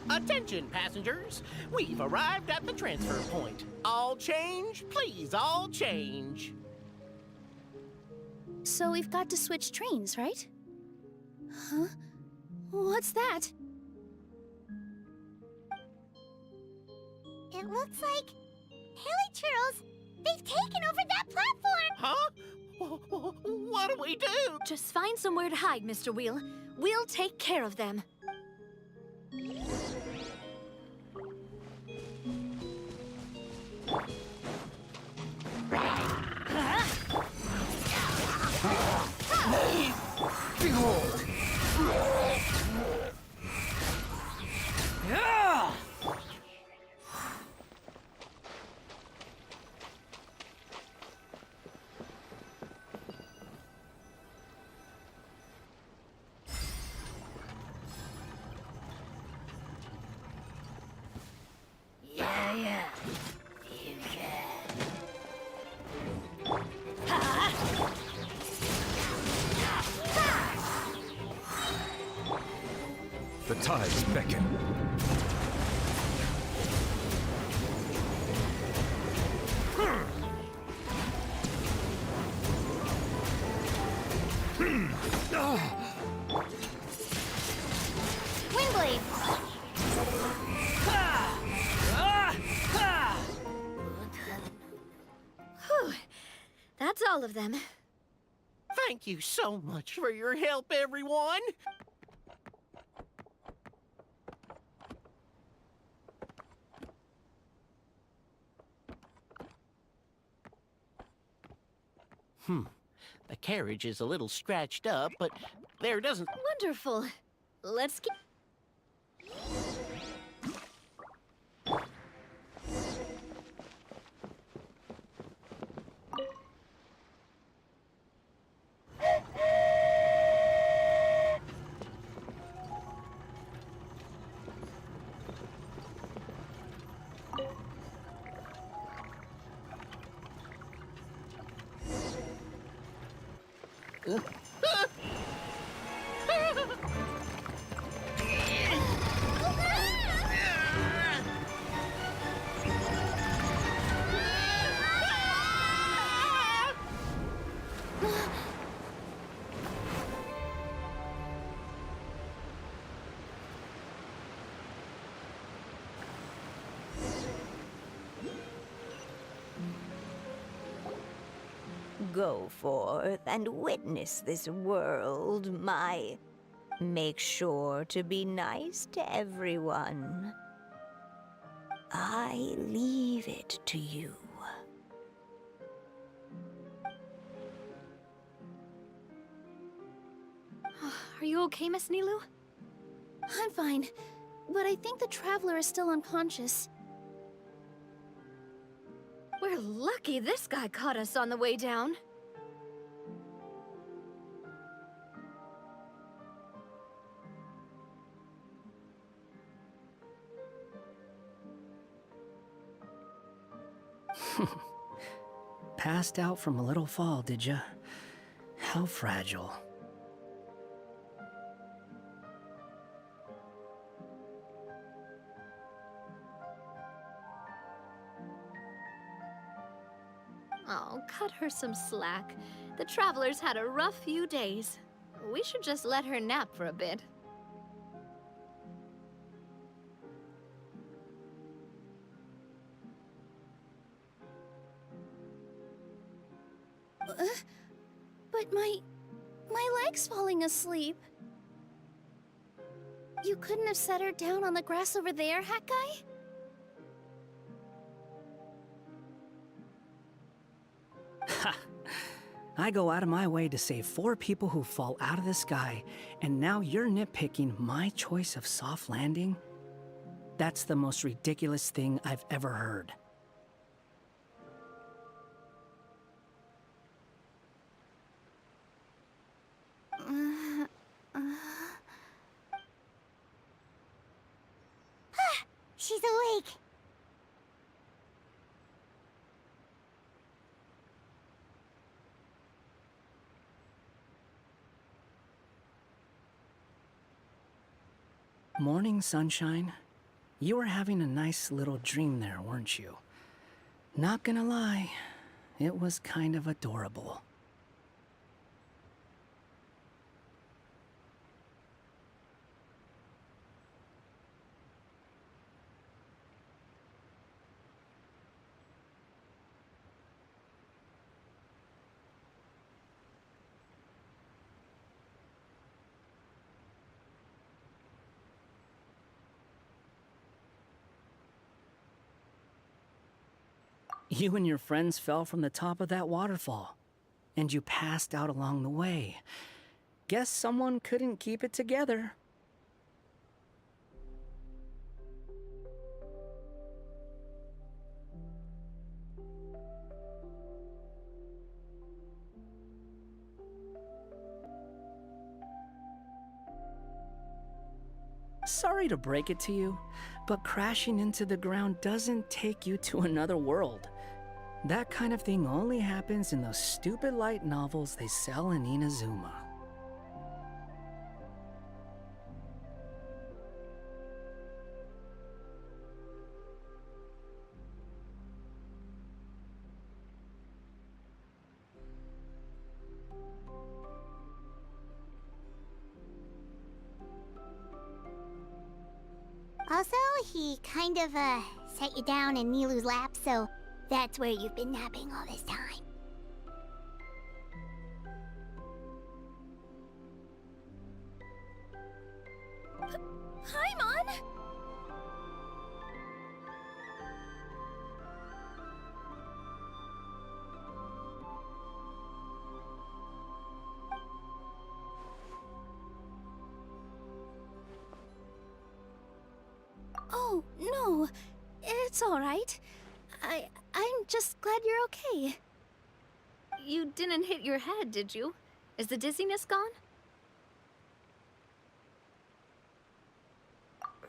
Attention, passengers. We've arrived at the transfer point. All change, please, all change. So we've got to switch trains, right? Huh? What's that? It looks like Haley Churros, they've taken over that platform. Huh? What do we do? Just find somewhere to hide, Mr. Wheel. We'll take care of them. Behold! Yeah. You The tides beckon. Windblade! Whew. That's all of them. Thank you so much for your help, everyone! The carriage is a little scratched up, but there doesn't... Wonderful. Let's get... Go forth and witness this world, my... Make sure to be nice to everyone. I leave it to you. Are you okay, Miss Nilu? I'm fine, but I think the traveler is still unconscious. We're lucky this guy caught us on the way down. Passed out from a little fall, did ya? How fragile. Oh, cut her some slack. The traveler's had a rough few days. We should just let her nap for a bit. But my leg's falling asleep. You couldn't have set her down on the grass over there, Hat Guy? Ha! I go out of my way to save 4 people who fall out of the sky, and now you're nitpicking my choice of soft landing? That's the most ridiculous thing I've ever heard. She's awake. Morning, sunshine. You were having a nice little dream there, weren't you? Not gonna lie, it was kind of adorable. You and your friends fell from the top of that waterfall, and you passed out along the way. Guess someone couldn't keep it together. Sorry to break it to you, but crashing into the ground doesn't take you to another world. That kind of thing only happens in those stupid light novels they sell in Inazuma. Also, he kind of, set you down in Nilu's lap, so that's where you've been napping all this time. Paimon! Oh, no. It's all right. I'm just glad you're okay. You didn't hit your head, did you? Is the dizziness gone?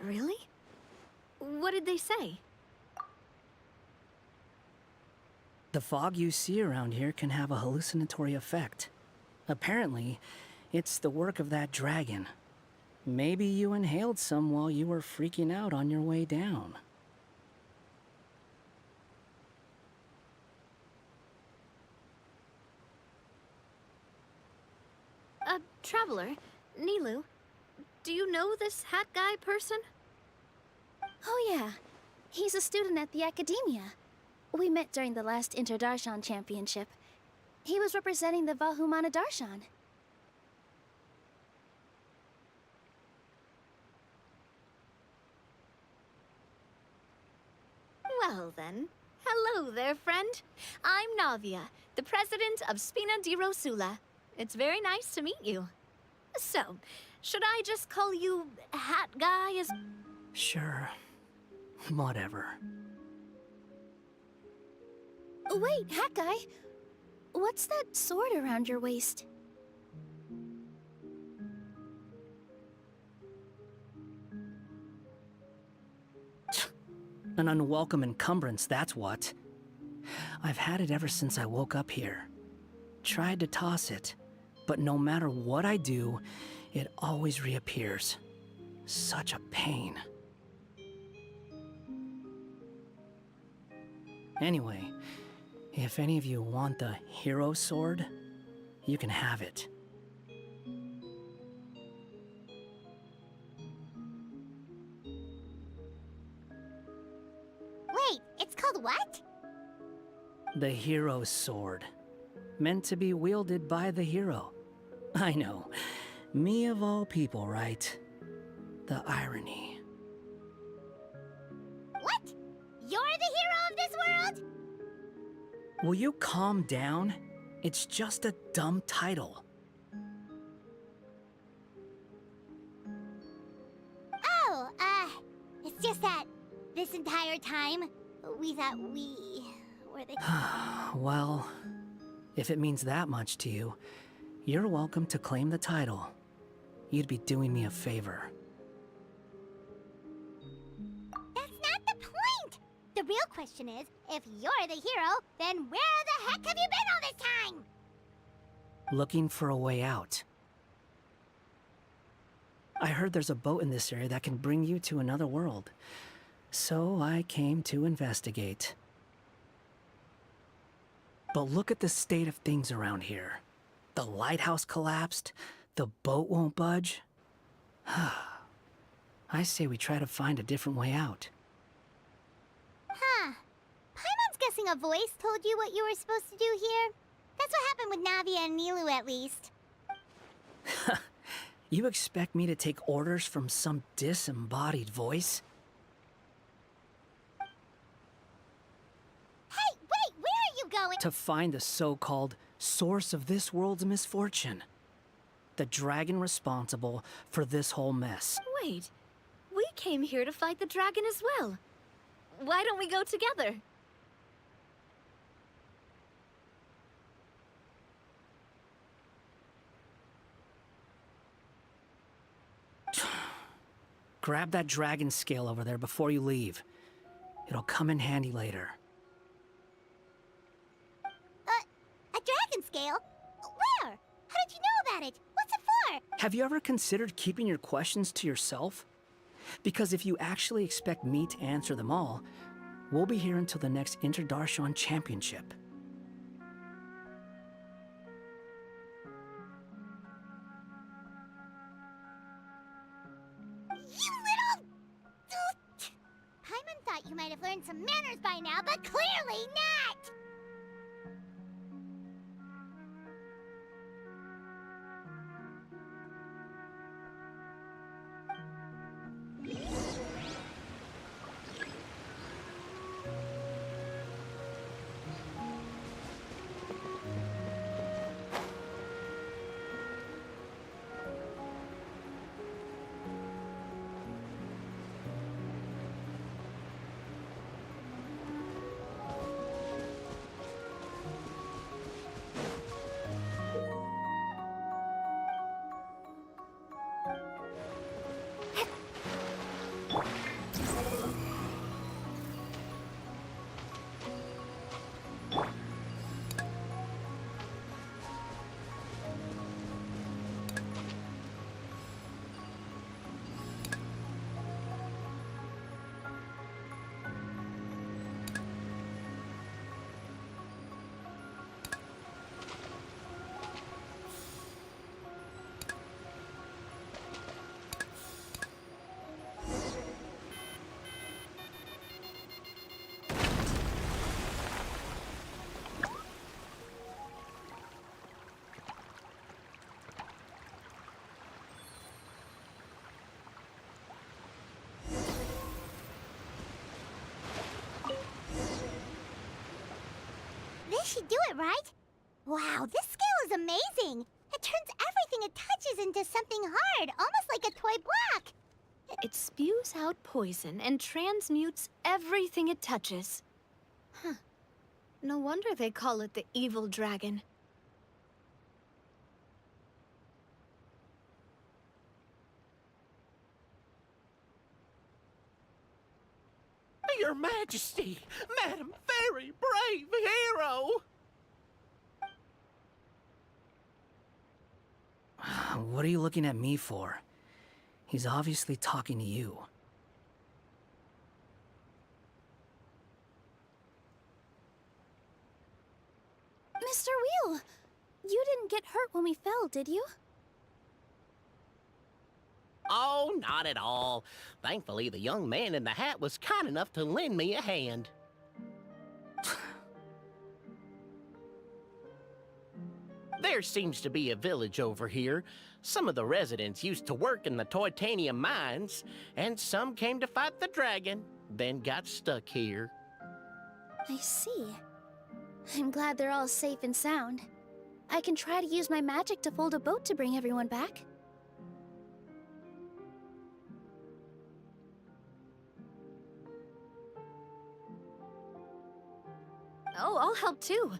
Really? What did they say? The fog you see around here can have a hallucinatory effect. Apparently, it's the work of that dragon. Maybe you inhaled some while you were freaking out on your way down. Traveler, Nilu, do you know this hat guy person? Oh yeah, he's a student at the academia. We met during the last Interdarshan Championship. He was representing the Vahumana Darshan. Well then, hello there, friend. I'm Navia, the president of Spina di Rosula. It's very nice to meet you. So, should I just call you Hat Guy as... Sure. Whatever. Wait, Hat Guy. What's that sword around your waist? An unwelcome encumbrance, that's what. I've had it ever since I woke up here. Tried to toss it, but no matter what I do, it always reappears. Such a pain. Anyway, if any of you want the hero sword, you can have it. Wait, it's called what? The hero sword. Meant to be wielded by the hero. I know. Me of all people, right? The irony. What? You're the hero of this world? Will you calm down? It's just a dumb title. Oh, it's just that this entire time, we thought we were the... Well, if it means that much to you, you're welcome to claim the title. You'd be doing me a favor. That's not the point! The real question is, if you're the hero, then where the heck have you been all this time? Looking for a way out. I heard there's a boat in this area that can bring you to another world. So I came to investigate. But look at the state of things around here. The lighthouse collapsed, the boat won't budge. I say we try to find a different way out. Huh. Paimon's guessing a voice told you what you were supposed to do here. That's what happened with Navia and Nilu, at least. You expect me to take orders from some disembodied voice? Hey, wait, where are you going? To find the so-called source of this world's misfortune. The dragon responsible for this whole mess. Wait, we came here to fight the dragon as well. Why don't we go together? Grab that dragon scale over there before you leave. It'll come in handy later. A dragon scale? Where? How did you know about it? What's it for? Have you ever considered keeping your questions to yourself? Because if you actually expect me to answer them all, we'll be here until the next Interdarshan Championship. You little... Paimon thought you might have learned some manners by now, but clearly not! do it, right? Wow, this scale is amazing! It turns everything it touches into something hard, almost like a toy block! It spews out poison and transmutes everything it touches. Huh. No wonder they call it the evil dragon. Your Majesty, Madam Very Brave Hero! What are you looking at me for? He's obviously talking to you. Mr. Wheel, you didn't get hurt when we fell, did you? Oh, not at all. Thankfully, the young man in the hat was kind enough to lend me a hand. There seems to be a village over here. Some of the residents used to work in the titanium mines, and some came to fight the dragon, then got stuck here. I see. I'm glad they're all safe and sound. I can try to use my magic to fold a boat to bring everyone back. Oh, I'll help too.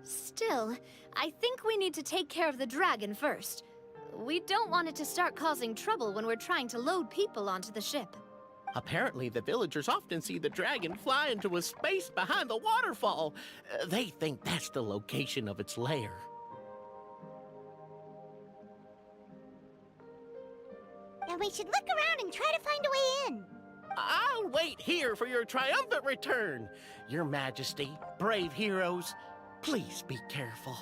Still, I think we need to take care of the dragon first. We don't want it to start causing trouble when we're trying to load people onto the ship. Apparently, the villagers often see the dragon fly into a space behind the waterfall. They think that's the location of its lair. And we should look around and try to find a way in. I'll wait here for your triumphant return. Your Majesty, brave heroes, please be careful.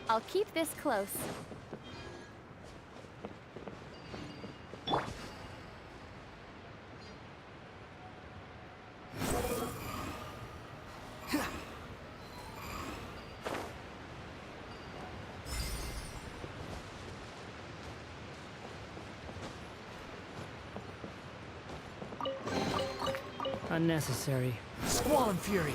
I'll keep this close. Unnecessary. Squall and Fury!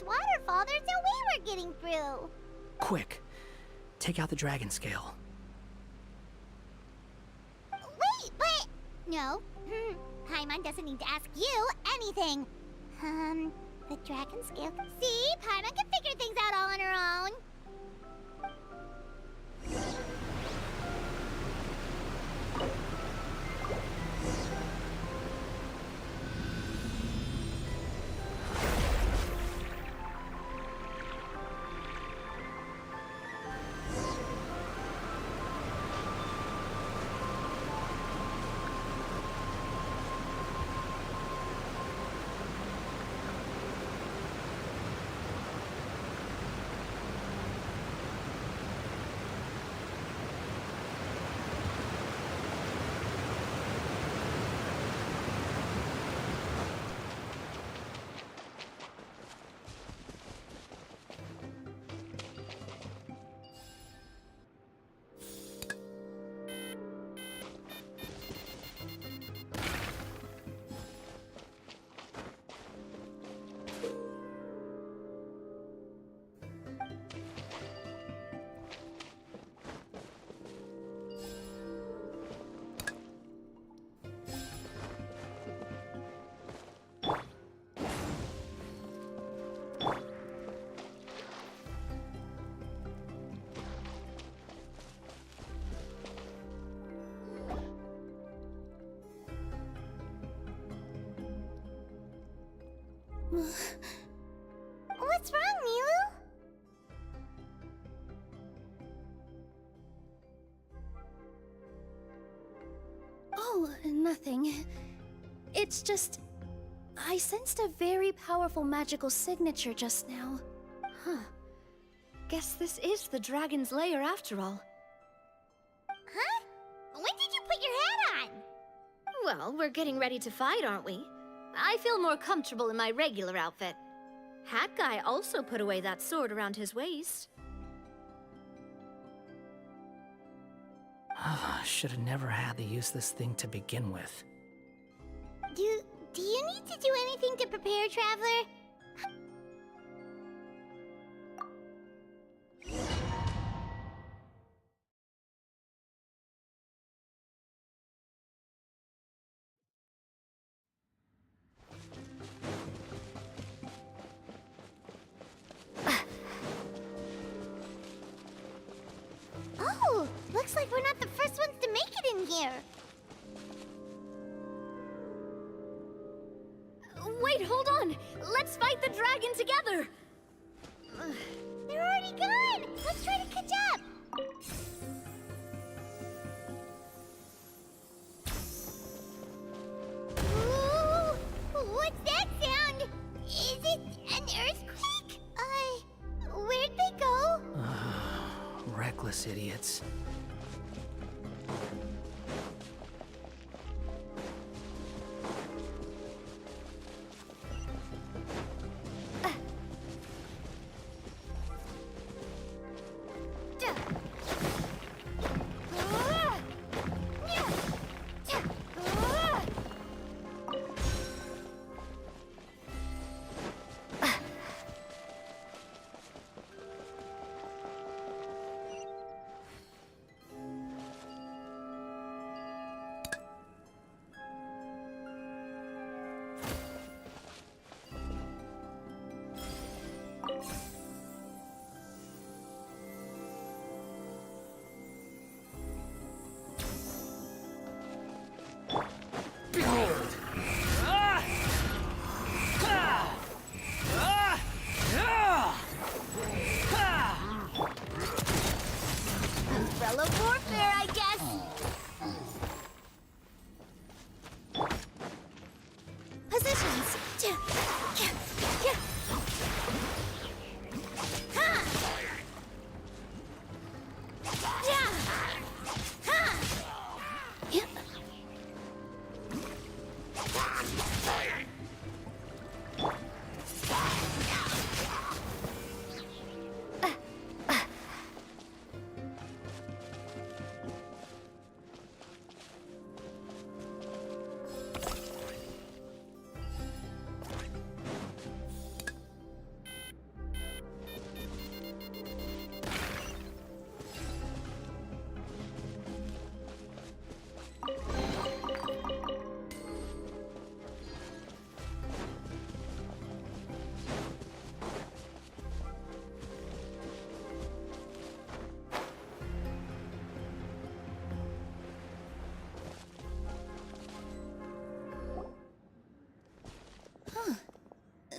Waterfall, there's no way we're getting through. Quick, take out the dragon scale. Wait, but... No. Paimon doesn't need to ask you anything. The dragon scale... See? Paimon can figure things out all on her own. What's wrong, Milu? Oh, nothing. It's just... I sensed a very powerful magical signature just now. Huh. Guess this is the dragon's lair after all. Huh? When did you put your hat on? Well, we're getting ready to fight, aren't we? I feel more comfortable in my regular outfit. Hat Guy also put away that sword around his waist. Should have never had to use this thing to begin with. Do you need to do anything to prepare, Traveler? Oh, looks like we're not the first ones to make it in here. Wait, hold on! Let's fight the dragon together! They're already gone! Let's try to catch up! Ooh, what's that sound? Is it an earthquake? Where'd they go? Reckless idiots. Umbrella warfare, I guess. Positions.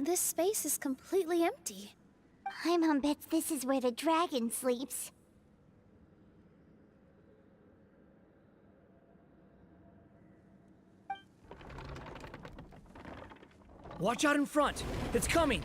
This space is completely empty. Paimon bets this is where the dragon sleeps. Watch out in front! It's coming!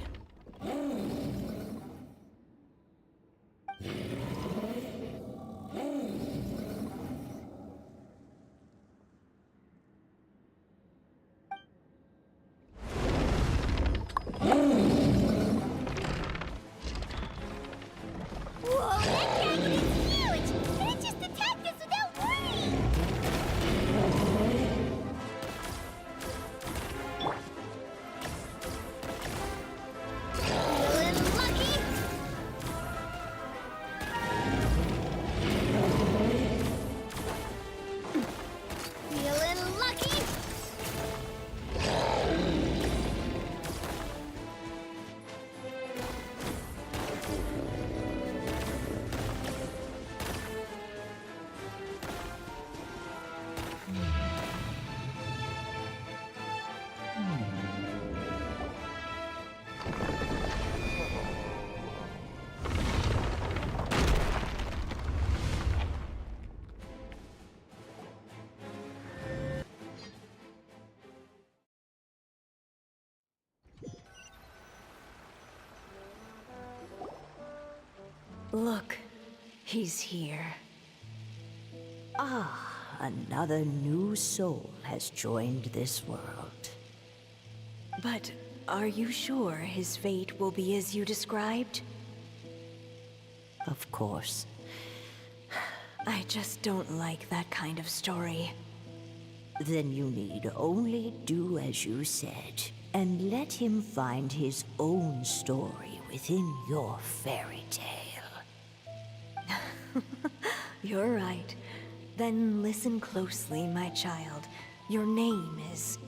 Whoa, that dragon is huge! And it just attacked us without warning! Look, he's here. Ah, another new soul has joined this world. But are you sure his fate will be as you described? Of course. I just don't like that kind of story. Then you need only do as you said, and let him find his own story within your fairy tale. You're right. Then listen closely, my child. Your name is...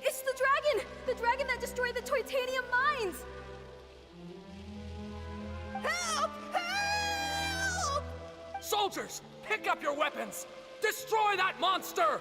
It's the dragon! The dragon that destroyed the titanium mines! Help! Help! Soldiers, pick up your weapons! Destroy that monster!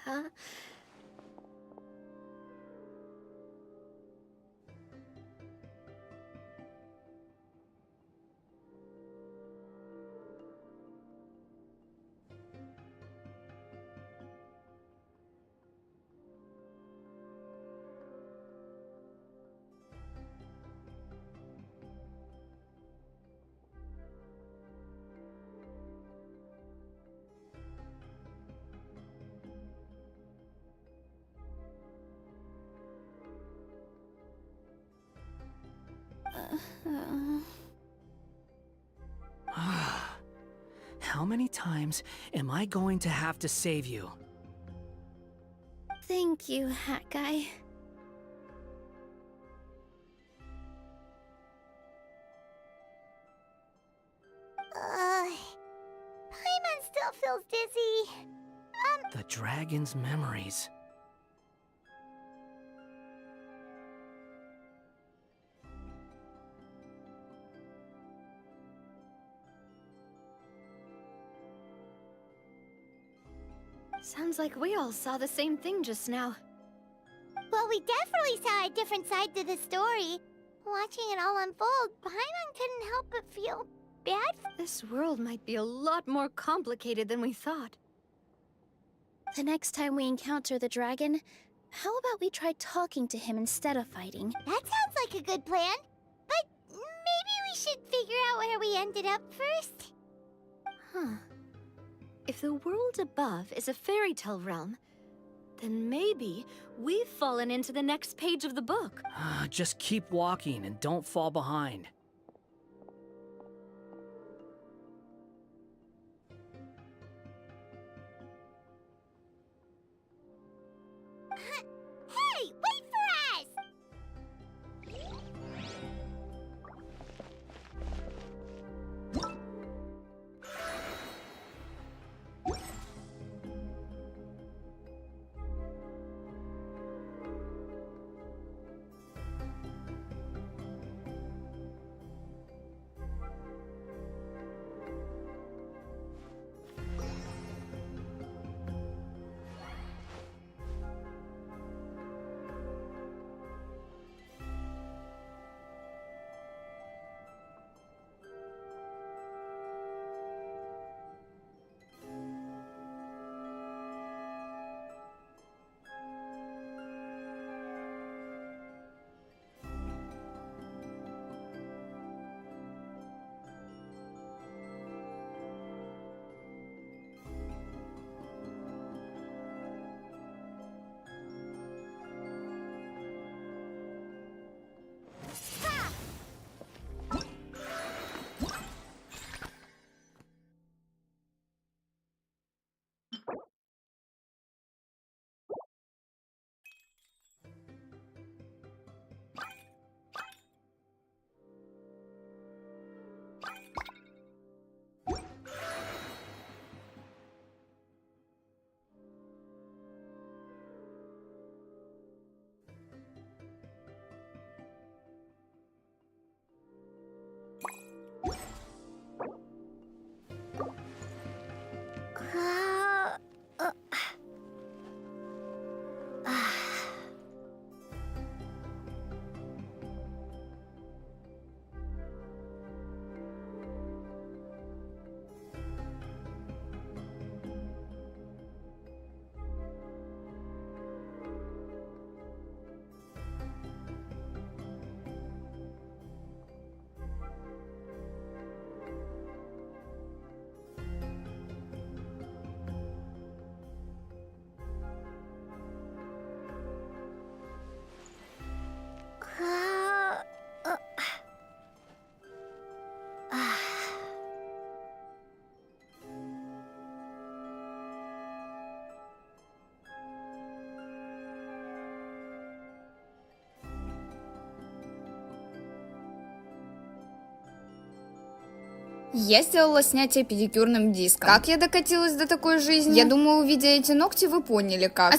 Huh? How many times am I going to have to save you? Thank you, Hat Guy. Paimon still feels dizzy. The dragon's memories. Sounds like we all saw the same thing just now. Well, we definitely saw a different side to the story. Watching it all unfold, Paimon couldn't help but feel bad. This world might be a lot more complicated than we thought. The next time we encounter the dragon, how about we try talking to him instead of fighting? That sounds like a good plan. But maybe we should figure out where we ended up first. Huh. If the world above is a fairy tale realm, then maybe we've fallen into the next page of the book. Just keep walking and don't fall behind. Hey, wait for us! Я сделала снятие педикюрным диском. Как я докатилась до такой жизни? Я думаю, увидя эти ногти, вы поняли как.